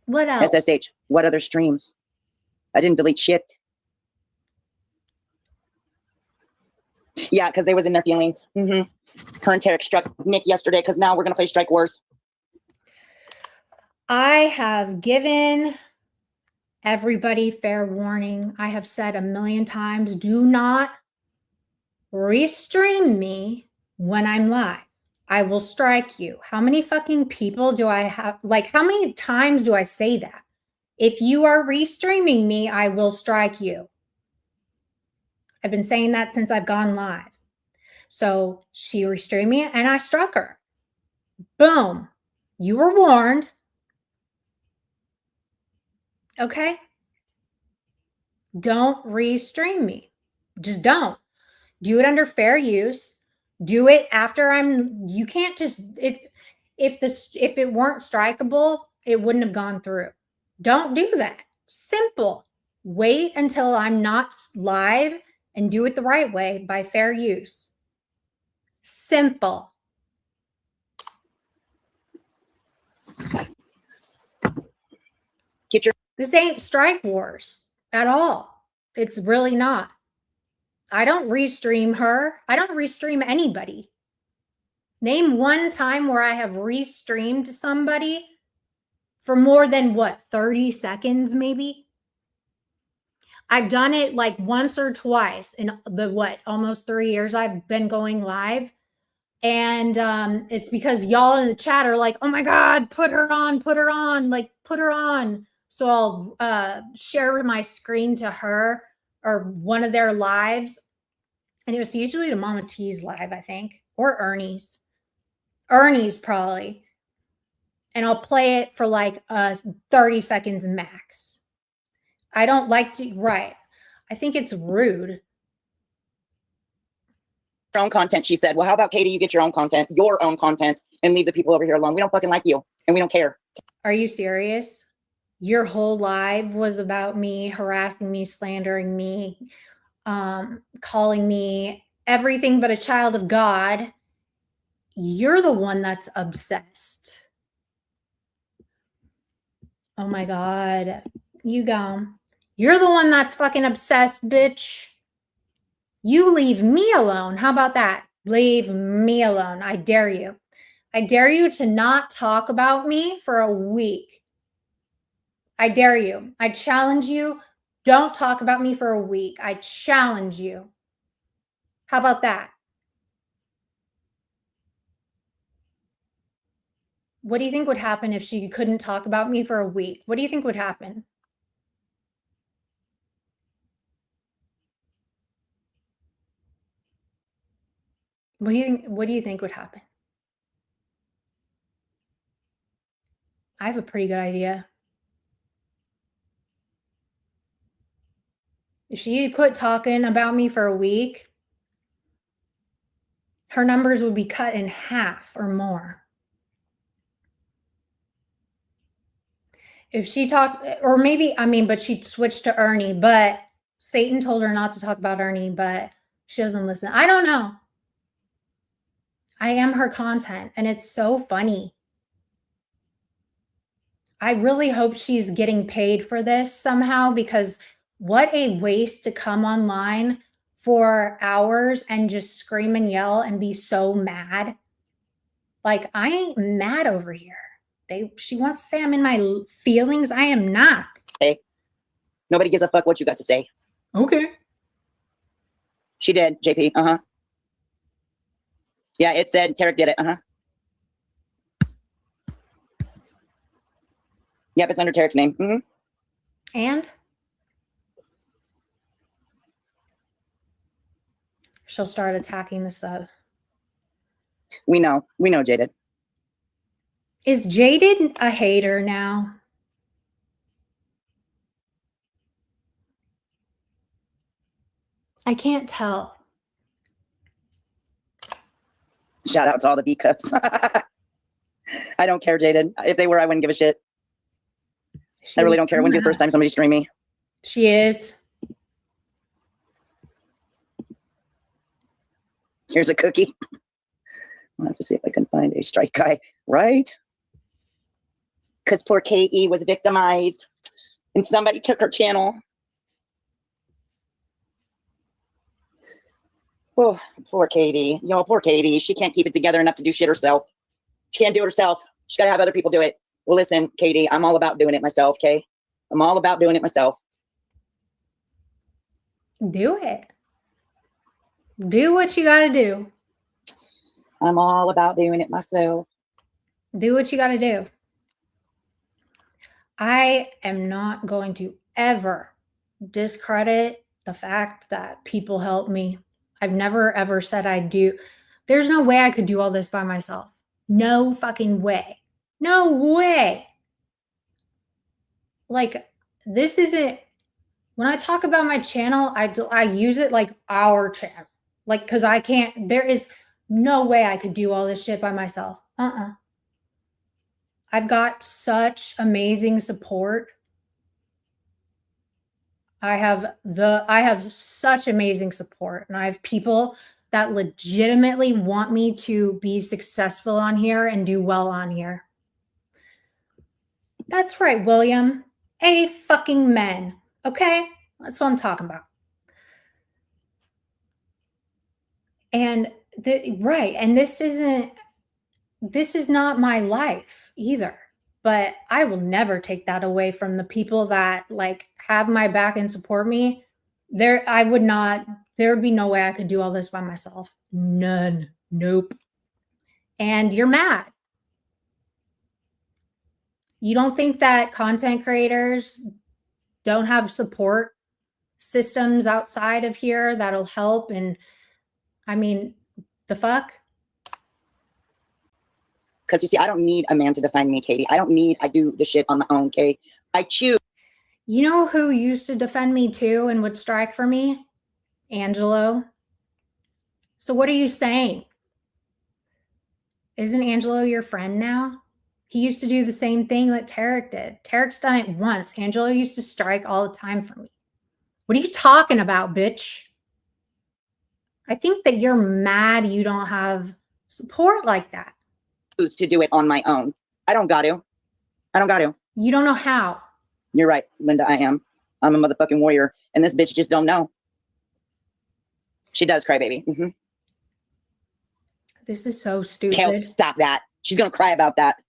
What else? SSH. What other streams? I didn't delete shit. Yeah, because they was in their feelings. Her and Tarek struck Nick yesterday because now we're going to play Strike Wars. I have given everybody fair warning. I have said a million times, do not restream me when I'm live. I will strike you. How many fucking people do I have? Like, how many times do I say that? If you are restreaming me, I will strike you. I've been saying that since I've gone live. So she restreamed me and I struck her. Boom. You were warned. Okay? Don't restream me. Just don't. Do it under fair use. Do it after you can't just, if it weren't strikeable, it wouldn't have gone through. Don't do that. Simple. Wait until I'm not live and do it the right way by fair use. Simple. This ain't Strike Wars at all. It's really not. I don't restream her. I don't restream anybody. Name one time where I have restreamed somebody for more than 30 seconds maybe? I've done it like once or twice in the almost 3 years I've been going live. And it's because y'all in the chat are like, oh my God, put her on, like put her on. So I'll share my screen to her or one of their lives. And it was usually to Mama T's live, I think, or Ernie's. Ernie's probably. And I'll play it for like 30 seconds max. I don't like to, right. I think it's rude. Your own content, she said. Well, how about Katie, you get your own content, and leave the people over here alone. We don't fucking like you and we don't care. Are you serious? Your whole live was about me, harassing me, slandering me, calling me everything but a child of God. You're the one that's obsessed. Oh my God. You go. You're the one that's fucking obsessed, bitch. You leave me alone. How about that? Leave me alone. I dare you. I dare you to not talk about me for a week. I dare you. I challenge you. Don't talk about me for a week. I challenge you. How about that? What do you think would happen if she couldn't talk about me for a week? What do you think would happen? What do you think would happen? I have a pretty good idea. If she quit talking about me for a week, her numbers would be cut in half or more. If she talked, or maybe, I mean, but she'd switch to Ernie, but Satan told her not to talk about Ernie, but she doesn't listen. I don't know. I am her content, and it's so funny. I really hope she's getting paid for this somehow, because what a waste to come online for hours and just scream and yell and be so mad. Like, I ain't mad over here. She wants to say I'm in my feelings. I am not. Hey, nobody gives a fuck what you got to say. Okay. She did, JP. Uh-huh. Yeah, it said Tarek did it. Uh-huh. Yep, it's under Tarek's name. Mm-hmm. And she'll start attacking the sub. We know, Jaded. Is Jaded a hater now? I can't tell. Shout out to all the B cups. I don't care, Jaded. If they were, I wouldn't give a shit. I really don't care. When the first time somebody streamed me. She is. Here's a cookie. I'll have to see if I can find a strike guy, right? Because poor KE was victimized and somebody took her channel. Oh, poor Katie. Y'all, poor Katie. She can't keep it together enough to do shit herself. She can't do it herself. She's got to have other people do it. Well, listen, Katie, I'm all about doing it myself, okay? I'm all about doing it myself. Do it. Do what you got to do. I'm all about doing it myself. Do what you got to do. I am not going to ever discredit the fact that people help me. I've never, ever said I do. There's no way I could do all this by myself. No fucking way. No way. Like, this isn't, when I talk about my channel, I use it like our channel. Like, because I can't, there is no way I could do all this shit by myself. I've got such amazing support. I have such amazing support, and I have people that legitimately want me to be successful on here and do well on here. That's right, William. A fucking men. Okay? That's what I'm talking about. And right, and this is not my life either. But I will never take that away from the people that like have my back and support me. There would be no way I could do all this by myself. None. Nope. And you're mad. You don't think that content creators don't have support systems outside of here that'll help? And I mean, the fuck? Because you see, I don't need a man to define me, Katie. I do the shit on my own, okay? I choose. You know who used to defend me too and would strike for me? Angelo. So what are you saying? Isn't Angelo your friend now? He used to do the same thing that Tarek did. Tarek's done it once. Angelo used to strike all the time for me. What are you talking about, bitch? I think that you're mad you don't have support like that. To do it on my own. I don't got to. You don't know how. You're right, Linda, I am. I'm a motherfucking warrior, and this bitch just don't know. She does cry, baby. Mm-hmm. This is so stupid. Kel, stop that. She's gonna cry about that.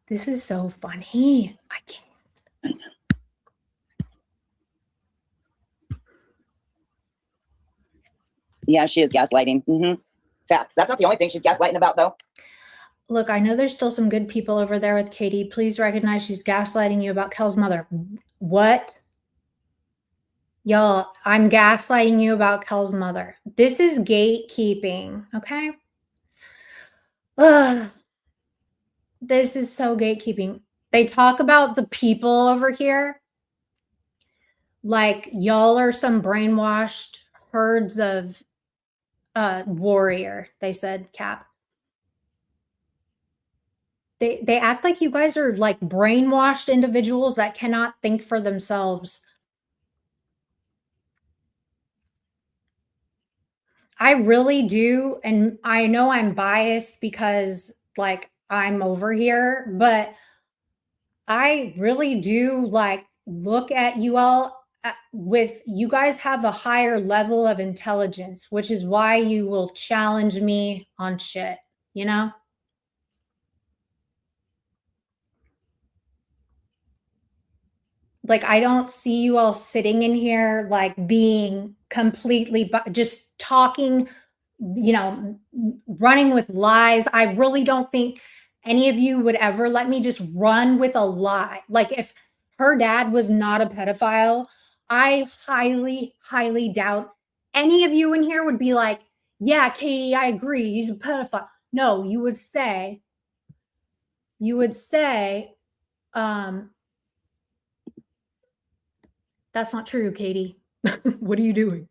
This is so funny. I can't. I know. Yeah, she is gaslighting. Mm-hmm. Facts. That's not the only thing she's gaslighting about, though. Look, I know there's still some good people over there with Katie. Please recognize she's gaslighting you about Kel's mother. What? Y'all, I'm gaslighting you about Kel's mother. This is gatekeeping, okay? Ugh. This is so gatekeeping. They talk about the people over here like y'all are some brainwashed herds of warrior, they said, Cap. They act like you guys are like brainwashed individuals that cannot think for themselves. I really do, and I know I'm biased because like I'm over here, but I really do like look at you all with you guys have a higher level of intelligence, which is why you will challenge me on shit, you know? Like I don't see you all sitting in here like being completely just talking, you know, running with lies. I really don't think any of you would ever let me just run with a lie. Like if her dad was not a pedophile, I highly, highly doubt any of you in here would be like, yeah, Katie, I agree. He's a pedophile. No, you would say, um, that's not true, Katie. What are you doing?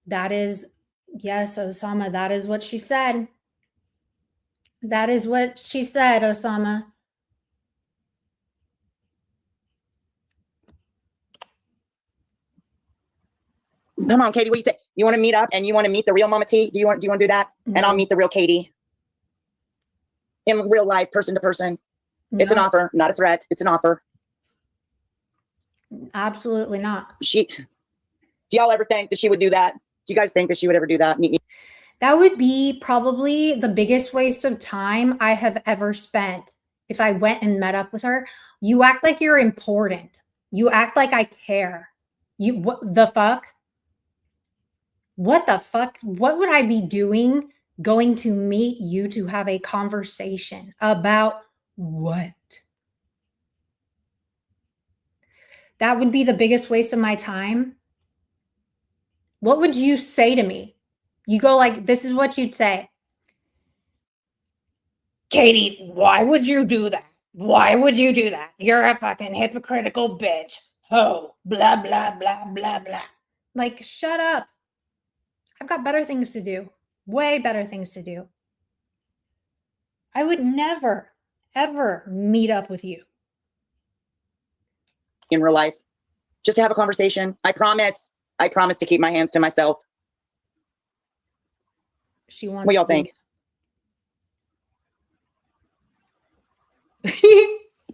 That is, yes, Osama, that is what she said. That is what she said, Osama. Come on, Katie, what do you say? You want to meet up and you want to meet the real Mama T? Do you want to do that? No. And I'll meet the real Katie in real life, person to person. No. It's an offer, not a threat. It's an offer. Absolutely not. Do y'all ever think that she would do that? Do you guys think that she would ever do that? That would be probably the biggest waste of time I have ever spent if I went and met up with her. You act like you're important. You act like I care. You what the fuck? What the fuck? What would I be doing going to meet you to have a conversation about what? That would be the biggest waste of my time. What would you say to me? You go like, this is what you'd say. Katie, why would you do that? Why would you do that? You're a fucking hypocritical bitch. Oh, blah, blah, blah, blah, blah. Like, shut up. I've got better things to do. Way better things to do. I would never, ever meet up with you. In real life, just to have a conversation. I promise to keep my hands to myself. She wants. What y'all think?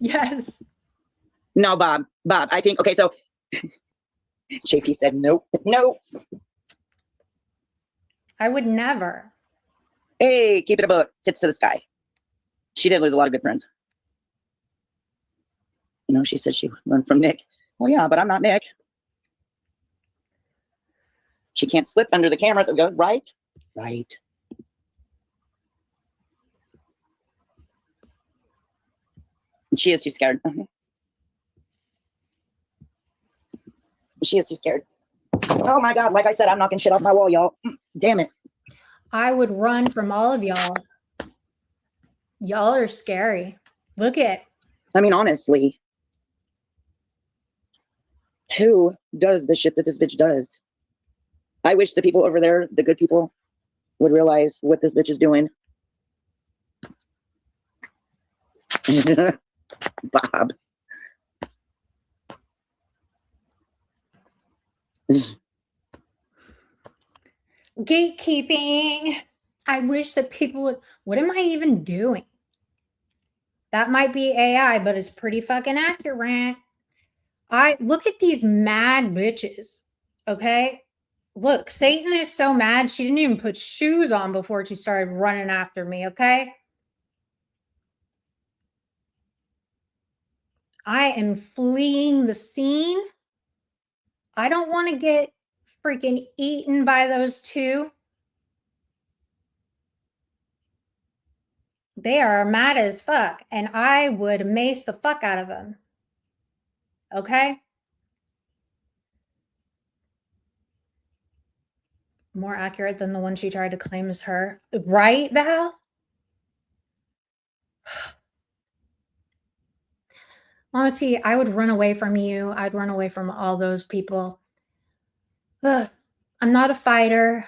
Yes. No, Bob, I think, okay, so JP said nope. I would never. Hey, keep it a book, tits to the sky. She did lose a lot of good friends. You know, she said she learned from Nick. Well, yeah, but I'm not Nick. She can't slip under the cameras and go, right. She is too scared. She is too scared. Oh my God, like I said, I'm knocking shit off my wall, y'all. Damn it. I would run from all of y'all. Y'all are scary. Look at. I mean, honestly, who does the shit that this bitch does? I wish the people over there, the good people, would realize what this bitch is doing. Bob. Gatekeeping. I wish that people would. What am I even doing? That might be AI, but it's pretty fucking accurate. I look at these mad bitches. Okay. Look, Satan is so mad she didn't even put shoes on before she started running after me. Okay. I am fleeing the scene. I don't want to get freaking eaten by those two. They are mad as fuck, and I would mace the fuck out of them. Okay? More accurate than the one she tried to claim as her. Right, Val? Mama T, I would run away from you. I'd run away from all those people. Ugh. I'm not a fighter.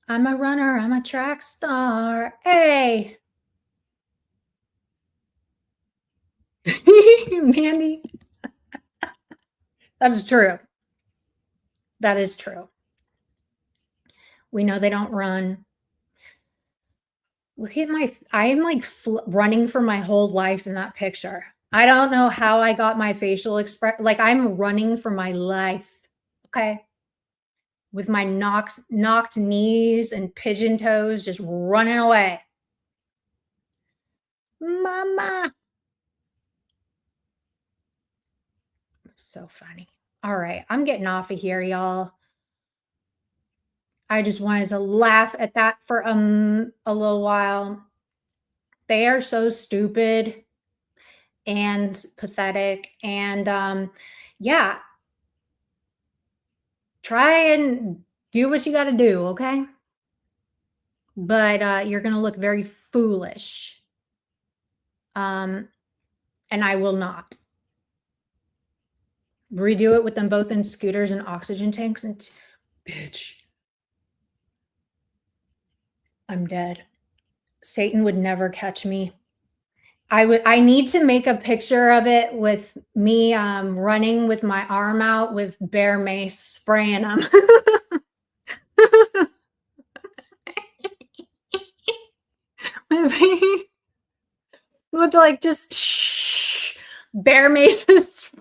I'm a runner. I'm a track star. Hey. Mandy. That's true. That is true. We know they don't run. Look at I am like running for my whole life in that picture. I don't know how I got my facial expression. Like I'm running for my life. Okay. With my knocked knees and pigeon toes, just running away. Mama. So funny. All right. I'm getting off of here, y'all. I just wanted to laugh at that for a little while. They are so stupid and pathetic. And yeah, try and do what you got to do, okay? But you're going to look very foolish. And I will not. Redo it with them both in scooters and oxygen tanks and bitch. I'm dead. Satan would never catch me. I need to make a picture of it with me running with my arm out with bear mace spraying them. Look like just bear maces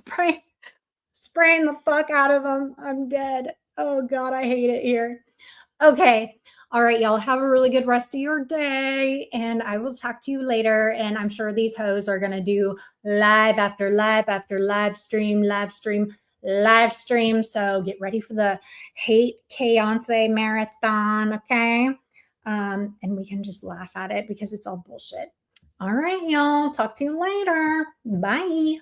spraying the fuck out of them. I'm dead. Oh God, I hate it here. Okay. All right, y'all have a really good rest of your day, and I will talk to you later. And I'm sure these hoes are going to do live after live after live stream. So get ready for the Hate Beyonce marathon, okay? And we can just laugh at it because it's all bullshit. All right, y'all. Talk to you later. Bye.